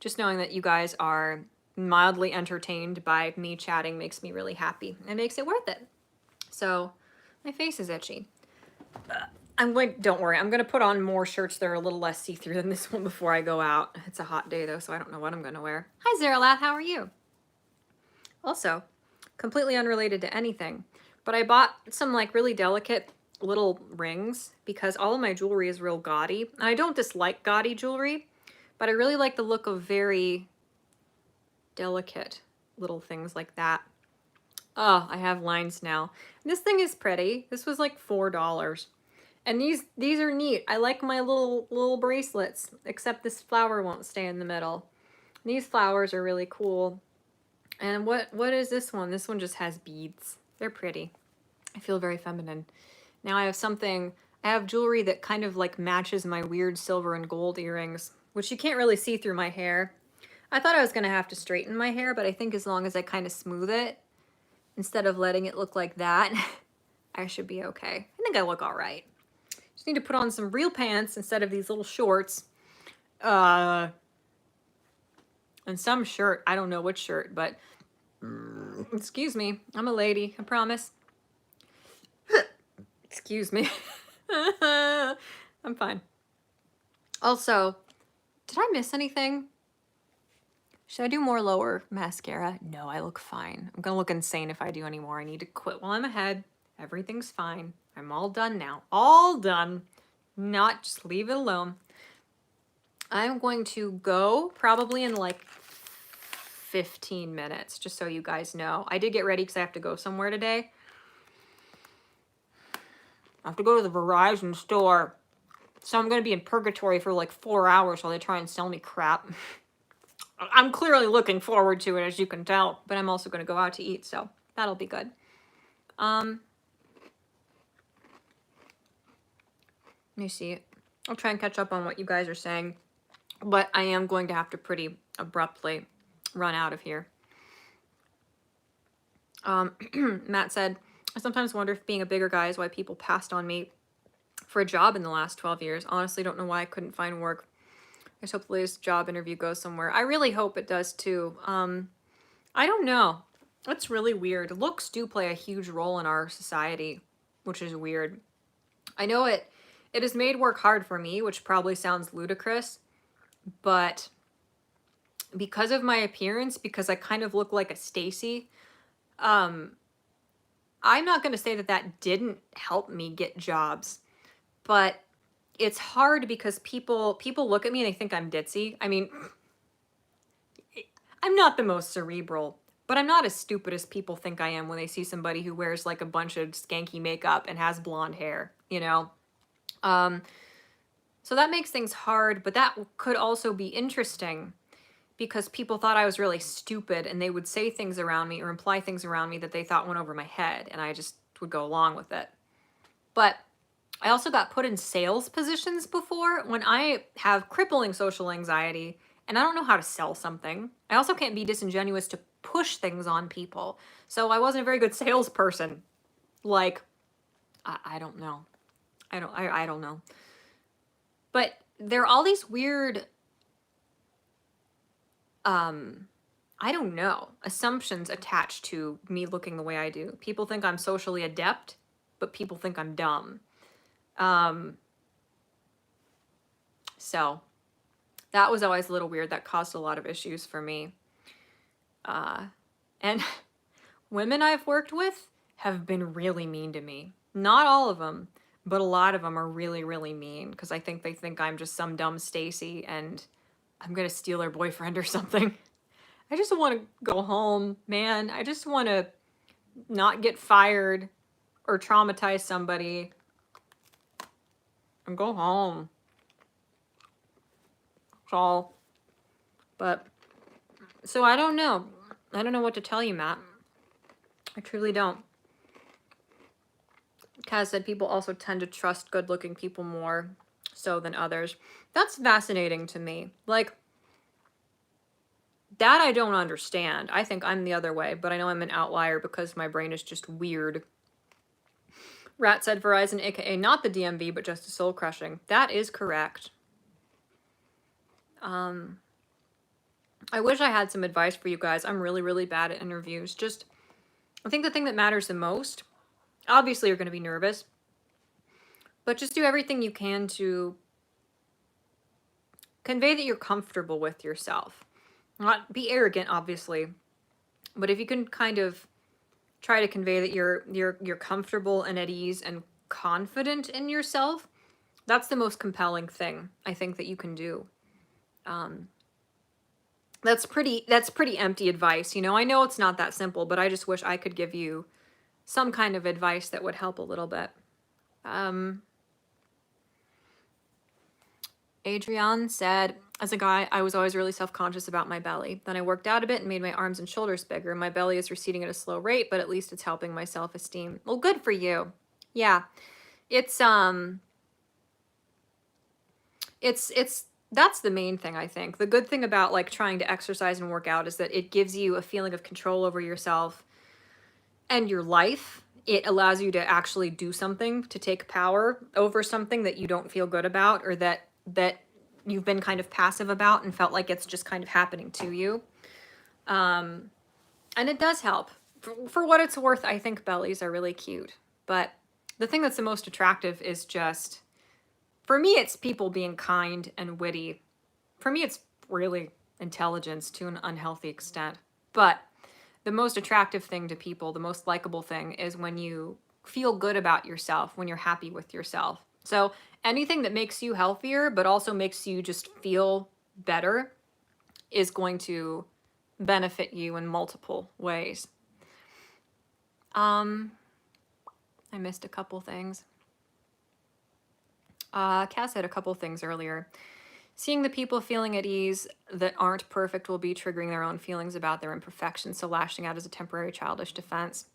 Just knowing that you guys are mildly entertained by me chatting makes me really happy. It makes it worth it. So, my face is itchy. Don't worry, I'm going to put on more shirts that are a little less see-through than this one before I go out. It's a hot day, though, so I don't know what I'm going to wear. Hi, Zaralath, how are you? Also, completely unrelated to anything, but I bought some, like, really delicate little rings because all of my jewelry is real gaudy. And I don't dislike gaudy jewelry, but I really like the look of very delicate little things like that. Oh, I have lines now. This thing is pretty. This was like $4. And these are neat. I like my little bracelets, except this flower won't stay in the middle. These flowers are really cool. And what is this one? This one just has beads. They're pretty. I feel very feminine. Now I have jewelry that kind of like matches my weird silver and gold earrings, which you can't really see through my hair. I thought I was gonna have to straighten my hair, but I think as long as I kind of smooth it, instead of letting it look like that, I should be okay. I think I look all right. Just need to put on some real pants instead of these little shorts. And some shirt. I don't know which shirt, but excuse me. I'm a lady, I promise. Excuse me. I'm fine. Also, did I miss anything? Should I do more lower mascara? No, I look fine. I'm gonna look insane if I do any more. I need to quit while I'm ahead. Everything's fine. I'm all done now. All done. Not just leave it alone. I'm going to go probably in like 15 minutes, just so you guys know. I did get ready because I have to go somewhere today. I have to go to the Verizon store. So I'm going to be in purgatory for like 4 hours while they try and sell me crap. I'm clearly looking forward to it, as you can tell, but I'm also going to go out to eat, so that'll be good. Let me see. I'll try and catch up on what you guys are saying, but I am going to have to pretty abruptly run out of here. Matt said, I sometimes wonder if being a bigger guy is why people passed on me for a job in the last 12 years. Honestly, don't know why I couldn't find work. I just hope the latest job interview goes somewhere. I really hope it does too. I don't know. It's really weird. Looks do play a huge role in our society, which is weird. I know it has made work hard for me, which probably sounds ludicrous, but because of my appearance, because I kind of look like a Stacy, I'm not going to say that didn't help me get jobs, but it's hard because people look at me and they think I'm ditzy. I mean, I'm not the most cerebral, but I'm not as stupid as people think I am when they see somebody who wears like a bunch of skanky makeup and has blonde hair, you know? So that makes things hard, but that could also be interesting because people thought I was really stupid and they would say things around me or imply things around me that they thought went over my head, and I just would go along with it. But I also got put in sales positions before when I have crippling social anxiety and I don't know how to sell something. I also can't be disingenuous to push things on people. So I wasn't a very good salesperson. Like, I don't know. I don't know. But there are all these weird, I don't know, assumptions attached to me looking the way I do. People think I'm socially adept, but people think I'm dumb. So that was always a little weird. That caused a lot of issues for me. And women I've worked with have been really mean to me. Not all of them, but a lot of them are really, really mean because I think they think I'm just some dumb Stacy and I'm gonna steal their boyfriend or something. I just want to go home, man. I just want to not get fired or traumatize somebody and go home. That's all. But, so I don't know. I don't know what to tell you, Matt. I truly don't. Kaz said people also tend to trust good-looking people more so than others. That's fascinating to me. Like, that I don't understand. I think I'm the other way, but I know I'm an outlier because my brain is just weird. Rat said Verizon, aka not the DMV, but just a soul crushing. That is correct. I wish I had some advice for you guys. I'm really, really bad at interviews. Just, I think the thing that matters the most, obviously you're going to be nervous, but just do everything you can to convey that you're comfortable with yourself. Not be arrogant, obviously, but if you can kind of try to convey that you're comfortable and at ease and confident in yourself, that's the most compelling thing I think that you can do. That's pretty empty advice, you know. I know it's not that simple, but I just wish I could give you some kind of advice that would help a little bit. Adrienne said, As a guy, I was always really self-conscious about my belly. Then I worked out a bit and made my arms and shoulders bigger. My belly is receding at a slow rate, but at least it's helping my self-esteem. Well, good for you. Yeah. It's that's the main thing, I think. The good thing about like trying to exercise and work out is that it gives you a feeling of control over yourself and your life. It allows you to actually do something, to take power over something that you don't feel good about, or that you've been kind of passive about and felt like it's just kind of happening to you. And it does help. For what it's worth, I think bellies are really cute. But the thing that's the most attractive is just, for me, it's people being kind and witty. For me, it's really intelligence to an unhealthy extent. But the most attractive thing to people, the most likable thing, is when you feel good about yourself, when you're happy with yourself. So anything that makes you healthier, but also makes you just feel better, is going to benefit you in multiple ways. I missed a couple things. Cass had a couple things earlier. Seeing the people feeling at ease that aren't perfect will be triggering their own feelings about their imperfections, so lashing out is a temporary childish defense.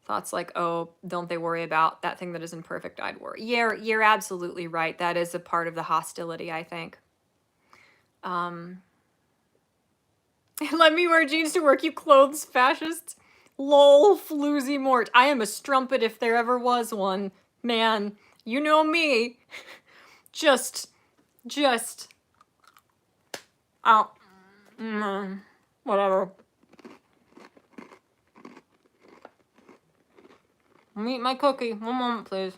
Thoughts like, oh, don't they worry about that thing that isn't perfect? I'd worry. Yeah, you're absolutely right. That is a part of the hostility, I think. Let me wear jeans to work, you clothes fascists. Lol, floozy mort. I am a strumpet if there ever was one. Man, you know me. Just, oh, whatever. Let me eat my cookie. One moment, please.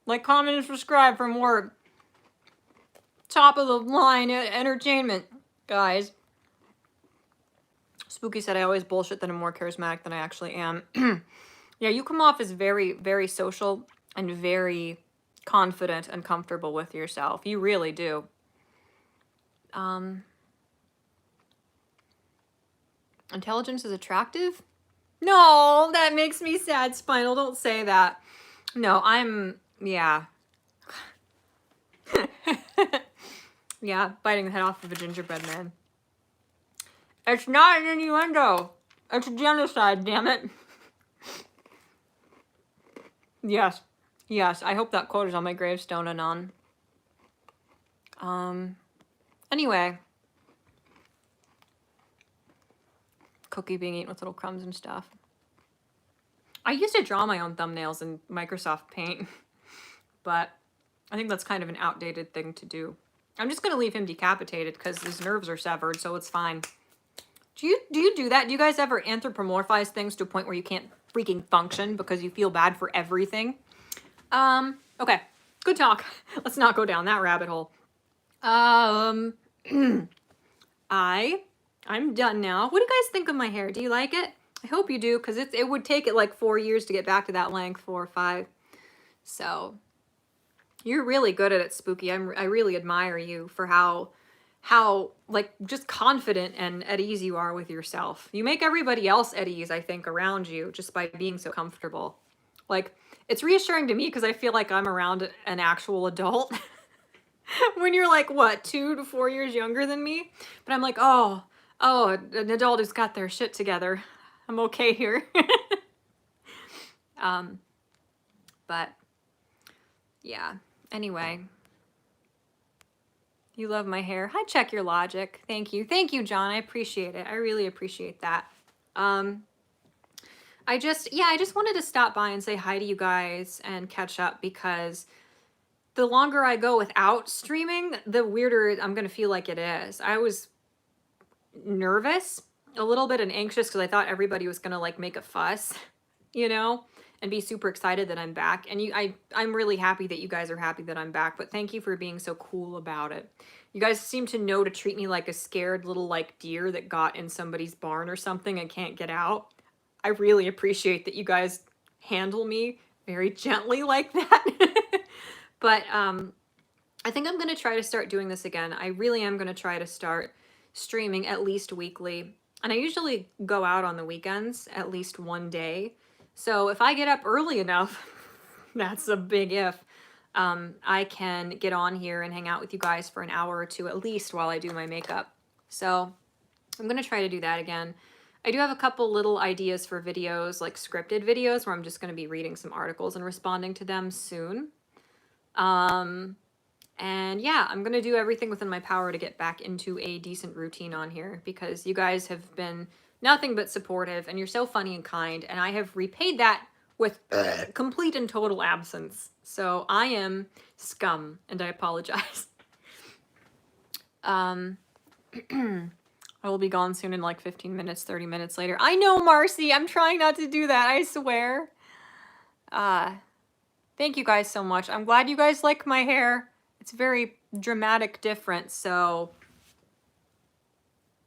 Like, comment, and subscribe for more top of the line entertainment, guys. Spooky said I always bullshit that I'm more charismatic than I actually am. Yeah, you come off as very, very social and very confident and comfortable with yourself. You really do. Intelligence is attractive? No, that makes me sad, Spinal. Don't say that. No, yeah. Yeah, biting the head off of a gingerbread man. It's not an innuendo. It's genocide, damn it. Yes. Yes, I hope that quote is on my gravestone, Anon. Anyway. Cookie being eaten with little crumbs and stuff. I used to draw my own thumbnails in Microsoft Paint, but I think that's kind of an outdated thing to do. I'm just going to leave him decapitated because his nerves are severed, so it's fine. Do you do that? Do you guys ever anthropomorphize things to a point where you can't freaking function because you feel bad for everything? Okay. Good talk. Let's not go down that rabbit hole. I'm done now. What do you guys think of my hair? Do you like it? I hope you do, because it would take it like 4 years to get back to that length, 4 or 5. So you're really good at it, Spooky. I really admire you for how like just confident and at ease you are with yourself. You make everybody else at ease, I think, around you just by being so comfortable. Like, it's reassuring to me because I feel like I'm around an actual adult. When you're like, what, 2 to 4 years younger than me? But I'm like, oh, an adult who's got their shit together. I'm okay here. But yeah, anyway. You love my hair. Hi, Check Your Logic. Thank you. Thank you, John. I appreciate it. I really appreciate that. I just wanted to stop by and say hi to you guys and catch up, because the longer I go without streaming, the weirder I'm going to feel like it is. I was nervous a little bit and anxious because I thought everybody was going to like make a fuss, you know, and be super excited that I'm back. And I'm really happy that you guys are happy that I'm back, but thank you for being so cool about it. You guys seem to know to treat me like a scared little like deer that got in somebody's barn or something and can't get out. I really appreciate that you guys handle me very gently like that. But I think I'm going to try to start doing this again. I really am going to try to start streaming at least weekly. And I usually go out on the weekends at least one day. So if I get up early enough, that's a big if, I can get on here and hang out with you guys for an hour or two at least while I do my makeup. So I'm going to try to do that again. I do have a couple little ideas for videos, like scripted videos, where I'm just going to be reading some articles and responding to them soon. And yeah, I'm going to do everything within my power to get back into a decent routine on here, because you guys have been nothing but supportive, and you're so funny and kind, and I have repaid that with complete and total absence. So I am scum, and I apologize. I will be gone soon in like 15 minutes, 30 minutes later. I know, Marcy, I'm trying not to do that, I swear. Thank you guys so much. I'm glad you guys like my hair. It's very dramatic different, so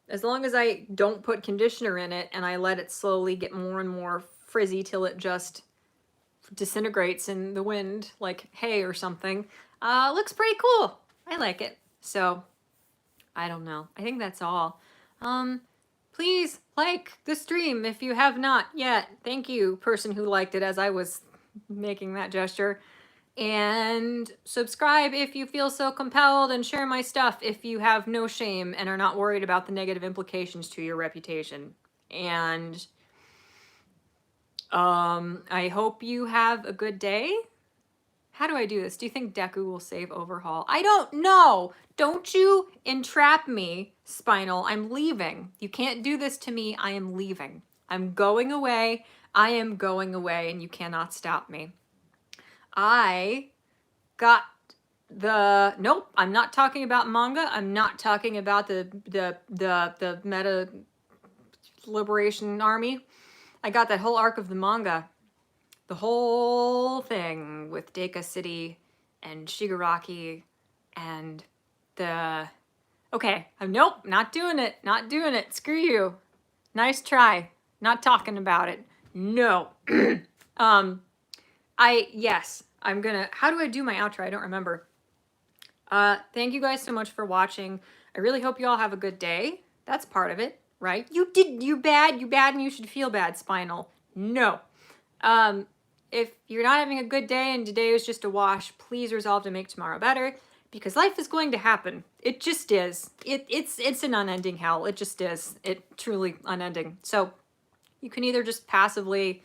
as long as I don't put conditioner in it and I let it slowly get more and more frizzy till it just disintegrates in the wind like hay or something, looks pretty cool. I like it. So, I don't know. I think that's all. Please like the stream if you have not yet. Thank you, person who liked it as I was making that gesture. And subscribe if you feel so compelled, and share my stuff if you have no shame and are not worried about the negative implications to your reputation. And I hope you have a good day. How do I do this? Do you think Deku will save Overhaul? I don't know. Don't you entrap me, Spinal. I'm leaving. You can't do this to me. I am leaving. I'm going away. I am going away, and you cannot stop me. I got the... Nope, I'm not talking about manga. I'm not talking about the Meta Liberation Army. I got that whole arc of the manga. The whole thing with Deka City and Shigaraki and the... Okay, nope, not doing it. Not doing it. Screw you. Nice try. Not talking about it. No. Yes, I'm gonna... How do I do my outro? I don't remember. Thank you guys so much for watching. I really hope you all have a good day. That's part of it, right? You bad, and you should feel bad, Spinal. No. If you're not having a good day and today was just a wash, please resolve to make tomorrow better, because life is going to happen. It just is. It's an unending hell. It just is. It truly unending. So you can either just passively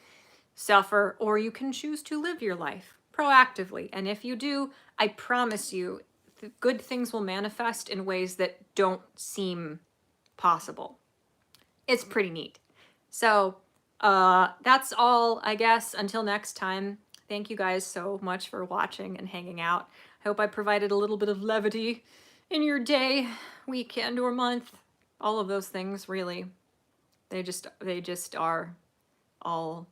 suffer, or you can choose to live your life proactively. And if you do, I promise you, good things will manifest in ways that don't seem possible. It's pretty neat. So that's all, I guess. Until next time, thank you guys so much for watching and hanging out. I hope I provided a little bit of levity in your day, weekend, or month. All of those things, really. They just are all...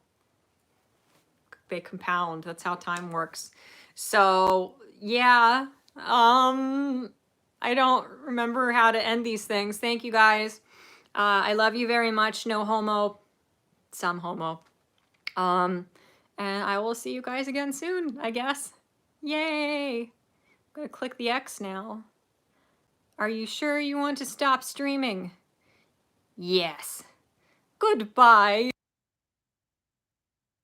They compound. That's how time works. So, yeah. I don't remember how to end these things. Thank you guys. I love you very much. No homo. Some homo. And I will see you guys again soon, I guess. Yay! I'm gonna click the X now. Are you sure you want to stop streaming? Yes. Goodbye.